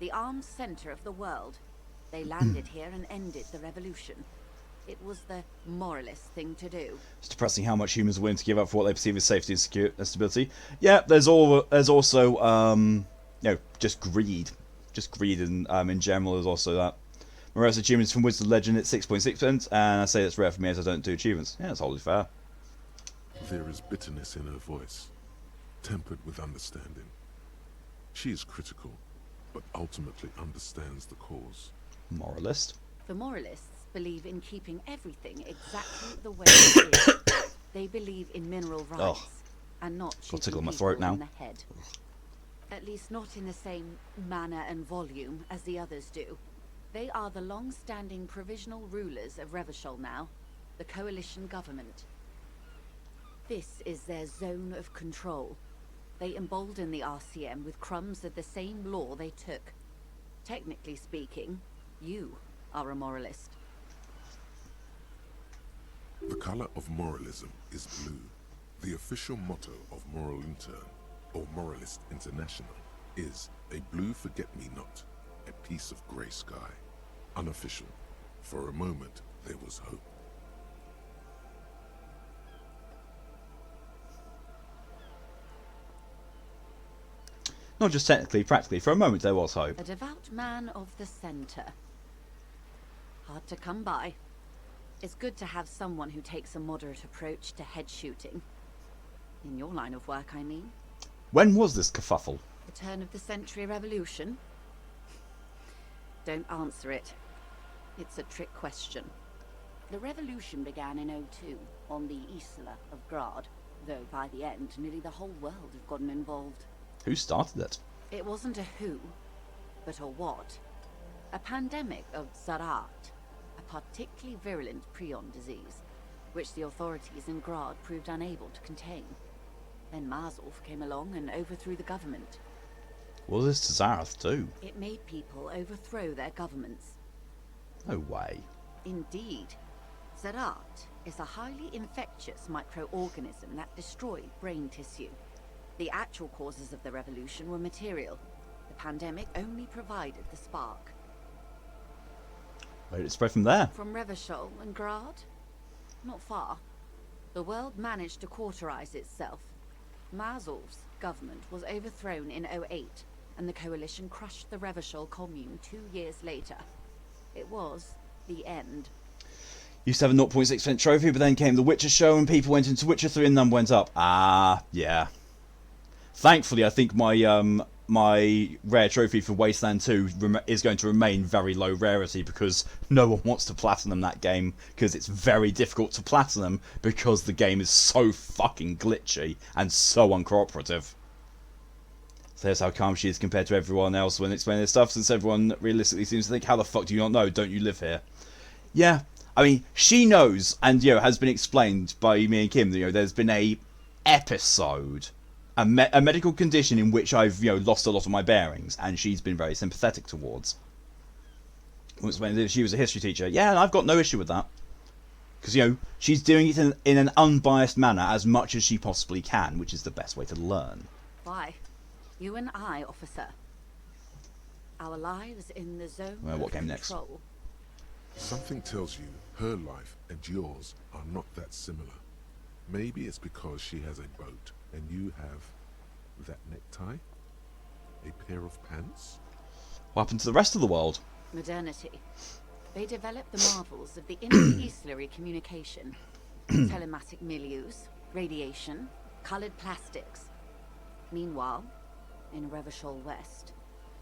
The armed centre of the world. They landed here and ended the revolution. It was the moralist thing to do. It's depressing how much humans are willing to give up for what they perceive as safety and stability. Yeah, there's also you know, just greed. Just greed in general is also that. Whereas achievements from Wizard Legend at 6.6%, and I say that's rare for me as I don't do achievements. Yeah, that's wholly fair. There is bitterness in her voice, tempered with understanding. She is critical, but ultimately understands the cause. Moralist. The moralists believe in keeping everything exactly the way it is. They believe in mineral rights and not Got a tickle shooting in my people throat now. in the head. At least not in the same manner and volume as the others do. They are the long-standing provisional rulers of Revachol now, the coalition government. This is their zone of control. They embolden the RCM with crumbs of the same law they took. Technically speaking, you are a moralist. The color of moralism is blue. The official motto of Moral Intern, or Moralist International, is a blue forget-me-not, a piece of grey sky. Unofficial. For a moment, there was hope. Not just technically, practically. For a moment there was hope. A devout man of the center. Hard to come by. It's good to have someone who takes a moderate approach to head shooting. In your line of work, I mean. When was this kerfuffle? The turn of the century revolution? Don't answer it. It's a trick question. The revolution began in '02 on the Isla of Grad, though by the end nearly the whole world had gotten involved. Who started it? It wasn't a who, but a what. A pandemic of Zarat, a particularly virulent prion disease, which the authorities in Grad proved unable to contain. Then Marzolf came along and overthrew the government. What does this to Zarath do? It made people overthrow their governments. No way. Indeed. Zarat is a highly infectious microorganism that destroyed brain tissue. The actual causes of the revolution were material. The pandemic only provided the spark. Where did it spread from there? From Revachol and Grad? Not far. The world managed to cauterize itself. Marzolf's government was overthrown in '08, and the coalition crushed the Revachol commune 2 years later. It was the end. Used to have a 0.6% trophy, but then came the Witcher show and people went into Witcher 3 and number went up. Ah, yeah. Thankfully, I think my rare trophy for Wasteland 2 is going to remain very low rarity because no one wants to platinum that game because it's very difficult to platinum because the game is so fucking glitchy and so uncooperative. So there's how calm she is compared to everyone else when explaining this stuff, since everyone realistically seems to think, how the fuck do you not know? Don't you live here? Yeah, I mean, she knows, and has been explained by me and Kim that there's been a episode, a medical condition in which I've lost a lot of my bearings, and she's been very sympathetic towards. When she was a history teacher, yeah, and I've got no issue with that, because she's doing it in an unbiased manner as much as she possibly can, which is the best way to learn. Why? You and I, officer. Our lives in the zone Well, what of came next? control. Something tells you her life and yours are not that similar. Maybe it's because she has a boat and you have that necktie? A pair of pants? What happened to the rest of the world? Modernity. They developed the marvels of the inter-estuary communication. Telematic milieus, radiation, colored plastics. Meanwhile, in Revachol West,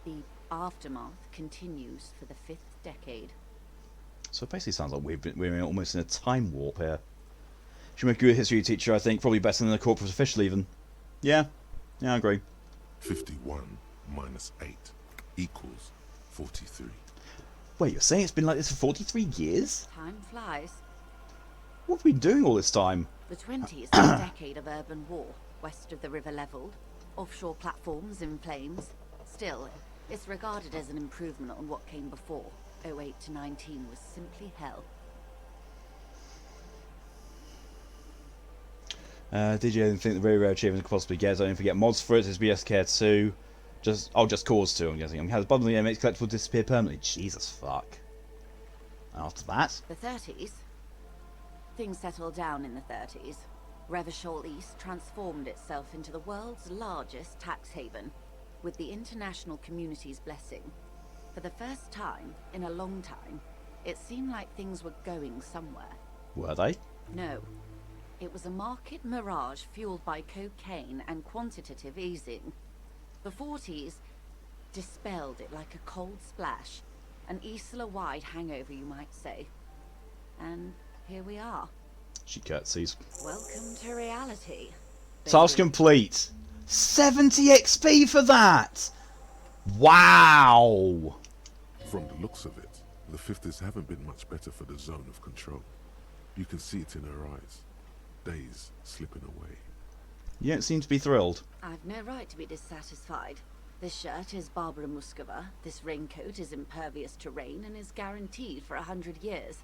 the aftermath continues for the 5th decade. So it basically sounds like we're almost in a time warp here. Should make you a history teacher, I think. Probably better than a corporate official, even. Yeah, I agree. 51 minus 8 equals 43. Wait, you're saying it's been like this for 43 years? Time flies. What have we been doing all this time? The 20s is a decade of urban war, west of the river leveled, offshore platforms in flames. Still, it's regarded as an improvement on what came before. 08 to 19 was simply hell. Did you think the very rare achievement could possibly get? Don't forget mods for it. It's BSK 2. Just cause 2. I'm guessing. Has bottom of the makes collectible disappear permanently. Jesus fuck. After that, The 30s. Things settled down in the 30s. Revachol East transformed itself into the world's largest tax haven, with the international community's blessing. For the first time in a long time, it seemed like things were going somewhere. Were they? No. It was a market mirage fueled by cocaine and quantitative easing. The 40s dispelled it like a cold splash. An Isla-wide hangover, you might say. And here we are. She curtsies. Welcome to reality. Task complete. 70 XP for that! Wow! From the looks of it, the 50s haven't been much better for the zone of control. You can see it in her eyes. Days slipping away. You don't seem to be thrilled. I've no right to be dissatisfied. This shirt is Barbara Muscova, this raincoat is impervious to rain and is guaranteed for 100 years.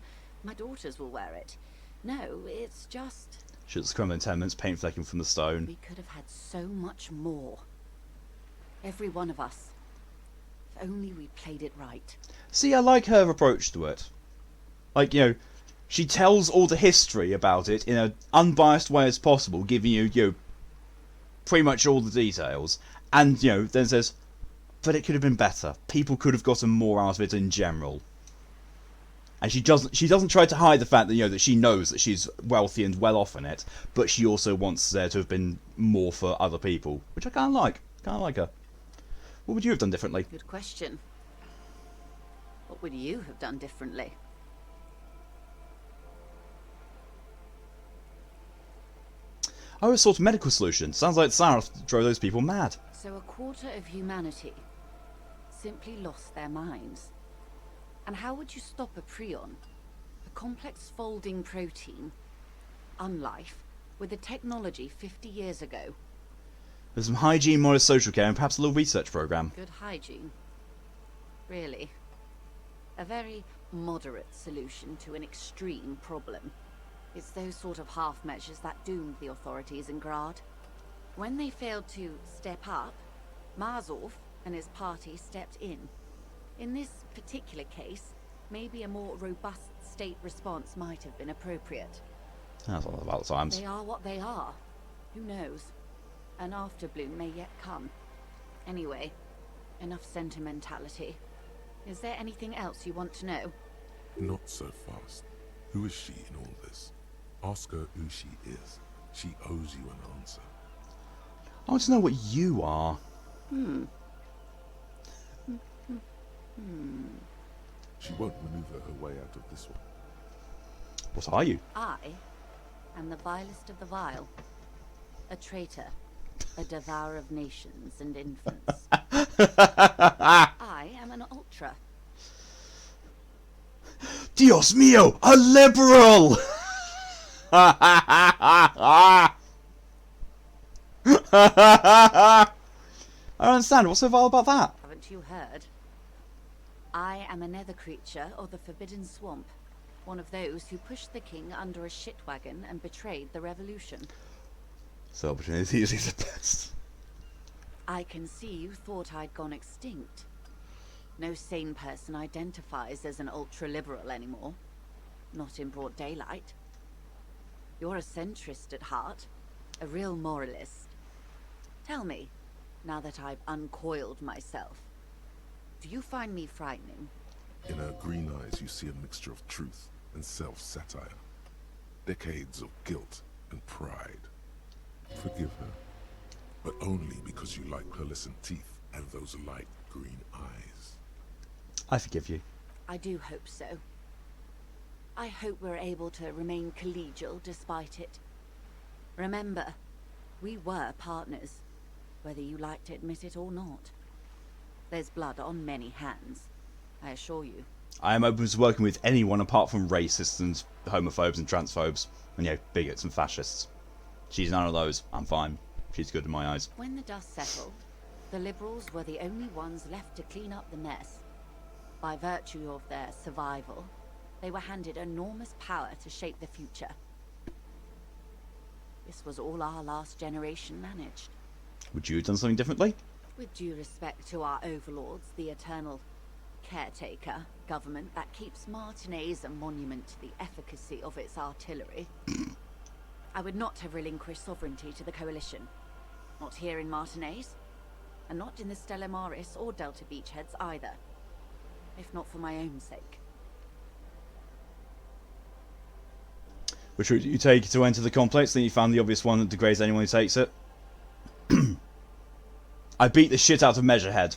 My daughters will wear it. No, it's just... Shoots crumble in tenements, paint flecking from the stone. We could have had so much more. Every one of us. If only we played it right. See, I like her approach to it. Like, you know, she tells all the history about it in an unbiased way as possible, giving you pretty much all the details. And, then says, but it could have been better. People could have gotten more out of it in general. And she doesn't try to hide the fact that, that she knows that she's wealthy and well off in it, but she also wants there to have been more for other people, which I kind of like. Kind of like her. What would you have done differently? Good question. What would you have done differently? I always thought a medical solution. Sounds like Sarah drove those people mad. So a quarter of humanity simply lost their minds. And how would you stop a prion, a complex folding protein, unlife, with a technology 50 years ago? There's some hygiene, modest social care, and perhaps a little research program. Good hygiene. Really. A very moderate solution to an extreme problem. It's those sort of half measures that doomed the authorities in Grad. When they failed to step up, Marzov and his party stepped in. In this particular case, maybe a more robust state response might have been appropriate. That's all about the times. They are what they are. Who knows? An afterbloom may yet come. Anyway, enough sentimentality. Is there anything else you want to know? Not so fast. Who is she in all this? Ask her who she is. She owes you an answer. I want to know what you are. She won't maneuver her way out of this one. What are you? I am the vilest of the vile. A traitor. A devourer of nations and infants. I am an ultra. Dios mío, a liberal! I don't understand. What's so vile about that? Haven't you heard? I am a nether creature of the Forbidden Swamp. One of those who pushed the king under a shit wagon and betrayed the revolution. So opportunities is the best. I can see you thought I'd gone extinct. No sane person identifies as an ultra-liberal anymore. Not in broad daylight. You're a centrist at heart. A real moralist. Tell me, now that I've uncoiled myself, do you find me frightening? In her green eyes you see a mixture of truth and self-satire. Decades of guilt and pride. Forgive her, but only because you like pearlescent teeth and those light green eyes. I forgive you. I do hope so. I hope we're able to remain collegial despite it. Remember, we were partners, whether you like to admit it or not. There's blood on many hands, I assure you. I am open to working with anyone apart from racists and homophobes and transphobes and, bigots and fascists. She's none of those. I'm fine. She's good in my eyes. When the dust settled, the liberals were the only ones left to clean up the mess. By virtue of their survival, they were handed enormous power to shape the future. This was all our last generation managed. Would you have done something differently? With due respect to our overlords, the eternal caretaker government that keeps Martinez a monument to the efficacy of its artillery, I would not have relinquished sovereignty to the Coalition. Not here in Martinez, and not in the Stella Maris or Delta Beachheads either. if not for my own sake. Which route do you take to enter the complex? Then you found the obvious one that degrades anyone who takes it. I beat the shit out of Measurehead.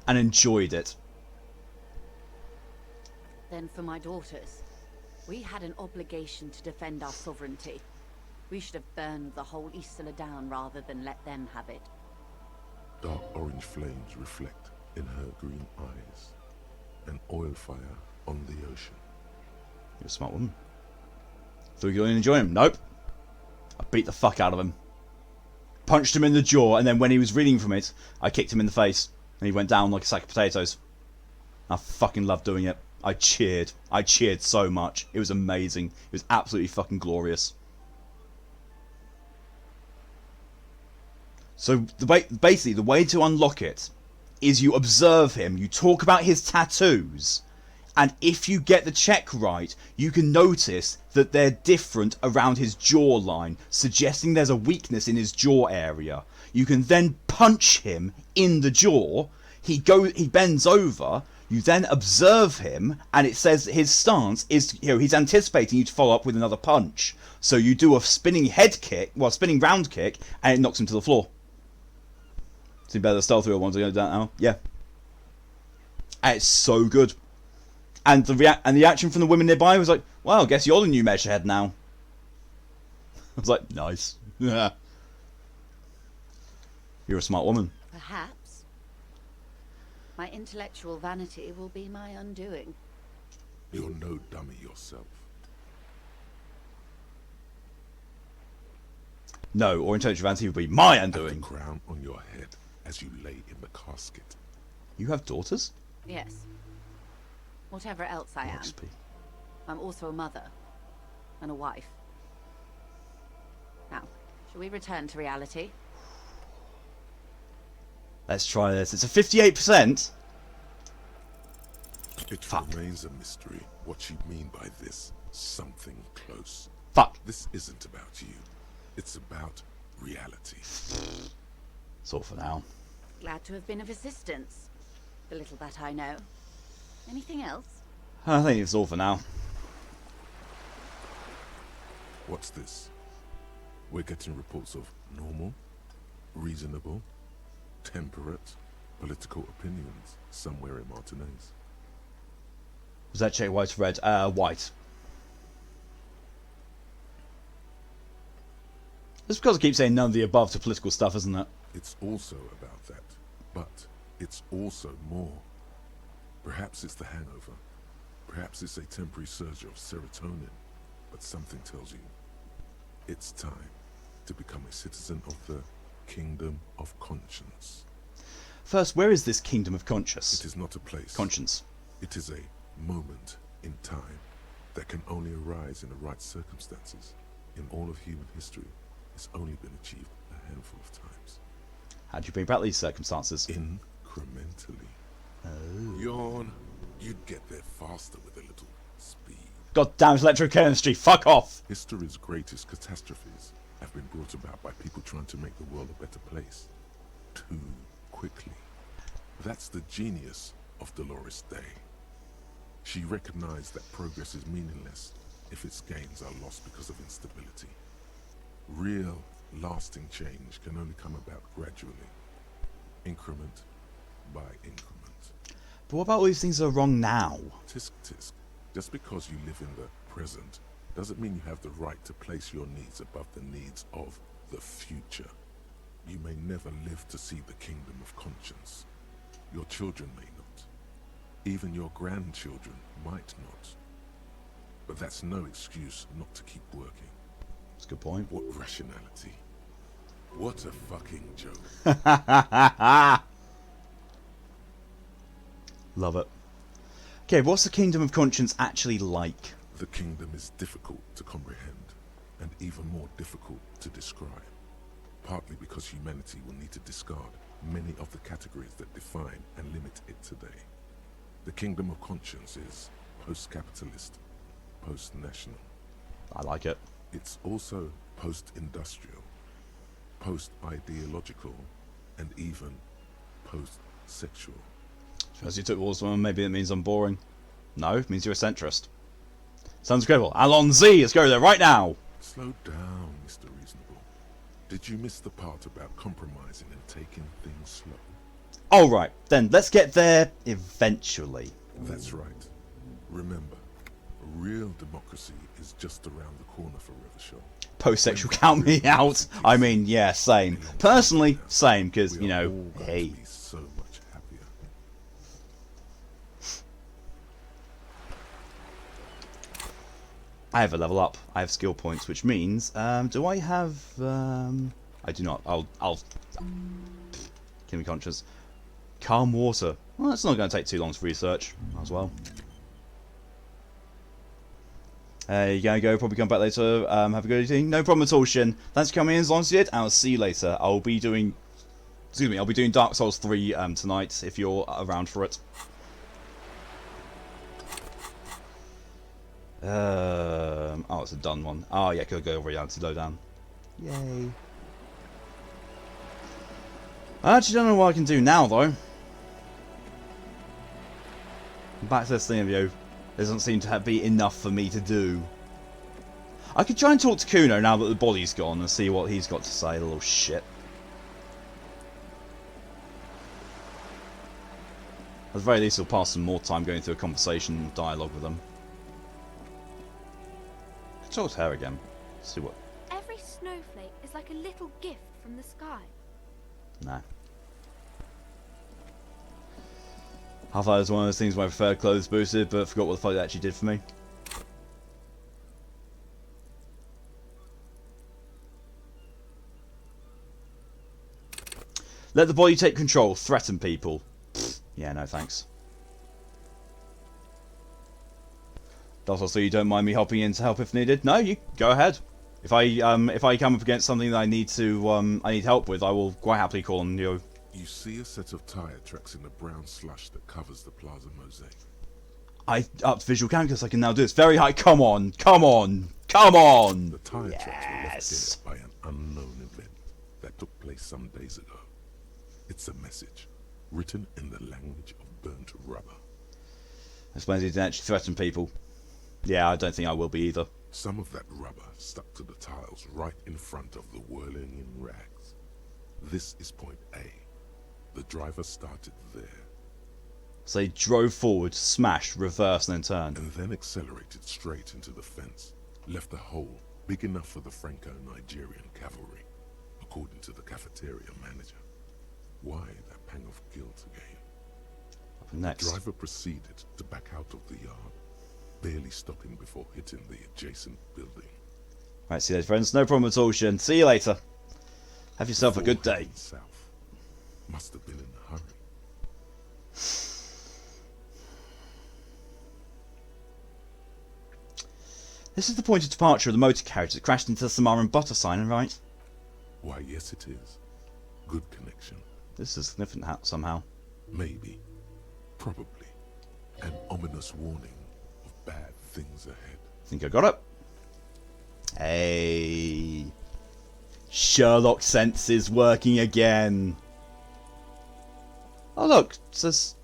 And enjoyed it. Then for my daughters, we had an obligation to defend our sovereignty. We should have burned the whole Isla down rather than let them have it. Dark orange flames reflect in her green eyes. An oil fire on the ocean. You're a smart woman. Thought you were going to enjoy him. Nope. I beat the fuck out of him. Punched him in the jaw, and then when he was reeling from it, I kicked him in the face. And he went down like a sack of potatoes. I fucking loved doing it. I cheered. I cheered so much. It was amazing. It was absolutely fucking glorious. So basically the way to unlock it is you observe him, you talk about his tattoos, and if you get the check right, you can notice that they're different around his jawline, suggesting there's a weakness in his jaw area. You can then punch him in the jaw, he bends over, you then observe him, and it says that his stance is, he's anticipating you to follow up with another punch. So you do a spinning round kick, and it knocks him to the floor. So you better stealth through ones. I'm going to do that now. Yeah. And it's so good. And the reaction from the women nearby was like, well, I guess you're the new Measurehead now. I was like, nice. Yeah. You're a smart woman. Perhaps. My intellectual vanity will be my undoing. You're no dummy yourself. No, or intellectual vanity would be my undoing. The crown on your head as you lay in the casket. You have daughters? Yes. Whatever else I am. I'm also a mother. And a wife. Now, shall we return to reality? Let's try this. It's a 58%. It remains a mystery what you mean by this something close. Fuck. This isn't about you. It's about reality. That's all for now. Glad to have been of assistance. The little that I know. Anything else? I think it's all for now. What's this? We're getting reports of normal, reasonable, temperate, political opinions somewhere in Martinez. Was that check white or red? White. That's because I keep saying none of the above to political stuff, isn't it? It's also about that, but it's also more. Perhaps it's the hangover. Perhaps it's a temporary surge of serotonin. But something tells you it's time to become a citizen of the Kingdom of Conscience. First, where is this Kingdom of Conscience? It is not a place. Conscience. It is a moment in time that can only arise in the right circumstances. In all of human history, it's only been achieved a handful of times. How do you bring about these circumstances? Incrementally. Oh. Yawn. You'd get there faster with a little speed. God damn electrochemistry, fuck off! History's greatest catastrophes have been brought about by people trying to make the world a better place. Too quickly. That's the genius of Dolores Day. She recognized that progress is meaningless if its gains are lost because of instability. Real, lasting change can only come about gradually. Increment by increment. But what about all these things that are wrong now? Tisk tisk. Just because you live in the present doesn't mean you have the right to place your needs above the needs of the future. You may never live to see the Kingdom of Conscience. Your children may not. Even your grandchildren might not. But that's no excuse not to keep working. That's a good point. What rationality? What a fucking joke. Love it. Okay, what's the Kingdom of Conscience actually like? The kingdom is difficult to comprehend, and even more difficult to describe. Partly because humanity will need to discard many of the categories that define and limit it today. The Kingdom of Conscience is post-capitalist, post-national. I like it. It's also post-industrial, post-ideological, and even post-sexual. As you took walls from, maybe it means I'm boring. No, it means you're a centrist. Sounds incredible. Alon Z, let's go there right now. Slow down, Mr. Reasonable. Did you miss the part about compromising and taking things slow? Alright, then let's get there eventually. That's right. Remember, a real democracy is just around the corner for Rivershaw. Post-sexual count me out. I mean, yeah, same. Personally, same, because, you know, hey. So much happier. I have a level up. I have skill points, which means, do I have, I do not. I'll give me conscious. Calm water. Well, it's not going to take too long to research, as well. You gotta go, probably come back later. Have a good evening. No problem at all, Shin. Thanks for coming in, as long as you did, and I'll see you later. I'll be doing Dark Souls 3 tonight, if you're around for it. Oh, it's a done one. Oh, yeah, could go reality lowdown. Yay. I actually don't know what I can do now, though. Back to this thing of you. Doesn't seem to be enough for me to do. I could try and talk to Kuno now that the body's gone and see what he's got to say, the little shit. At the very least, he'll pass some more time going through a conversation and dialogue with them. I could talk to her again. See what. Every snowflake is like a little gift from the sky. No. Half-Life is one of those things where I prefer clothes boosted, but forgot what the fuck it actually did for me. Let the body take control. Threaten people. Pfft, yeah, no thanks. That's also you don't mind me hopping in to help if needed. No, you go ahead. If I come up against something that I need help with, I will quite happily call on you. You see a set of tire tracks in the brown slush that covers the plaza mosaic. I upped visual count so I can now do this. Very high. Come on, come on, come on. The tire tracks were left there by an unknown event that took place some days ago. It's a message written in the language of burnt rubber. I suppose he didn't actually threaten people. Yeah, I don't think I will be either. Some of that rubber stuck to the tiles right in front of the whirling in rags. This is point A. The driver started there. So they drove forward, smashed, reversed, and then turned. And then accelerated straight into the fence. Left a hole big enough for the Franco-Nigerian cavalry, according to the cafeteria manager. Why that pang of guilt again? Next. The driver proceeded to back out of the yard, barely stopping before hitting the adjacent building. Right, see you later, friends. No problem at all, Shin. See you later. Have yourself a good day. South. Must have been in a hurry. This is the point of departure of the motor carriage that crashed into the Samaran butter sign, right? Why, yes it is. Good connection. This is significant somehow. Maybe. Probably. An ominous warning of bad things ahead. Think I got it? Hey. Sherlock sense is working again. Oh look, it says...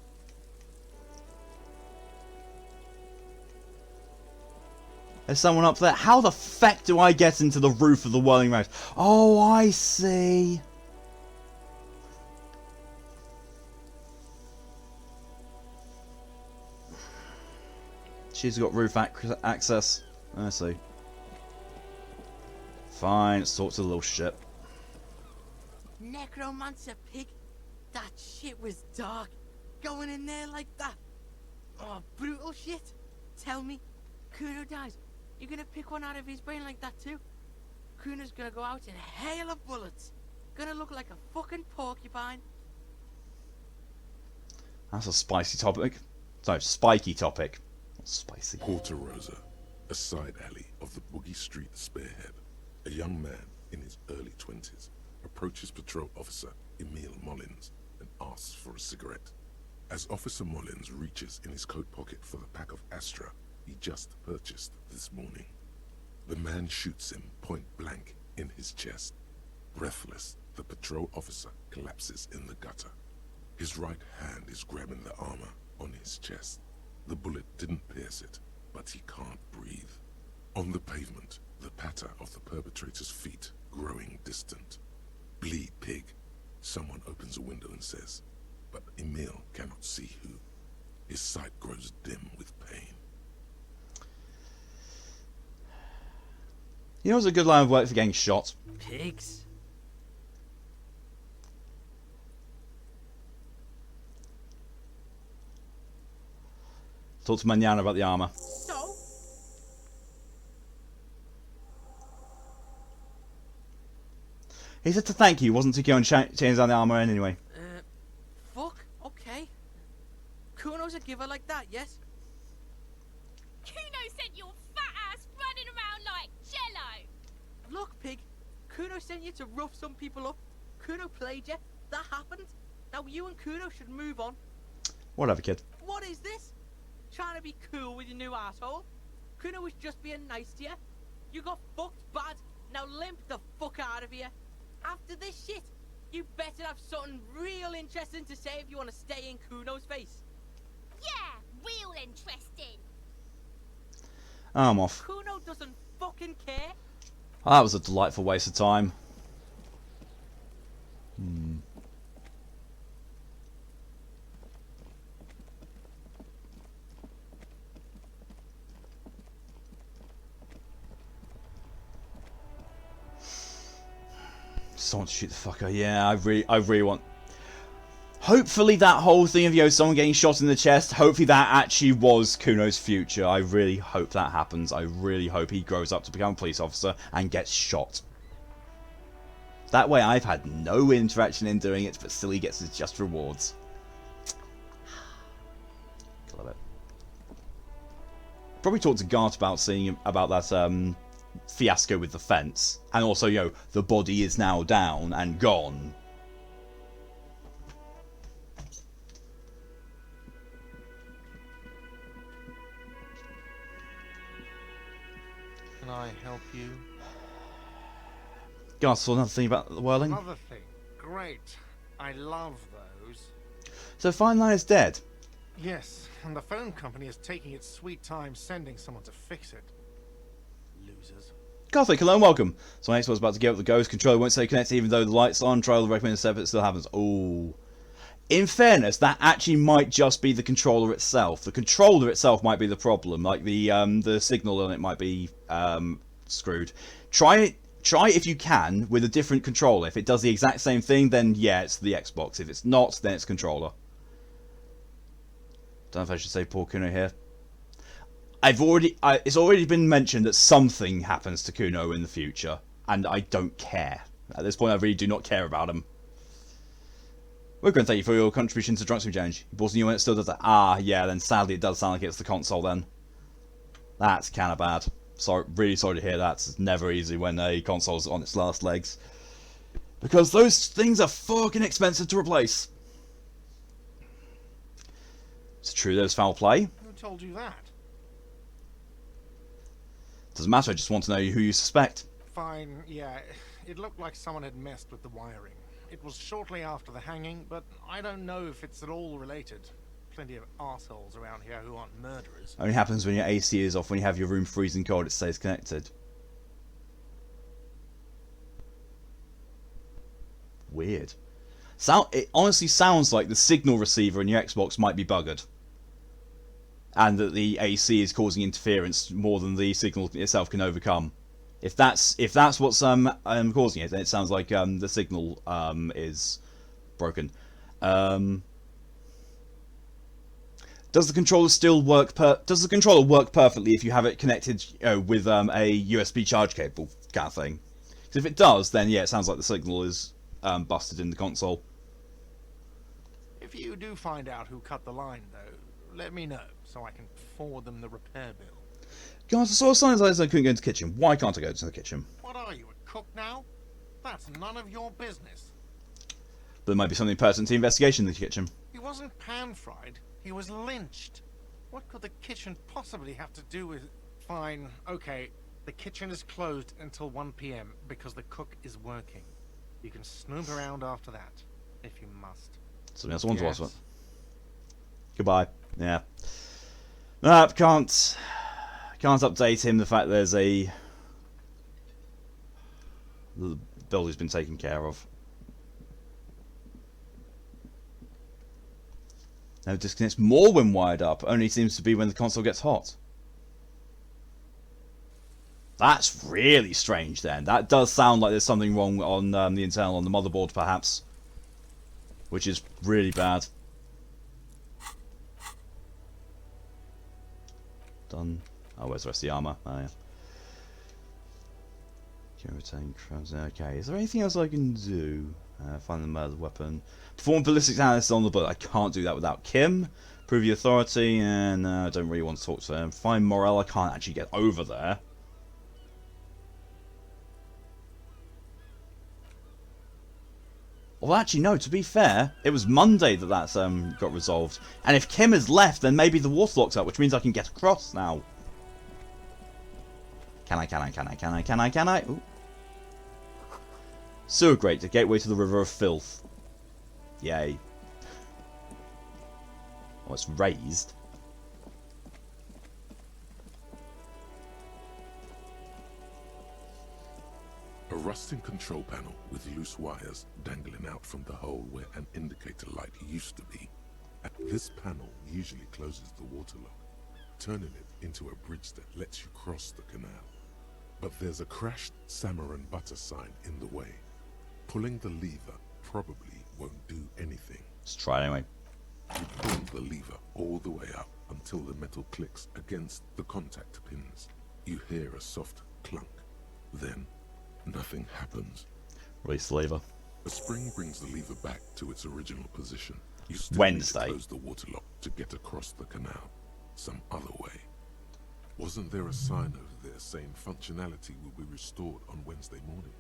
There's someone up there. How the feck do I get into the roof of the whirling rags? Oh, I see. She's got roof access. I see. Fine, let's talk to the little shit. Necromancer pig? That shit was dark. Going in there like that. Oh, brutal shit. Tell me, Kuno dies. You're gonna pick one out of his brain like that too? Kuno's gonna go out in a hail of bullets. Gonna look like a fucking porcupine. That's a spicy topic. No, spiky topic. Not spicy. Porta Rosa, a side alley of the Boogie Street Spearhead. A young man in his early 20s approaches patrol officer Emile Mullins and asks for a cigarette. As Officer Mullins reaches in his coat pocket for the pack of Astra he just purchased this morning, the man shoots him point blank in his chest. Breathless, the patrol officer collapses in the gutter. His right hand is grabbing the armor on his chest. The bullet didn't pierce it, but he can't breathe. On the pavement, the patter of the perpetrator's feet growing distant. Bleed, pig. Someone opens a window and says, but Emil cannot see who. His sight grows dim with pain. You know what's a good line of work for getting shot? Pigs. Talk to Manana about the armor. So? He said to thank you, wasn't to go and change down the armor anyway. Fuck, okay. Kuno's a giver like that, yes? Kuno sent your fat ass running around like jello. Look, pig. Kuno sent you to rough some people up. Kuno played you. That happened. Now you and Kuno should move on. Whatever, kid. What is this? Trying to be cool with your new asshole? Kuno was just being nice to you. You got fucked bad. Now limp the fuck out of here. After this shit, you better have something real interesting to say if you want to stay in Kuno's face. Yeah, real interesting. I'm off. Kuno doesn't fucking care. Oh, that was a delightful waste of time. Someone to shoot the fucker. Yeah, I really want. Hopefully that whole thing of someone getting shot in the chest. Hopefully that actually was Kuno's future. I really hope that happens. I really hope he grows up to become a police officer and gets shot. That way I've had no interaction in doing it, but still he gets his just rewards. Love it. Probably talk to Gart about seeing about that fiasco with the fence, and also the body is now down and gone. Can I help you? Gart saw another thing about the whirling. Another thing. Great. I love those. So Fine Line is dead. Yes, and the phone company is taking its sweet time sending someone to fix it. Losers. Gothic, hello and welcome. So my Xbox about to get up the ghost. Controller won't stay connected even though the light's on. Trial the recommended step, it still happens. Ooh. In fairness, that actually might just be the controller itself. The controller itself might be the problem. Like the signal on it might be screwed. Try if you can with a different controller. If it does the exact same thing, then yeah, it's the Xbox. If it's not, then it's controller. Don't know if I should say poor Kuno here. It's already been mentioned that something happens to Kuno in the future, and I don't care. At this point, I really do not care about him. We're going to thank you for your contribution to Drunk Stream Challenge. You bought a new one, it still does that. Ah, yeah, then sadly it does sound like it's the console then. That's kind of bad. Sorry, really sorry to hear that. It's never easy when a console's on its last legs. Because those things are fucking expensive to replace. It's true there's foul play. Who told you that? Doesn't matter, I just want to know who you suspect. Fine, yeah. It looked like someone had messed with the wiring. It was shortly after the hanging, but I don't know if it's at all related. Plenty of arseholes around here who aren't murderers. Only happens when your AC is off. When you have your room freezing cold, it stays connected. Weird. It honestly sounds like the signal receiver in your Xbox might be buggered. And that the AC is causing interference more than the signal itself can overcome. If that's what's causing it, then it sounds like the signal is broken. Does the controller still work? Does the controller work perfectly if you have it connected, with a USB charge cable kind of thing? Because if it does, then yeah, it sounds like the signal is busted in the console. If you do find out who cut the line, though, let me know so I can forward them the repair bill. Guys, I saw signs I couldn't go into the kitchen. Why can't I go to the kitchen? What are you, a cook now? That's none of your business. But there might be something pertinent to the investigation in the kitchen. He wasn't pan-fried. He was lynched. What could the kitchen possibly have to do with... Fine, okay. The kitchen is closed until 1 PM because the cook is working. You can snoop around after that, if you must. Something else I want to ask Yes. about. Goodbye. Yeah. Nope, can't update him the fact there's the building's been taken care of. Now it disconnects more when wired up, only seems to be when the console gets hot. That's really strange then. That does sound like there's something wrong on the internal, on the motherboard perhaps. Which is really bad. Done. Oh, where's the rest of the armour? Oh, yeah. Can retain crabs. Okay, is there anything else I can do? Find the murder weapon. Perform ballistics analysis on the bullet. I can't do that without Kim. Prove your authority, and I don't really want to talk to them. Find Morel. I can't actually get over there. Well, actually, no, to be fair, it was Monday that that's got resolved. And if Kim has left, then maybe the waterlock's up, which means I can get across now. Can I? Ooh. Sewer grate, the gateway to the river of filth. Yay. Oh, it's raised. A rusting control panel with loose wires dangling out from the hole where an indicator light used to be. This panel usually closes the waterlock, turning it into a bridge that lets you cross the canal. But there's a crashed salmon and butter sign in the way. Pulling the lever probably won't do anything. Let's try it anyway. You pull the lever all the way up until the metal clicks against the contact pins. You hear a soft clunk. Then nothing happens. Release the lever. A spring brings the lever back to its original position. You still Wednesday. need to close the waterlock to get across the canal. Some other way. Wasn't there a sign over there saying functionality will be restored on Wednesday morning?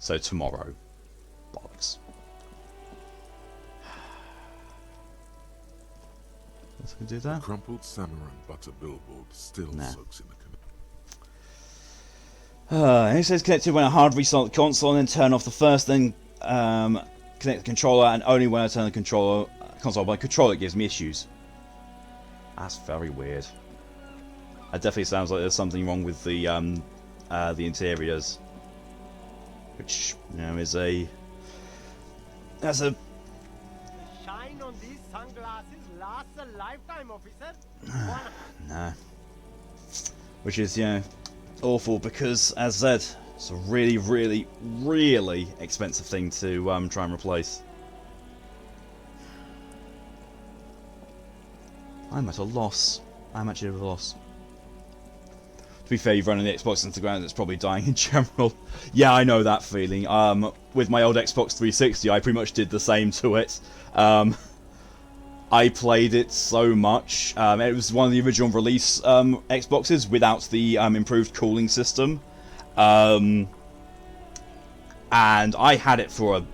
So tomorrow. Bollocks. Let's go do that. The crumpled salmon and butter billboard still soaks in the canal. It says connected when I hard restart the console and then turn off the first, then connect the controller, and only when I turn the console by controller it gives me issues. That's very weird. It definitely sounds like there's something wrong with the interiors, which is that's a Shine on these sunglasses lasts a lifetime, officer. no, which is awful because, as I said, it's a really, really, really expensive thing to try and replace. I'm at a loss. I'm actually at a loss. To be fair, you've run the Xbox into the ground, it's probably dying in general. Yeah, I know that feeling. With my old Xbox 360, I pretty much did the same to it. I played it so much. It was one of the original release Xboxes without the improved cooling system. And I had it for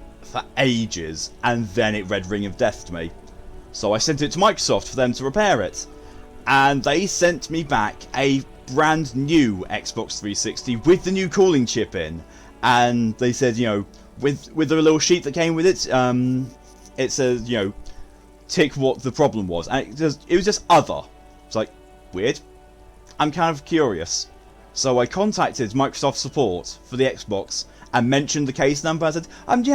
ages, and then it read Ring of Death to me. So I sent it to Microsoft for them to repair it. And they sent me back a brand new Xbox 360 with the new cooling chip in. And they said, with the little sheet that came with it, it says, tick what the problem was. And it was just other. It's like, weird. I'm kind of curious. So I contacted Microsoft support for the Xbox and mentioned the case number. I said, I'm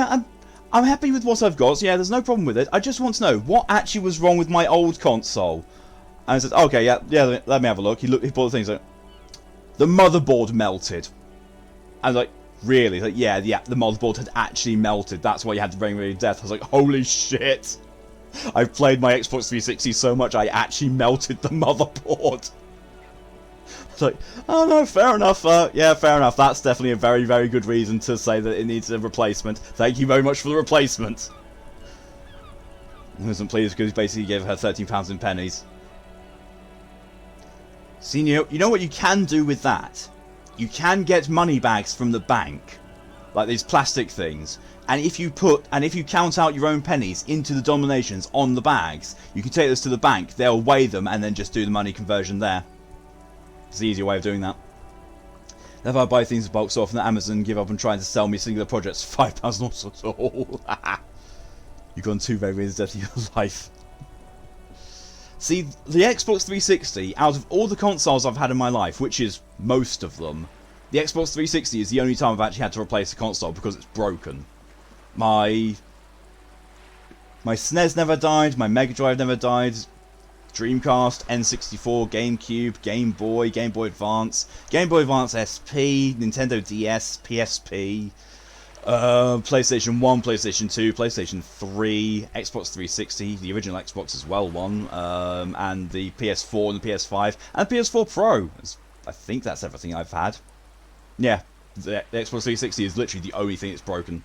happy with what I've got. So yeah, there's no problem with it. I just want to know what actually was wrong with my old console. And I said, okay, yeah, let me have a look. He bought the things. Like, the motherboard melted. I was like, really? He's like, yeah, the motherboard had actually melted. That's why you had to bring Ring of Death. I was like, holy shit. I've played my Xbox 360 so much, I actually melted the motherboard. It's like, oh no, fair enough. Yeah, fair enough. That's definitely a very, very good reason to say that it needs a replacement. Thank you very much for the replacement. He wasn't pleased because he basically gave her £13 in pennies. See, you know what you can do with that? You can get money bags from the bank, like these plastic things. And if you count out your own pennies into the denominations on the bags, you can take those to the bank. They'll weigh them and then just do the money conversion there. It's the easier way of doing that. If I buy things in bulk so often that Amazon give up on trying to sell me singular projects for £5 or so. You've gone too very in depth of your life. See, the Xbox 360, out of all the consoles I've had in my life, which is most of them, the Xbox 360 is the only time I've actually had to replace a console because it's broken. My SNES never died, my Mega Drive never died, Dreamcast, N64, GameCube, Game Boy Advance, Game Boy Advance SP, Nintendo DS, PSP, PlayStation 1, PlayStation 2, PlayStation 3, Xbox 360, the original Xbox as well, and the PS4 and the PS5, and the PS4 Pro. I think that's everything I've had. Yeah, the Xbox 360 is literally the only thing that's broken.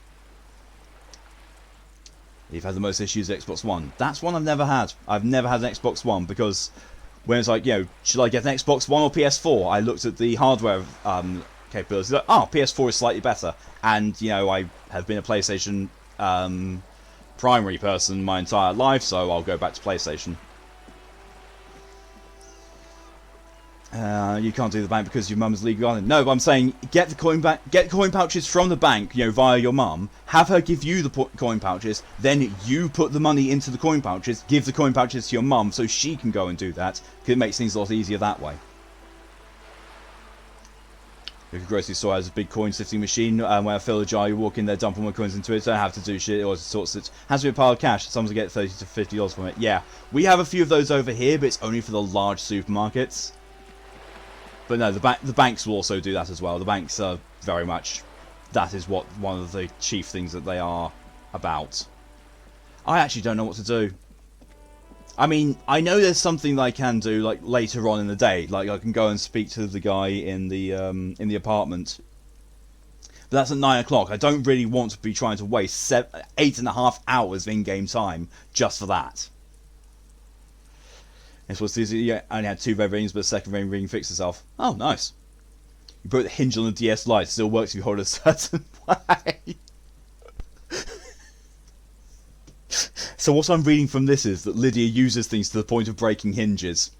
You've had the most issues with Xbox One. That's one I've never had. I've never had an Xbox One because when it's like, should I get an Xbox One or PS4? I looked at the hardware capabilities. Like, PS4 is slightly better. And, I have been a PlayStation primary person my entire life, so I'll go back to PlayStation. You can't do the bank because your mum's legal guardian. No, but I'm saying get the coin pouches from the bank, via your mum. Have her give you the coin pouches. Then you put the money into the coin pouches. Give the coin pouches to your mum so she can go and do that. Because it makes things a lot easier that way. If your grocery store has a big coin sifting machine, where I fill a jar, you walk in there, dump all my coins into it. Don't have to do shit or sorts it. Has to be a pile of cash. Someone's gonna get $30 to $50 from it. Yeah, we have a few of those over here, but it's only for the large supermarkets. But no, the banks will also do that as well. The banks are very much, that is what one of the chief things that they are about. I actually don't know what to do. I mean, I know there's something that I can do like later on in the day. Like I can go and speak to the guy in the apartment. But that's at 9 o'clock. I don't really want to be trying to waste 8.5 hours of in-game time just for that. It's what's easy. Yeah, I only had 2 red rings, but the second ring fixed itself. Oh, nice. You broke the hinge on the DS Lite. Still works if you hold it a certain way. So what I'm reading from this is that Lydia uses things to the point of breaking hinges.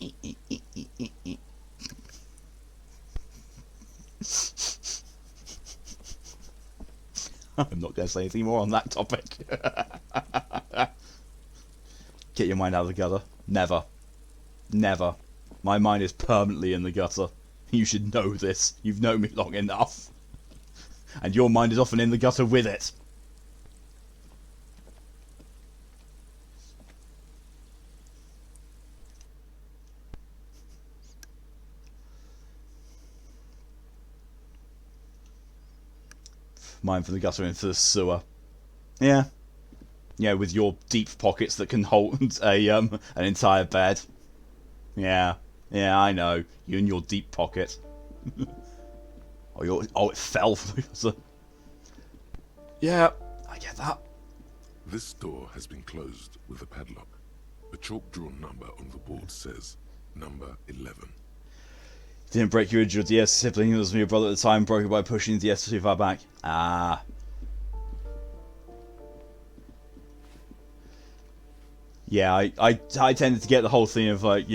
I'm not going to say anything more on that topic. Get your mind out of the gutter. Never. Never. My mind is permanently in the gutter. You should know this. You've known me long enough. And your mind is often in the gutter with it. Mine from the gutter into the sewer. Yeah. Yeah, with your deep pockets that can hold a an entire bed. Yeah, I know. You and your deep pocket. Oh, it fell from the gutter. Yeah, I get that. This door has been closed with a padlock. A chalk-drawn number on the board says number 11. Didn't break your original DS sibling. It was your brother at the time. Broke it by pushing the DS too far back. Ah. Yeah, I tended to get the whole thing of like,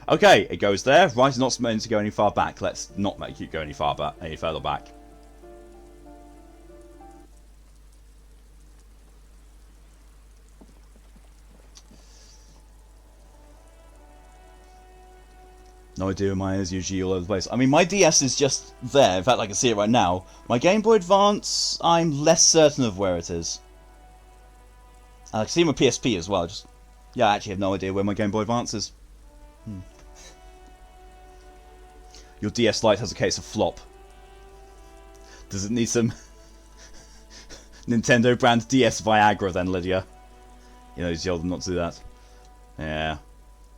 okay, it goes there. Right, it's not meant to go any far back. Let's not make it go any further back. No idea, mine is usually all over the place. I mean, my DS is just there. In fact, I can see it right now. My Game Boy Advance, I'm less certain of where it is. And I can see my PSP as well. Yeah, I actually have no idea where my Game Boy Advance is. Your DS Lite has a case of flop. Does it need some Nintendo brand DS Viagra then, Lydia? You told them not to do that. Yeah.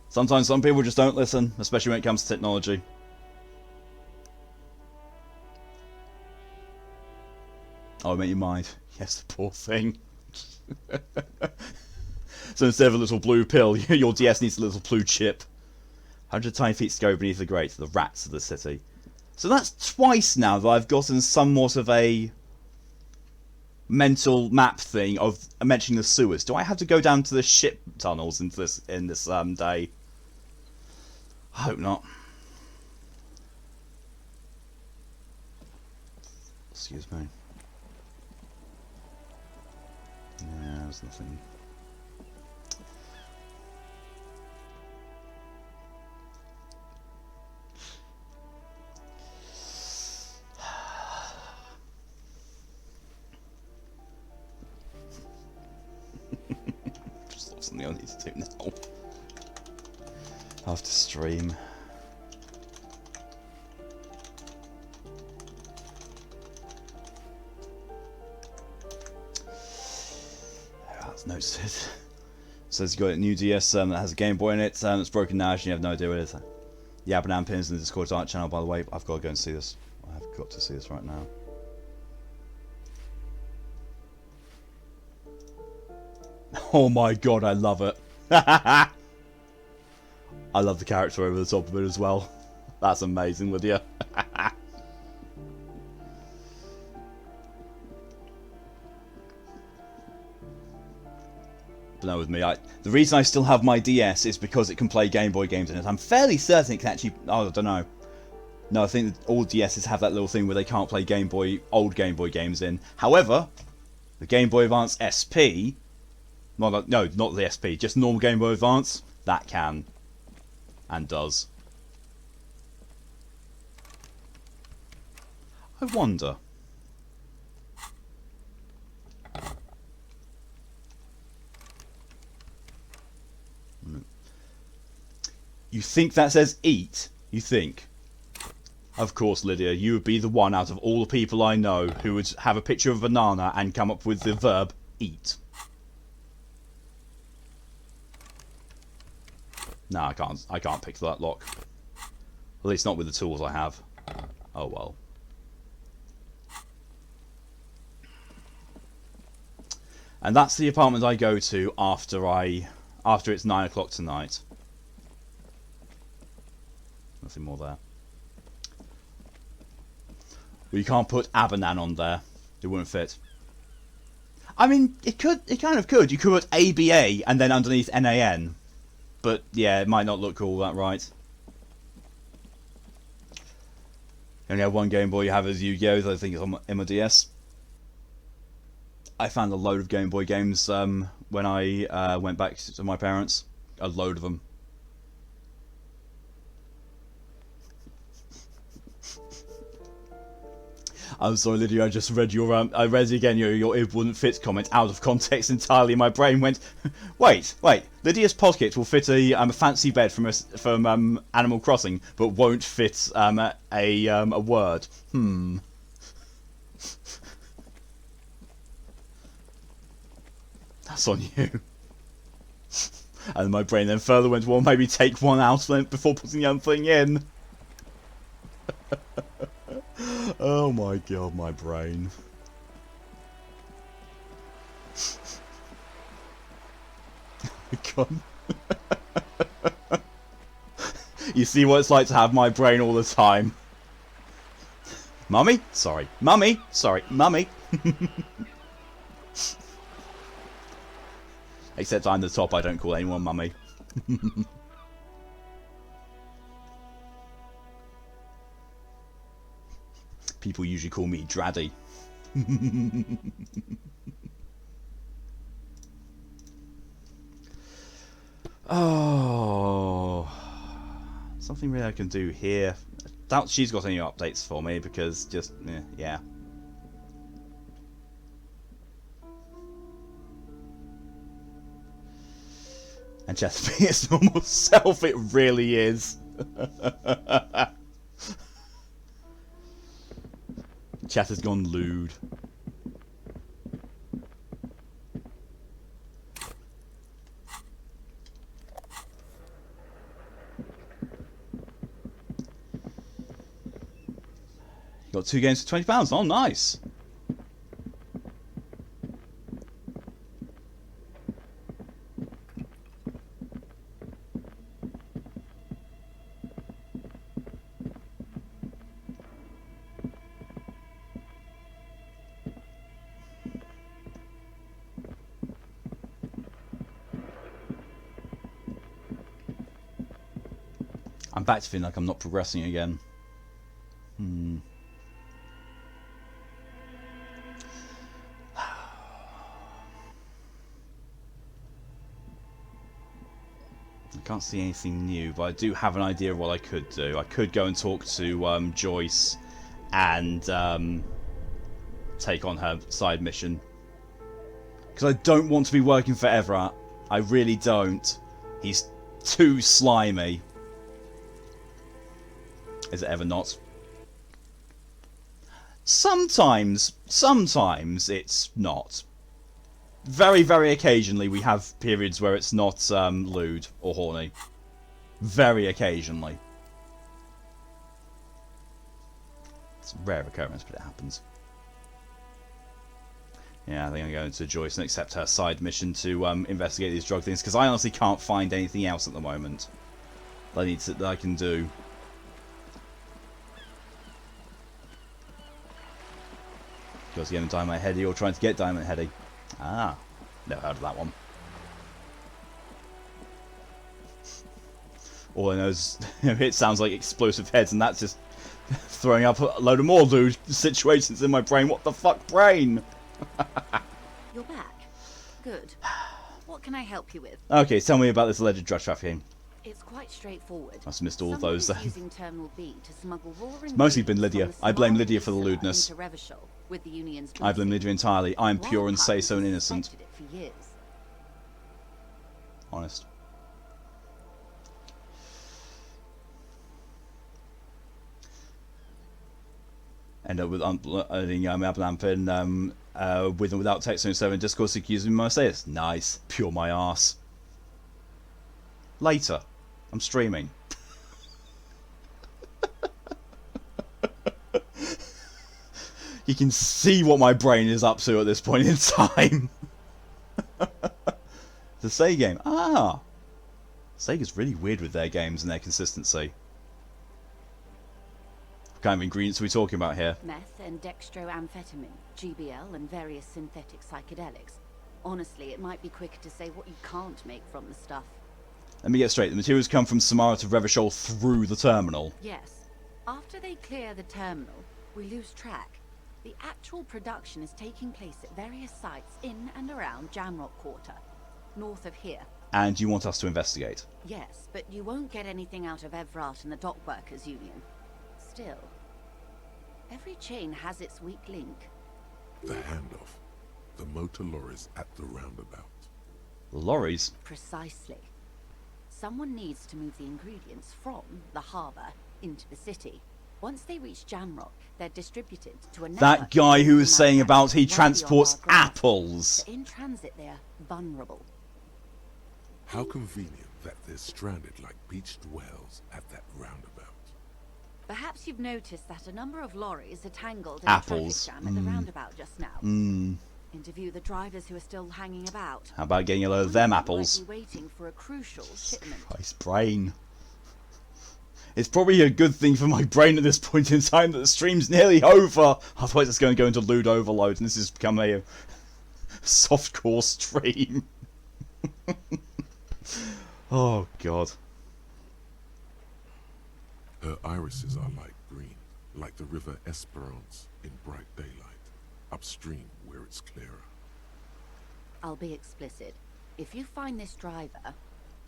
Sometimes some people just don't listen, especially when it comes to technology. Oh, it made you mind. Yes, the poor thing. So instead of a little blue pill, your DS needs a little blue chip. 100 tiny feet to go beneath the grate, the rats of the city. So that's twice now that I've gotten somewhat of a mental map thing of mentioning the sewers. Do I have to go down to the ship tunnels in this day? I hope not. Excuse me. Yeah, there's nothing. Just something I need to do now. After stream. Notes it. Says you got a new DS that has a Game Boy in it. It's broken now, and you have no idea what it is. Yeah, banana pins in the Discord art channel, by the way. I've got to go and see this. I have got to see this right now. Oh my god, I love it. I love the character over the top of it as well. That's amazing, Lydia. But no, with me, the reason I still have my DS is because it can play Game Boy games in it. I'm fairly certain it can actually... Oh, I don't know. No, I think all DSs have that little thing where they can't play old Game Boy games in. However, the Game Boy Advance SP... No, not the SP, just normal Game Boy Advance. That can. And does. I wonder... You think that says eat? You think? Of course, Lydia, you would be the one out of all the people I know who would have a picture of a banana and come up with the verb eat. No, I can't pick that lock. At least not with the tools I have. Oh well. And that's the apartment I go to after it's 9 o'clock tonight. Nothing more there. Well, you can't put Abanan on there. It wouldn't fit. I mean, it kind of could. You could put ABA and then underneath NAN. But yeah, it might not look all that right. You only have one Game Boy you have as Yu-Gi-Oh! I think it's on my DS. I found a load of Game Boy games when I went back to my parents. A load of them. I'm sorry, Lydia, I just read your, I read again your it wouldn't fit comment out of context entirely. My brain went, wait, Lydia's pocket will fit a fancy bed from Animal Crossing, but won't fit a word. That's on you. And my brain then further went, well, maybe take one out before putting the other thing in. Oh my god, my brain. God. You see what it's like to have my brain all the time. Mummy? Sorry. Mummy? Sorry. Mummy? Except I'm the top, I don't call anyone mummy. People usually call me Draddy. Oh, something really I can do here. I doubt she's got any updates for me because just yeah. And just be its normal self, it really is. Chat has gone lewd. You got 2 games for £20. Oh, nice. I'm back to feeling like I'm not progressing again. Can't see anything new, but I do have an idea of what I could do. I could go and talk to Joyce and take on her side mission. Because I don't want to be working for Everat. I really don't. He's too slimy. Is it ever not? Sometimes it's not. Very, very occasionally we have periods where it's not lewd or horny. Very occasionally. It's a rare occurrence, but it happens. Yeah, I think I'm going to Joyce and accept her side mission to investigate these drug things, because I honestly can't find anything else at the moment that I can do. Because getting Diamond Heady or trying to get Diamond Heady. Ah, never heard of that one. All I know is it sounds like explosive heads, and that's just throwing up a load of more lewd situations in my brain. What the fuck, brain? You're back. Good. What can I help you with? Okay, tell me about this alleged drug trafficking. It's quite straightforward. Must have missed all of those then. Using Terminal B to smuggle raw It's mostly been Lydia. I blame Lydia for the lewdness. With the Union's I blame Lydia entirely. I'm pure and say so and innocent. Honest. End up with with and without text on 7 discourse accusing me of Mercedes. Nice. Pure my ass. Later. I'm streaming. You can see what my brain is up to at this point in time. The Sega game. Ah. Sega's really weird with their games and their consistency. What kind of ingredients are we talking about here? Meth and dextroamphetamine, GBL and various synthetic psychedelics. Honestly, it might be quicker to say what you can't make from the stuff. Let me get straight. The materials come from Samara to Revachol through the terminal. Yes. After they clear the terminal, we lose track. The actual production is taking place at various sites in and around Jamrock Quarter, north of here. And you want us to investigate? Yes, but you won't get anything out of Everat and the Dock Workers Union. Still, every chain has its weak link. The handoff. The motor lorries at the roundabout. Lorries? Precisely. Someone needs to move the ingredients from the harbour into the city. Once they reach Jamrock, they're distributed to a network. That guy who was saying about he transports apples. In transit, they're vulnerable. How convenient that they're stranded like beached whales at that roundabout. Perhaps you've noticed that a number of lorries are tangled in Apples. a traffic jam at the roundabout just now. Interview the drivers who are still hanging about. How about getting a load of them apples? Waiting for a crucial shipment. Christ, brain. It's probably a good thing for my brain at this point in time that the stream's nearly over. Otherwise it's going to go into lewd overload and this has become a softcore stream. Oh, God. Her irises are light green, like the river Esperance in bright daylight, upstream where it's clearer. I'll be explicit. If you find this driver,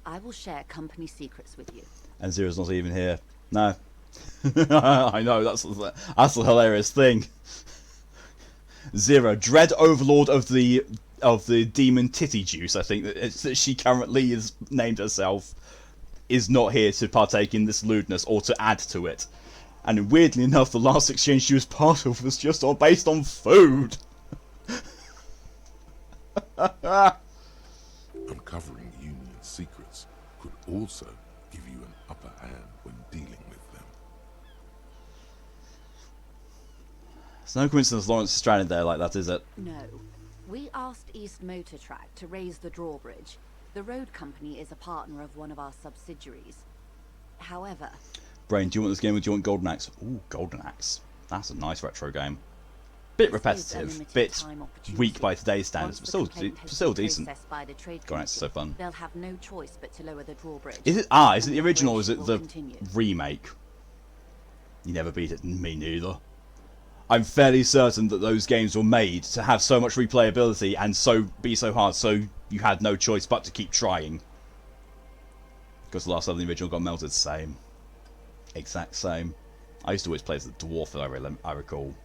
I will share company secrets with you. And Zero's not even here. No. I know, that's the hilarious thing. Zero, Dread Overlord of the Demon Titty Juice, I think that she currently is named herself, is not here to partake in this lewdness or to add to it. And weirdly enough, the last exchange she was part of was just all based on food. Uncovering Union secrets could also give you an upper hand when dealing with them. It's no coincidence Lawrence is stranded there like that, is it? No. We asked East Motor Track to raise the drawbridge. The road company is a partner of one of our subsidiaries. However... Brain, do you want this game or do you want Golden Axe? Ooh, Golden Axe. That's a nice retro game. Bit repetitive, bit weak by today's standards, but still decent. Golden Axe is so fun. They'll have no choice but to lower the drawbridge. Is it the original or is it the remake? You never beat it, me neither. I'm fairly certain that those games were made to have so much replayability and be so hard, so you had no choice but to keep trying. Because the last level in the original got melted. Same. Exact same. I used to always play as the dwarf, I recall.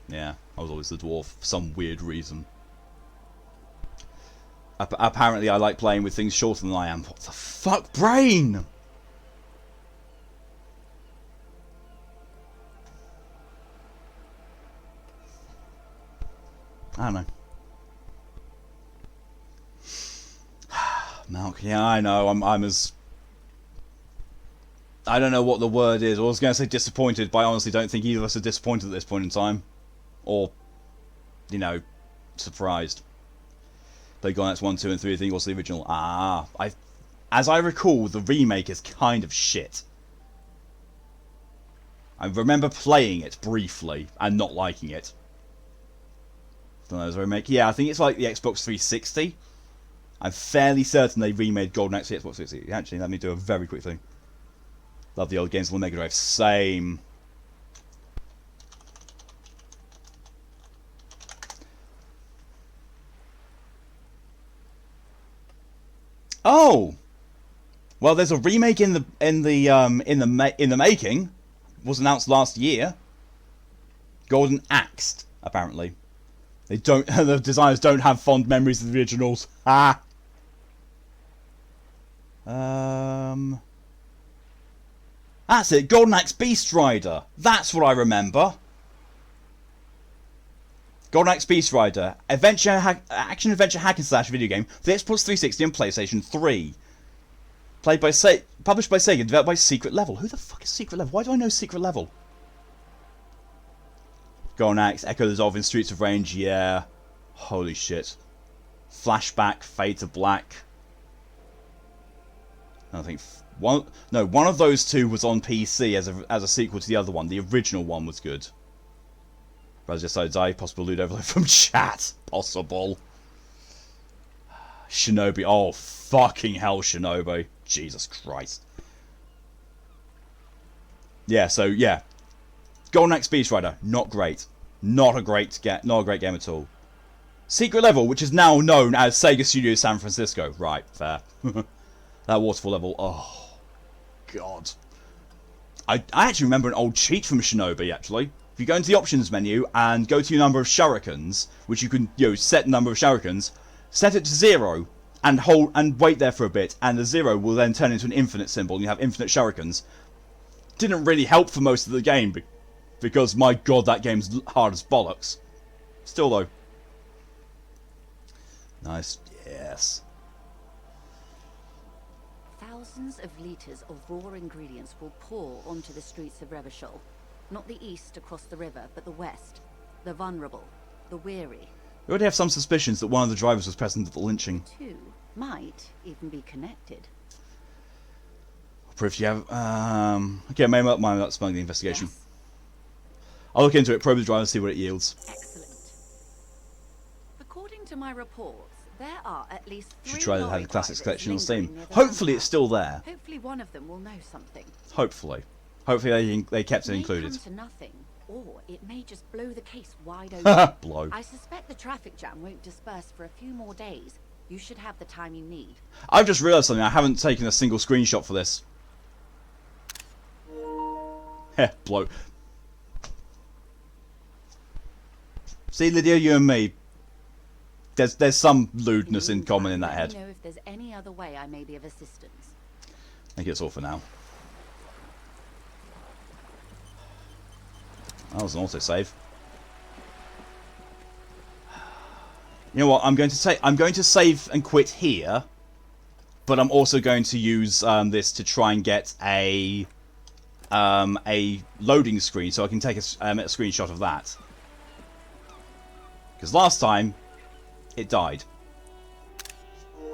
Yeah, I was always the dwarf for some weird reason. Apparently I like playing with things shorter than I am. What the fuck, brain? I don't know. Malk, yeah, I know. I'm as... I don't know what the word is. I was going to say disappointed, but I honestly don't think either of us are disappointed at this point in time. Or, you know, surprised. Played Golden 1, 2, and 3. I think also the original. As I recall, the remake is kind of shit. I remember playing it briefly and not liking it. Don't know, the remake. Yeah, I think it's like the Xbox 360. I'm fairly certain they remade Golden Axe for the Xbox 360. Actually, let me do a very quick thing. Love the old games on the Mega Drive. Same. Oh, well, there's a remake in the making. Was announced last year. Golden Axe, apparently. They don't. The designers don't have fond memories of the originals. Ah. That's it. Golden Axe Beast Rider. That's what I remember. Golden Axe Beast Rider, action adventure hack and slash video game for the Xbox 360 and PlayStation 3. Published by Sega, developed by Secret Level. Who the fuck is Secret Level? Why do I know Secret Level? Golden Axe, Echo the Dissolving, Streets of Rage, yeah. Holy shit. Flashback, Fade to Black. I think one of those two was on PC as a sequel to the other one. The original one was good. Brothers decided to die. Possible loot overload from chat. Possible. Shinobi. Oh, fucking hell, Shinobi. Jesus Christ. Yeah, so, yeah. Golden Axe Beast Rider. Not great. Not a great game at all. Secret Level, which is now known as Sega Studios San Francisco. Right, fair. That waterfall level. Oh, God. I actually remember an old cheat from Shinobi, actually. If you go into the options menu and go to your number of shurikens, which you can, set the number of shurikens, set it to 0 and hold and wait there for a bit, and the 0 will then turn into an infinite symbol, and you have infinite shurikens. Didn't really help for most of the game, because my God, that game's hard as bollocks. Still though. Nice. Yes. Thousands of litres of raw ingredients will pour onto the streets of Revachol. Not the east across the river, but the west. The vulnerable, the weary. We already have some suspicions that one of the drivers was present at the lynching. Two might even be connected. Proof you have... okay, maybe that's smuggling investigation. Yes. I'll look into it, probe the driver, and see what it yields. Excellent. According to my reports, there are at least 3 should try to have the classics collection on Steam. The Hopefully it's still there. Hopefully one of them will know something. Hopefully. Hopefully they kept it included. It may come to nothing, or it may just blow the case wide open. Blow. I suspect the traffic jam won't disperse for a few more days. You should have the time you need. I've just realised something. I haven't taken a single screenshot for this. Heh, blow. See, Lydia, you and me. There's some lewdness in common in that head. Let me know if there's any other way I may be of assistance. I think it's all for now. That was an autosave. You know what? I'm going to save and quit here, but I'm also going to use this to try and get a loading screen, so I can take a screenshot of that. Because last time, it died.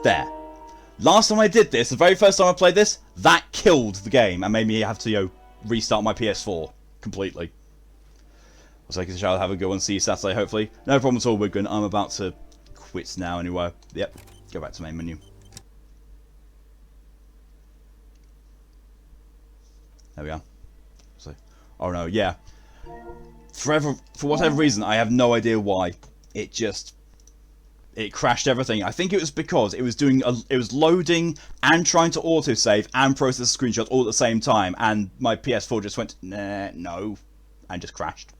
There. Last time I did this, the very first time I played this, that killed the game and made me have to restart my PS4 completely. I'll take a shower, have a good one, see you Saturday hopefully. No problem at all, Wigwin. I'm about to quit now anyway. Yep, go back to main menu. There we are. So, oh no, yeah. For whatever reason, I have no idea why. It it crashed everything. I think it was because it was doing it was loading and trying to autosave and process a screenshot all at the same time, and my PS4 just went nah, no, and just crashed.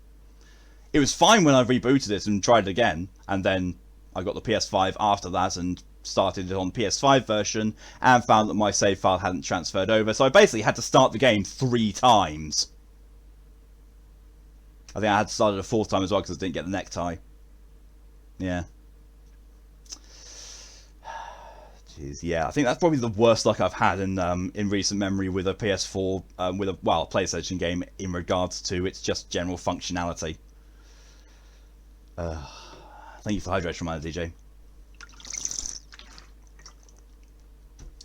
It was fine when I rebooted it and tried it again, and then I got the PS5 after that and started it on the PS5 version and found that my save file hadn't transferred over, so I basically had to start the game 3 times. I think I had to start it a 4th time as well because I didn't get the necktie. Yeah. Jeez, yeah, I think that's probably the worst luck I've had in recent memory with a PS4, with a PlayStation game in regards to its just general functionality. Thank you for the hydration reminder, DJ.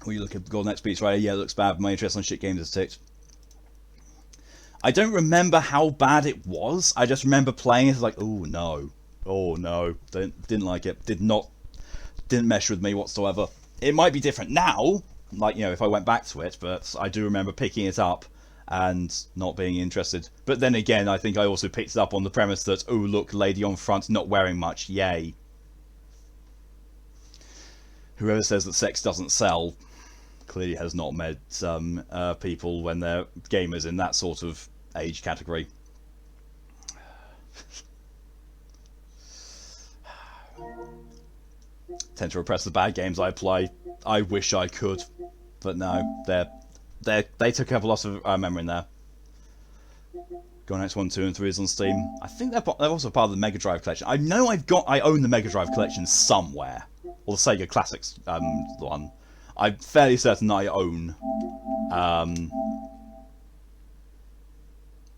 Will you look at Golden X Beats right? Yeah, it looks bad. My interest on shit games has ticked. I don't remember how bad it was. I just remember playing it like, oh no, didn't like it. Didn't mesh with me whatsoever. It might be different now, like, you know, if I went back to it, but I do remember picking it up and not being interested. But then again, I think I also picked it up on the premise that, oh look, lady on front not wearing much, yay. Whoever says that sex doesn't sell clearly has not met people when they're gamers in that sort of age category. Tend to repress the bad games I play. I wish I could, but no, they took up a lot of memory in there. Golden Axe 1, 2, and 3 is on Steam. I think they're also part of the Mega Drive collection. I know I own the Mega Drive collection somewhere, or the Sega Classics one. I'm fairly certain I own.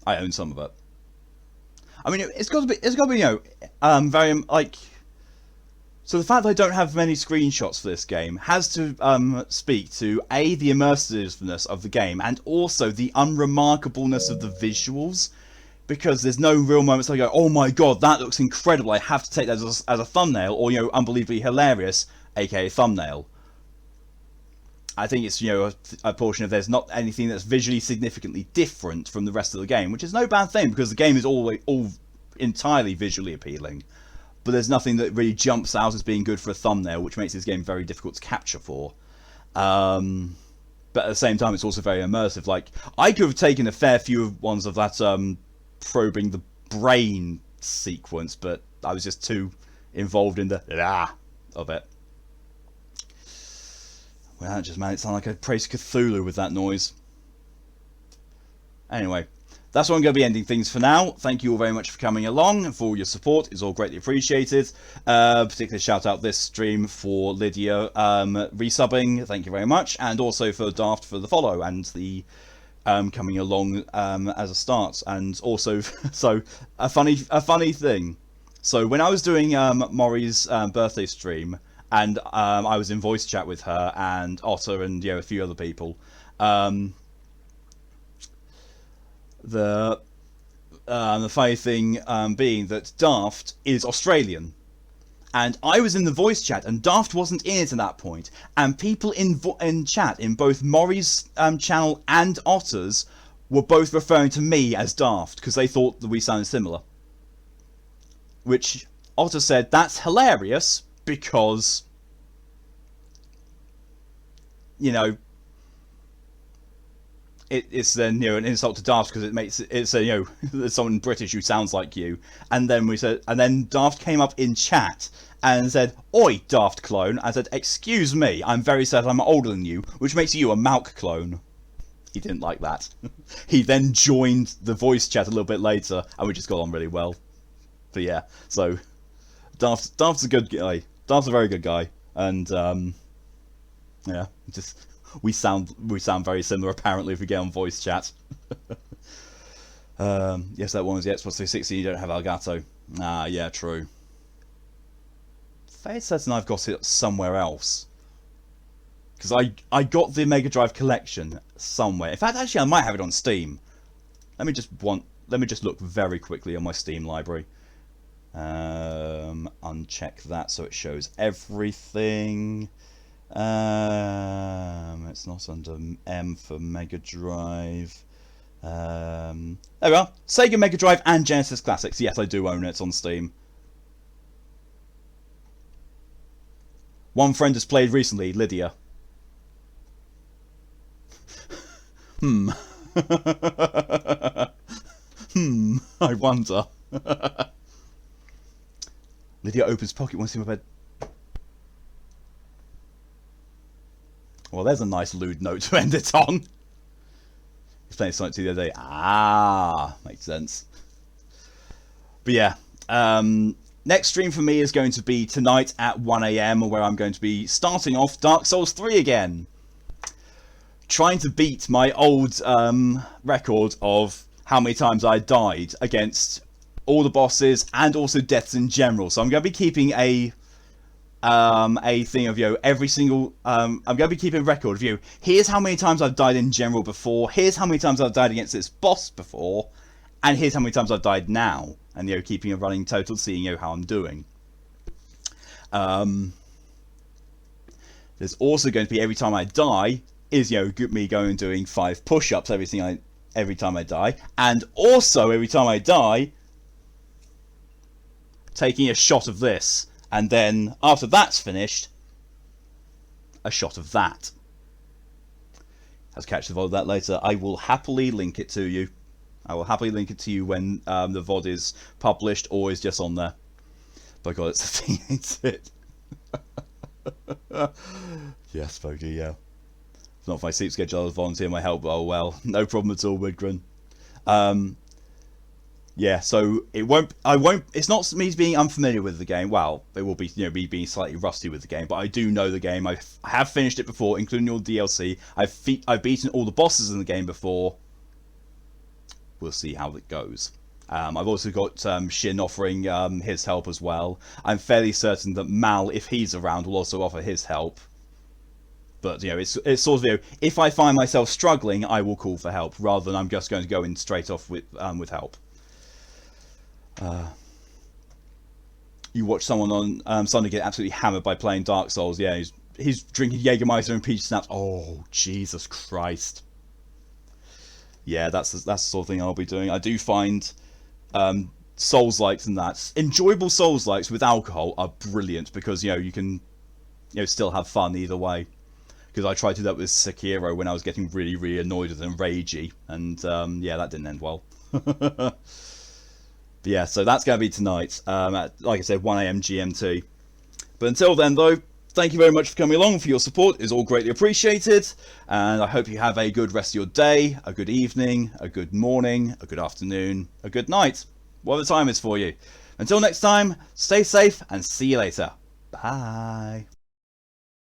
I own some of it. I mean, it's got to be, you know, very like. So the fact that I don't have many screenshots for this game has to speak to A, the immersiveness of the game, and also the unremarkableness of the visuals, because there's no real moments I go, oh my god, that looks incredible, I have to take that as a thumbnail, or, you know, unbelievably hilarious, aka thumbnail. I think it's, you know, a portion of there's not anything that's visually significantly different from the rest of the game, which is no bad thing, because the game is all entirely visually appealing. But there's nothing that really jumps out as being good for a thumbnail, which makes this game very difficult to capture for. But at the same time, it's also very immersive. Like, I could have taken a fair few ones of that probing the brain sequence, but I was just too involved in the of it. Well, that just made it sound like I praised Cthulhu with that noise. Anyway. That's where I'm going to be ending things for now. Thank you all very much for coming along and for all your support. It's all greatly appreciated. Particularly shout out this stream for Lydia resubbing. Thank you very much. And also for Daft for the follow and the coming along as a start. And also, so a funny thing. So when I was doing Maury's birthday stream, and I was in voice chat with her and Otter and, you know, a few other people. The funny thing being that Daft is Australian, and I was in the voice chat, and Daft wasn't in it at that point, and people in chat in both Maury's channel and Otter's were both referring to me as Daft because they thought that we sounded similar. Which Otter said that's hilarious because, you know, it's then, you know, an insult to Daft because it's a, you know, there's someone British who sounds like you, and then Daft came up in chat and said, "Oi, Daft clone." I said, "Excuse me, I'm very certain I'm older than you, which makes you a Malk clone." He didn't like that. He then joined the voice chat a little bit later, and we just got on really well. But yeah, so Daft's a good guy. Daft's a very good guy, and yeah, just. We sound very similar apparently if we get on voice chat. Yes, that one was the Xbox 360. You don't have Elgato. Ah, yeah, true. Fair certain I've got it somewhere else. Because I got the Mega Drive collection somewhere. In fact, actually, I might have it on Steam. Let me just look very quickly on my Steam library. Uncheck that so it shows everything. It's not under M for Mega Drive. There we are. Sega Mega Drive and Genesis Classics. Yes, I do own it. It's on Steam. One friend has played recently, Lydia. I wonder. Lydia opens pocket, wants to see my bed. Well, there's a nice lewd note to end it on. He's playing Sonic 2 the other day. Ah, makes sense. But yeah, next stream for me is going to be tonight at 1 AM, where I'm going to be starting off Dark Souls 3 again. Trying to beat my old record of how many times I died against all the bosses and also deaths in general. So I'm going to be keeping a thing of, every single, I'm going to be keeping a record of, here's how many times I've died in general before, here's how many times I've died against this boss before, and here's how many times I've died now, and, keeping a running total, seeing, how I'm doing. There's also going to be, every time I die, is, me going and doing 5 push-ups every time I die, and also, every time I die, taking a shot of this. And then, after that's finished, a shot of that. Let's catch the VOD of that later. I will happily link it to you. I will happily link it to you when the VOD is published or is just on there. By God, it's a thing, ain't it? Yes, Foggy, yeah. It's not for my sleep schedule, I was volunteering my help. Oh well, no problem at all, Widgren. Yeah, so it's not me being unfamiliar with the game. Well, it will be, me being slightly rusty with the game, but I do know the game. I have finished it before, including all the DLC. I've beaten all the bosses in the game before. We'll see how it goes. I've also got Shin offering his help as well. I'm fairly certain that Mal, if he's around, will also offer his help. But, it's sort of, if I find myself struggling, I will call for help, rather than I'm just going to go in straight off with help. You watch someone on Sunday get absolutely hammered by playing Dark Souls. Yeah, he's drinking Jägermeister and peach snaps. Oh, Jesus Christ. Yeah, that's the sort of thing I'll be doing. I do find Souls-likes and that. Enjoyable Souls-likes with alcohol are brilliant because, you can still have fun either way. Because I tried to do that with Sekiro when I was getting really, really annoyed with and ragey. And, yeah, that didn't end well. But yeah, so that's going to be tonight, at, like I said, 1 AM GMT. But until then, though, thank you very much for coming along, for your support. It's all greatly appreciated. And I hope you have a good rest of your day, a good evening, a good morning, a good afternoon, a good night, whatever the time is for you. Until next time, stay safe and see you later. Bye.